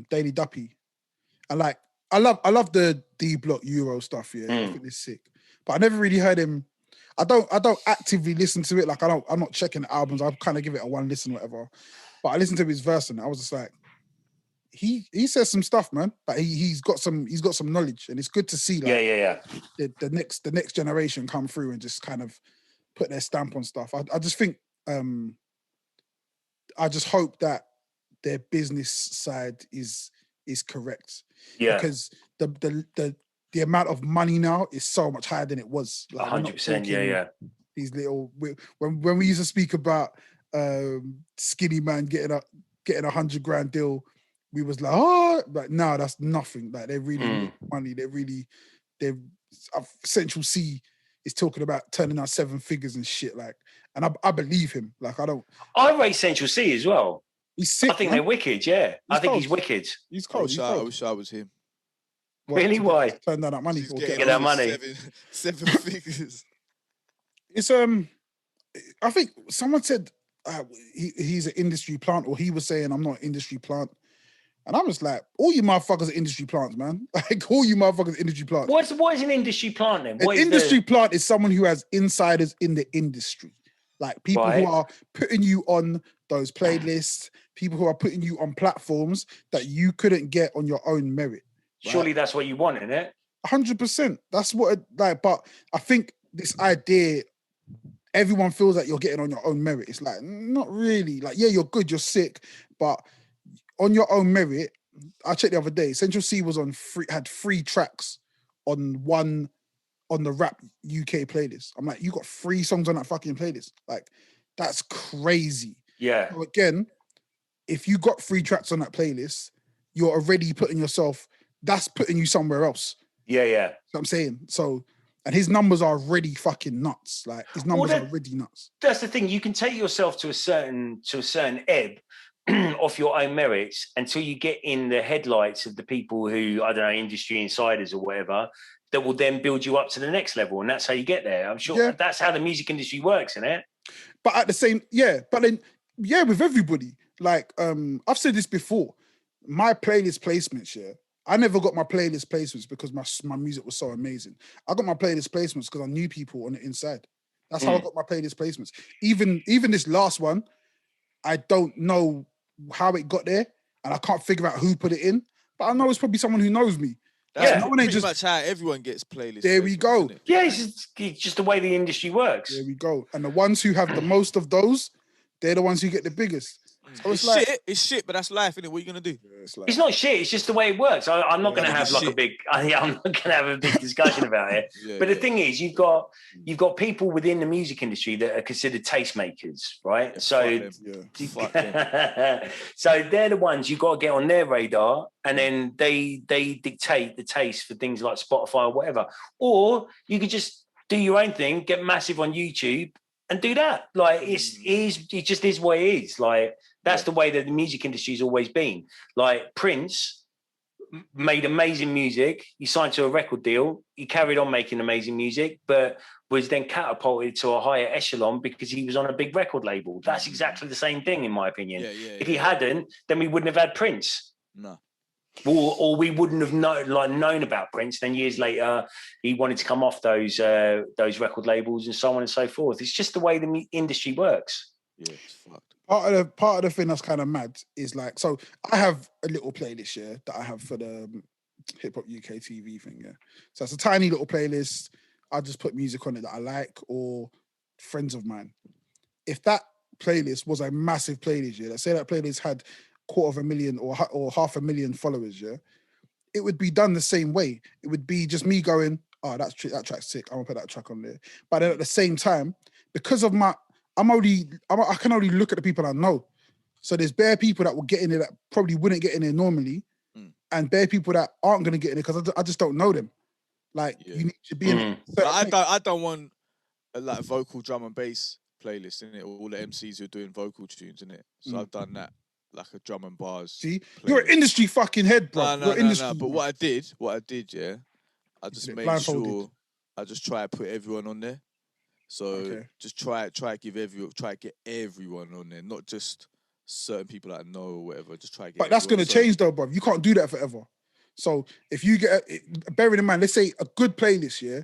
Daily Duppy, and like I love the D Block Euro stuff. Yeah, I think it's sick, but I never really heard him. I don't actively listen to it. Like I'm not checking the albums. I kind of give it a one listen, whatever. But I listened to his verse and I was just like, he says some stuff, man. Like he's got some knowledge, and it's good to see. Like, the next generation come through and just kind of put their stamp on stuff. I just think. I just hope that their business side is correct. Yeah. Because the amount of money now is so much higher than it was. Like, 100%. Yeah. These little when we used to speak about Skinny Man getting 100 grand deal, we was like, oh, but no, that's nothing. Like they really need money. They're Central C is talking about turning out 7 figures and shit. Like, and I believe him. Like I rate Central C as well. He's sick. I think they're wicked. Yeah, I think he's wicked. He's cold. I wish I was him. What, really? Why? Turn down that money. Get that money. 7 figures. It's I think someone said he's an industry plant, or he was saying I'm not an industry plant. And I'm just like, all you motherfuckers are industry plants, man. Like, all you motherfuckers are industry plants. What is an industry plant then? An industry plant is someone who has insiders in the industry. Like, people who are putting you on those playlists, people who are putting you on platforms that you couldn't get on your own merit. Right? Surely that's what you want, isn't it? 100%. That's what, but I think this idea, everyone feels like you're getting on your own merit. It's like, not really. Like, yeah, you're good, you're sick, but on your own merit, I checked the other day, Central C was had 3 tracks on the Rap UK playlist. I'm like, you got 3 songs on that fucking playlist. Like, that's crazy. Yeah. So again, if you got 3 tracks on that playlist, you're already that's putting you somewhere else. Yeah. You know what I'm saying? So, and his numbers are already fucking nuts. Like, his numbers are already nuts. That's the thing. You can take yourself to a certain ebb, off your own merits until you get in the headlights of the people who, I don't know, industry insiders or whatever, that will then build you up to the next level. And that's how you get there. I'm sure that's how the music industry works, isn't it? But at the same, but then, with everybody. Like, I've said this before. My playlist placements, I never got my playlist placements because my music was so amazing. I got my playlist placements because I knew people on the inside. That's how I got my playlist placements. Even this last one, I don't know how it got there, and I can't figure out who put it in. But I know it's probably someone who knows me. That's pretty much how everyone gets playlists. There we go. Yeah, it's just the way the industry works. There we go. And the ones who have the most of those, they're the ones who get the biggest. So it's shit, but that's life, isn't it? What are you gonna do? It's not shit. It's just the way it works. I'm not going to have like a big. I'm not going to have a big discussion about it. But the thing is, you've got people within the music industry that are considered tastemakers, right? Yeah, So they're the ones you've got to get on their radar, and then they dictate the taste for things like Spotify or whatever. Or you could just do your own thing, get massive on YouTube, and do that. Like it just is what it is. Like that's the way that the music industry has always been. Like Prince made amazing music. He signed to a record deal. He carried on making amazing music, but was then catapulted to a higher echelon because he was on a big record label. That's exactly the same thing, in my opinion. If he hadn't, then we wouldn't have had Prince. No. Or we wouldn't have known about Prince. Then years later, he wanted to come off those record labels and so on and so forth. It's just the way the industry works. Yeah, it's fucked. Part of the thing that's kind of mad is like, so I have a little playlist that I have for the Hip Hop UK TV thing. So it's a tiny little playlist. I just put music on it that I like or friends of mine. If that playlist was a massive playlist, let's say that playlist had 250,000 or 500,000 followers, it would be done the same way. It would be just me going, oh, that track's sick, I'm gonna put that track on there. But then at the same time, because of I can only look at the people I know. So there's bare people that will get in there that probably wouldn't get in there normally, and bare people that aren't gonna get in there because I just don't know them. Like you need to be in it. I don't want a like vocal drum and bass playlist in it, all the MCs who are doing vocal tunes in it. So I've done that. Like a drum and bars. See, playlist. You're an industry fucking head, bro. No. But what I did, I just made sure I just try to put everyone on there. So just try to get everyone on there, not just certain people that I know or whatever. Just try to get. But that's gonna change though, bro. You can't do that forever. So if you get, bearing in mind, let's say a good playlist,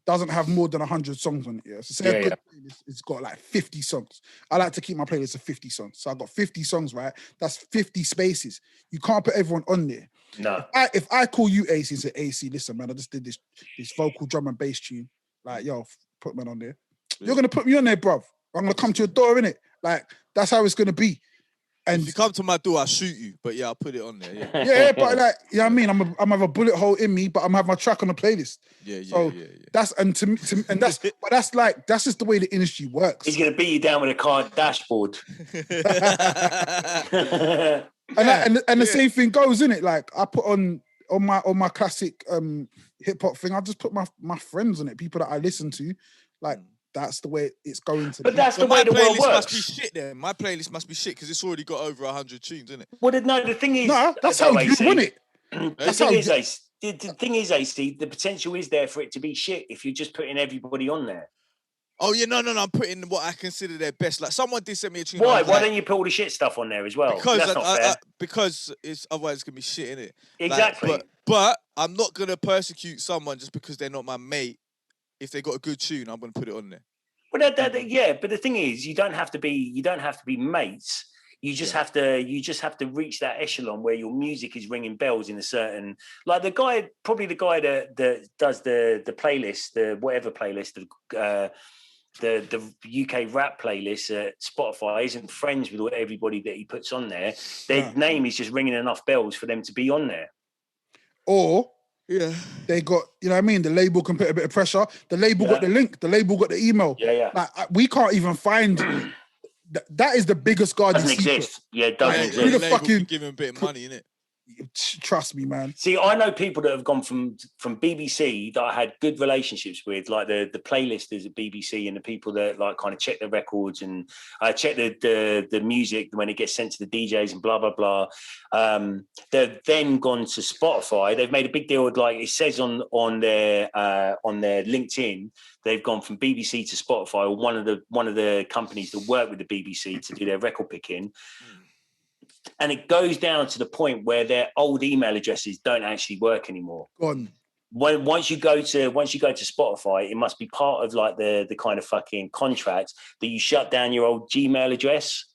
doesn't have more than 100 songs on it, So say a good playlist, it's got like 50 songs. I like to keep my playlist of 50 songs. So I got 50 songs, right? That's 50 spaces. You can't put everyone on there. No. If I call you AC and say, AC, listen, man, I just did this vocal drum and bass tune. Like, yo, put man on there. You're gonna put me on there, bruv. I'm gonna come to your door, innit? Like, that's how it's gonna be. And if you come to my door, I'll shoot you. But I'll put it on there. Yeah, but like, you know what I mean? I'm have a bullet hole in me, but I'm have my track on the playlist. Yeah. That's that's just the way the industry works. He's gonna beat you down with a car dashboard. And the same thing goes, innit? Like I put on my classic hip hop thing, I just put my friends on it, people that I listen to, like. That's the way it's going to be. But that's the way the world works. Must be shit then. My playlist must be shit because it's already got over 100 tunes, isn't it? Well, no, the thing is... No, that's how you win it. The thing is, AC, the potential is there for it to be shit if you're just putting everybody on there. Oh, yeah, no, I'm putting what I consider their best. Like, someone did send me a tune. Why? Why don't you put all the shit stuff on there as well? Because that's not fair. Because otherwise it's going to be shit, innit? Exactly. Like, but I'm not going to persecute someone just because they're not my mate. If they got a good tune, I'm going to put it on there. Well, but the thing is, you don't have to be mates. You just have to reach that echelon where your music is ringing bells in a certain, like the guy that does the playlist, the whatever playlist, the UK rap playlist at Spotify isn't friends with everybody that he puts on there. Their name is just ringing enough bells for them to be on there. Or they got, you know what I mean? The label can put a bit of pressure. The label got the link. The label got the email. Yeah. Like we can't even find. That is the biggest guardian secret. Doesn't exist. Yeah, it doesn't exist. Who the fuck you give him a bit of money, innit? Trust me, man. See, I know people that have gone from BBC that I had good relationships with, like the playlisters at BBC and the people that like kind of check the records and check the music when it gets sent to the DJs and blah blah blah. They've then gone to Spotify. They've made a big deal with, like it says on their LinkedIn, they've gone from BBC to Spotify, or one of the companies that work with the BBC to do their record picking. And it goes down to the point where their old email addresses don't actually work anymore. Gone. Once you go to Spotify, it must be part of like the kind of fucking contract that you shut down your old Gmail address,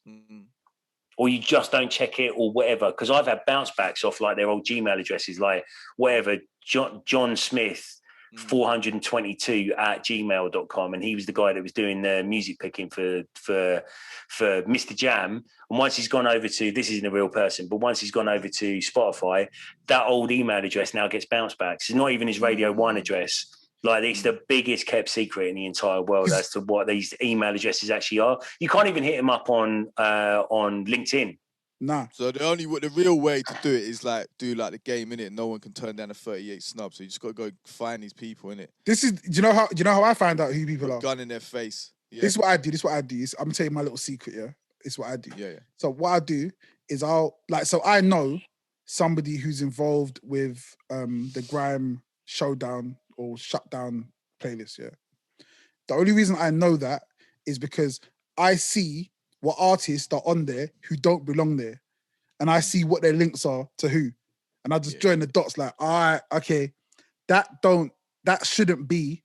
or you just don't check it or whatever. Because I've had bounce backs off like their old Gmail addresses, like whatever, John Smith 422 at gmail.com, and he was the guy that was doing the music picking for Mr. Jam. And once he's gone over to, this isn't a real person, but once he's gone over to Spotify, that old email address now gets bounced back. It's not even his Radio 1 address. Like, it's the biggest kept secret in the entire world as to what these email addresses actually are. You can't even hit them up on LinkedIn. Nah. So the real way to do it is like do like the game, innit? No one can turn down a 38 snub, so you just got to go find these people, innit? Do you know how I find out who people are? Gun in their face. Yeah. This is what I do. I'm gonna tell you my little secret. Yeah, this is what I do. Yeah. So what I do is I know somebody who's involved with the Grime Showdown or Shutdown playlist. Yeah. The only reason I know that is because I see what artists are on there who don't belong there, and I see what their links are to who, and I just join the dots. Like, all right, okay, that shouldn't be.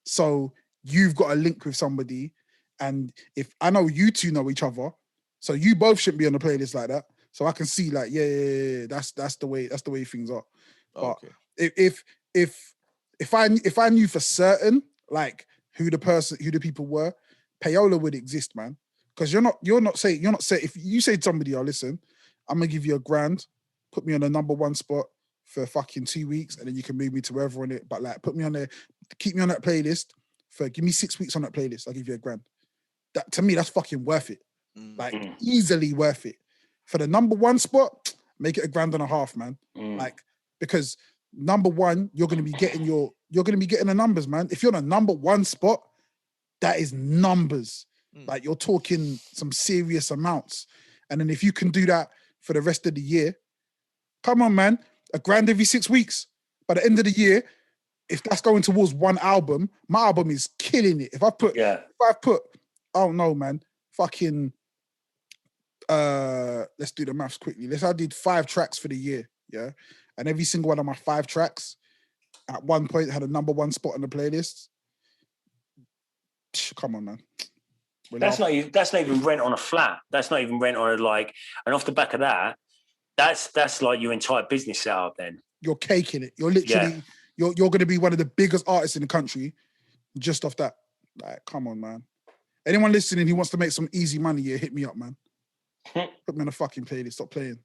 So you've got a link with somebody, and if I know you two know each other, so you both shouldn't be on the playlist like that. So I can see like, yeah, that's the way things are. But if I knew for certain like who the people were, payola would exist, man. Because you're not saying if you say to somebody, listen, I'm gonna give you $1,000, put me on the number 1 spot for fucking 2 weeks, and then you can move me to wherever on it. But like, put me on there, keep me on that playlist give me 6 weeks on that playlist. I'll give you $1,000. That, to me, that's fucking worth it. Like, easily worth it. For the number 1 spot, make it $1.50, man. Like, because number 1, you're gonna be getting the numbers, man. If you're on a number 1 spot, that is numbers. Like, you're talking some serious amounts. And then if you can do that for the rest of the year, come on, man, $1,000 every 6 weeks. By the end of the year, if that's going towards 1 album, my album is killing it. If I put, I don't know, man, fucking, let's do the maths quickly. I did 5 tracks for the year, yeah? And every single one of my 5 tracks at one point had a number 1 spot on the playlist. Come on, man. That's not even rent on a flat. That's not even rent on and off the back of that, that's like your entire business setup then. You're caking it. You're literally, you're going to be one of the biggest artists in the country just off that. Like, come on, man. Anyone listening who wants to make some easy money here, hit me up, man. Put me on a fucking playlist. Stop playing.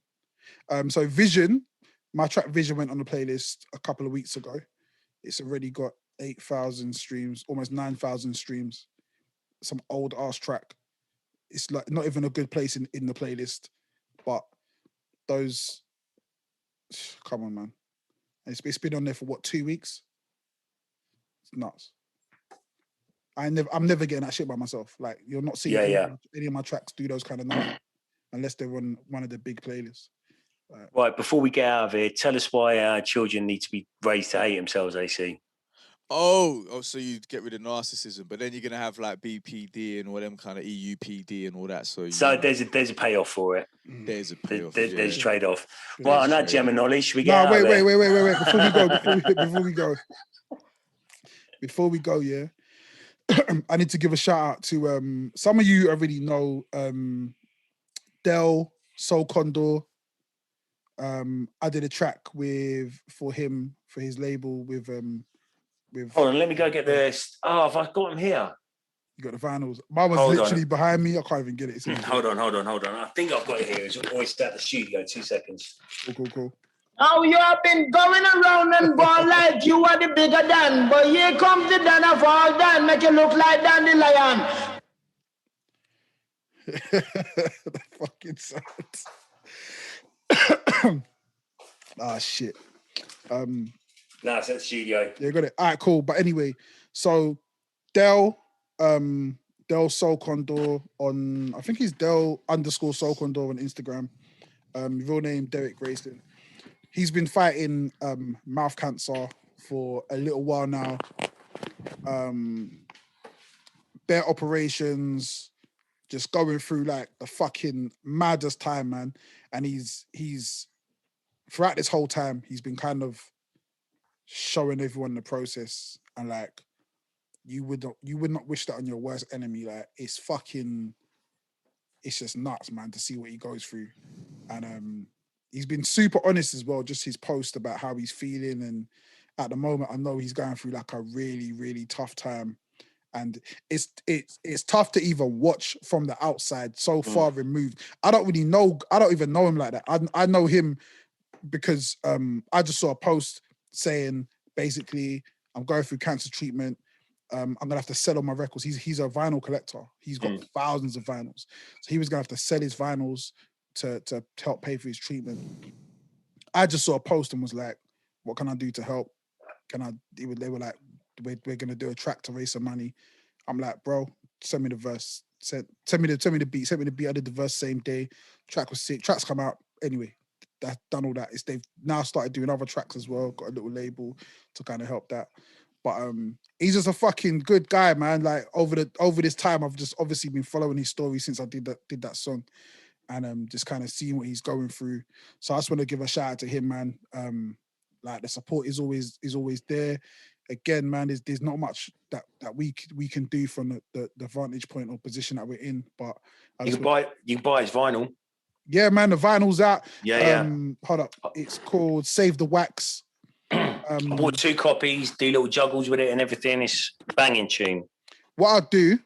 So Vision, my track Vision went on the playlist a couple of weeks ago. It's already got 8,000 streams, almost 9,000 streams. Some old ass track. It's like not even a good place in the playlist, but those, come on, man. It's been on there for what, 2 weeks? It's nuts. I'm never getting that shit by myself. Like, you're not seeing any of my tracks do those kind of numbers unless they're on one of the big playlists. Right, before we get out of here, tell us why our children need to be raised to hate themselves, AC. Oh, so you get rid of narcissism, but then you're gonna have like BPD and all them kind of EUPD and all that. So there's a payoff for it. There's a payoff. There's a trade off. Well, on that gem of knowledge, should we get out wait. there? Before we go, yeah. I need to give a shout out to some of you already know Del Soul Condor. I did a track for him for his label with hold on, let me go get this. Oh, have I got them here? You got the vinyls. Mine was literally behind me. I can't even get it. Hold on. I think I've got it here. It's always at the studio. 2 seconds. Cool. Oh, you have been going around and ball like you are the bigger Dan, but here comes the Dan of all Dan, make you look like Dandelion. That fucking sounds. Ah, shit. No, it's at the studio. Yeah, got it. All right, cool. But anyway, so Del Soul Condor on, I think he's Del_Soul Condor on Instagram. Real name Derek Grayson. He's been fighting mouth cancer for a little while now. Bare operations, just going through like the fucking maddest time, man. And he's throughout this whole time, he's been kind of showing everyone the process, and like you would not wish that on your worst enemy. Like it's just nuts, man, to see what he goes through. And he's been super honest as well, just his post about how he's feeling. And at the moment, I know he's going through like a really, really tough time. And it's tough to even watch from the outside, so far removed. I don't even know him like that. I know him because I just saw a post saying basically, I'm going through cancer treatment. I'm gonna have to sell all my records. He's a vinyl collector. He's got thousands of vinyls. So he was gonna have to sell his vinyls to help pay for his treatment. I just saw a post and was like, what can I do to help? They were like, we're gonna do a track to raise some money. I'm like, bro, send me the verse. Send me the beat. Send me the beat. I did the verse same day. Track was sick. Tracks come out anyway. That done all that. They've now started doing other tracks as well. Got a little label to kind of help that. But he's just a fucking good guy, man. Like over this time, I've just obviously been following his story since I did that song, and just kind of seeing what he's going through. So I just want to give a shout out to him, man. Like the support is always there. Again, man, there's not much that we can do from the vantage point or position that we're in. But you can buy his vinyl. Yeah, man, the vinyl's out. Yeah. Hold up, it's called Save the Wax. I bought 2 copies, do little juggles with it and everything. It's banging tune. What I'll do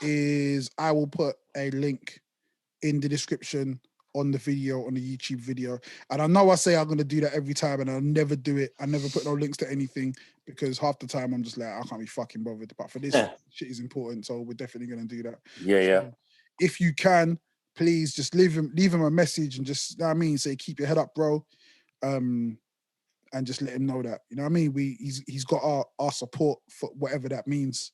is I will put a link in the description on the video, on the YouTube video. And I know I say I'm going to do that every time, and I'll never do it. I never put no links to anything because half the time I'm just like, I can't be fucking bothered. But for this, shit is important. So we're definitely going to do that. Yeah. If you can, please just leave him a message and just, you know what I mean, say, keep your head up, bro. And just let him know that, you know what I mean? He's got our support for whatever that means.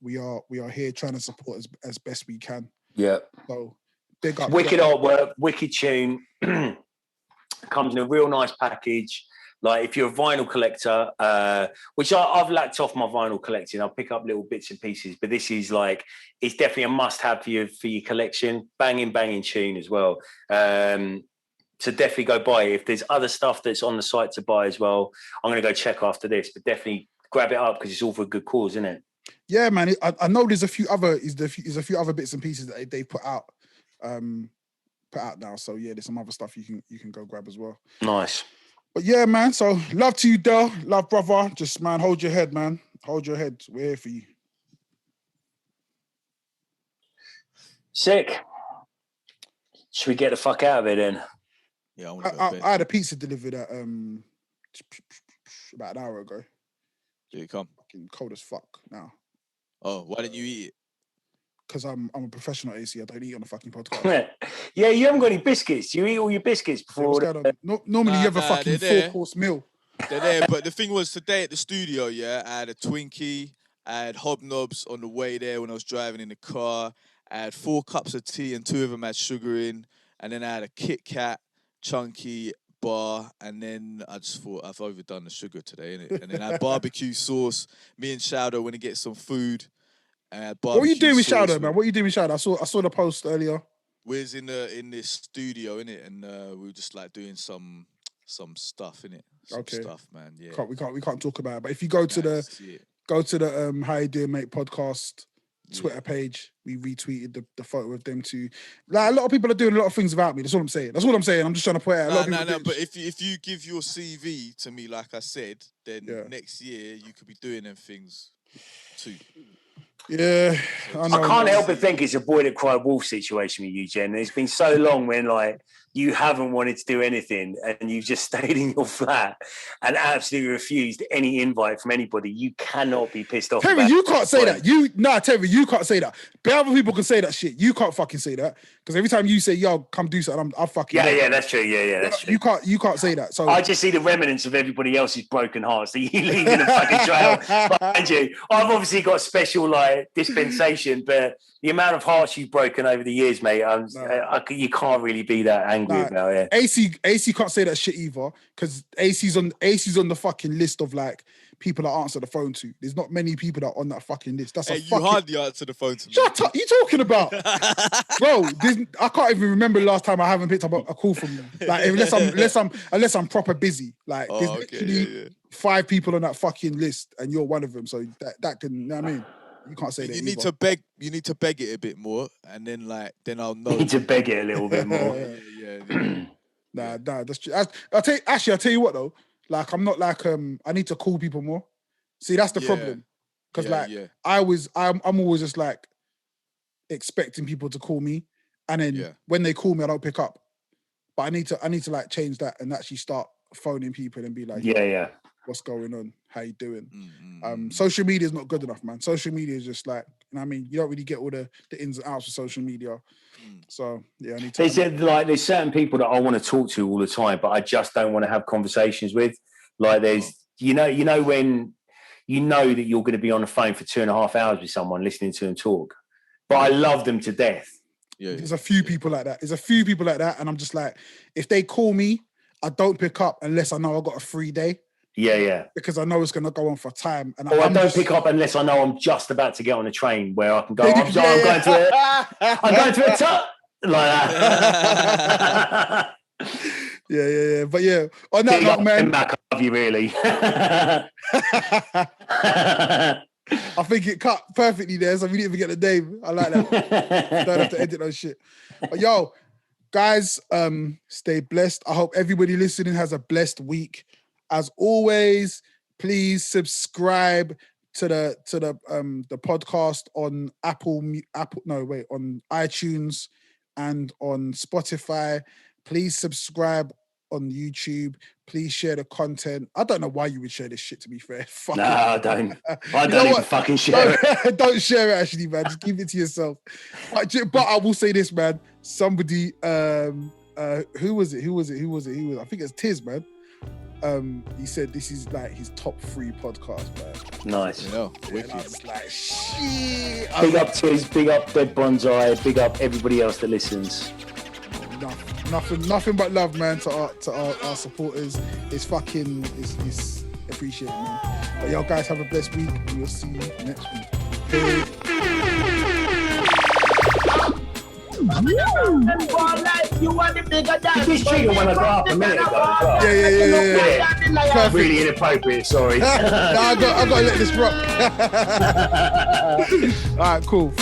We are here trying to support as best we can. Yeah. So big up. Wicked artwork, wicked tune. Comes in a real nice package. Like if you're a vinyl collector, which I've lacked off my vinyl collecting, I'll pick up little bits and pieces, but this is like, it's definitely a must-have for your collection. Banging tune as well. So definitely go buy it. If there's other stuff that's on the site to buy as well, I'm going to go check after this, but definitely grab it up because it's all for a good cause, isn't it? Yeah, man. I know there's a few other bits and pieces that they put out now. So yeah, there's some other stuff you can go grab as well. Nice. But yeah, man. So love to you, Del. Love, brother. Just, man, hold your head, man. Hold your head. We're here for you. Sick. Should we get the fuck out of it then? Yeah, I had a pizza delivered at about an hour ago. Did it come? Fucking cold as fuck now. Oh, why didn't you eat it? Because I'm a professional AC. I don't eat on the fucking podcast. Yeah, you haven't got any biscuits. You eat all your biscuits before. Normally you have a fucking 4-course meal. They're there, but the thing was today at the studio, yeah, I had a Twinkie, I had Hobnobs on the way there when I was driving in the car. I had 4 cups of tea and 2 of them had sugar in, and then I had a Kit Kat, chunky bar, and then I just thought I've overdone the sugar today, innit? And then I had barbecue sauce. Me and Shaudo went to get some food. What are you doing with Shaudo, man? What are you doing with Shaudo? I saw the post earlier. We was in this studio, innit, and we were just like doing some stuff, innit? Okay. Stuff, man. Yeah. We can't talk about it. But if you go to the How You Doing Mate podcast Twitter page, we retweeted the photo of them too. Like, a lot of people are doing a lot of things without me. That's what I'm saying. I'm just trying to point out. No. But if you give your CV to me, like I said, then next year you could be doing them things too. Yeah, I know. I can't help but think it's a boy that cried wolf situation with you, Jen. It's been so long when like you haven't wanted to do anything and you've just stayed in your flat and absolutely refused any invite from anybody, you cannot be pissed off. Terry, you can't say that. Terry, you can't say that. But other people can say that shit. You can't fucking say that. Because every time you say, yo, come do something, I'll fucking... Yeah, that's true. Yeah, that's true. You can't say that. So I just see the remnants of everybody else's broken hearts that you leave in a fucking trail behind you. I've obviously got special like dispensation, but the amount of hearts you've broken over the years, mate, you can't really be that angry about it. AC can't say that shit either, because AC's on the fucking list of like people that answer the phone to. There's not many people that are on that fucking list. That's you hardly answer the phone to me. Shut up! You talking about, bro? I can't even remember the last time I haven't picked up a call from you. Like unless I'm proper busy. Like there's literally 5 people on that fucking list, and you're one of them. So that can, you know what I mean? You can't say that. You need to beg. You need to beg it a bit more, and then I'll know. You need to beg it a little bit more. Nah, that's true. I'll tell you what though. Like, I'm not like I need to call people more. See, that's the problem. Because I'm always just like expecting people to call me, and then when they call me, I don't pick up. But I need to like change that and actually start phoning people and be like, what's going on? How you doing? Social media is not good enough, man. Social media is just like, you know what I mean? You don't really get all the ins and outs of social media. So I need to. There's certain people that I want to talk to all the time, but I just don't want to have conversations with. Like there's, you know when you know that you're going to be on the phone for 2.5 hours with someone listening to them talk, but I love them to death. Yeah. There's a few people like that. And I'm just like, if they call me, I don't pick up unless I know I got a free day. Yeah. Because I know it's going to go on for time. And I don't pick up unless I know I'm just about to get on a train where I can go, I'm going to a top. Like that. Yeah. But yeah, on that note, man. Mac, love you really. I think it cut perfectly there, so we didn't even get the name. I like that. Don't have to edit those shit. But yo, guys, stay blessed. I hope everybody listening has a blessed week. As always, please subscribe to the podcast on on iTunes and on Spotify. Please subscribe on YouTube. Please share the content. I don't know why you would share this shit, to be fair. No, I don't. I don't even fucking share it. Don't share it, actually, man. Just keep it to yourself. But I will say this, man. Somebody, who was it? I think it's Tiz, man. He said this is like his top 3 podcast, man. Nice. And I was like, shit. Big up Tiz, big up Dead Bonsai, big up everybody else that listens. Nothing but love, man, to our supporters. It's appreciated, man. But y'all guys have a blessed week, and we'll see you next week. Peace. This trigger when I got up a minute ago. Yeah. Perfect. Really inappropriate, sorry. I got to let this rock. All right, cool.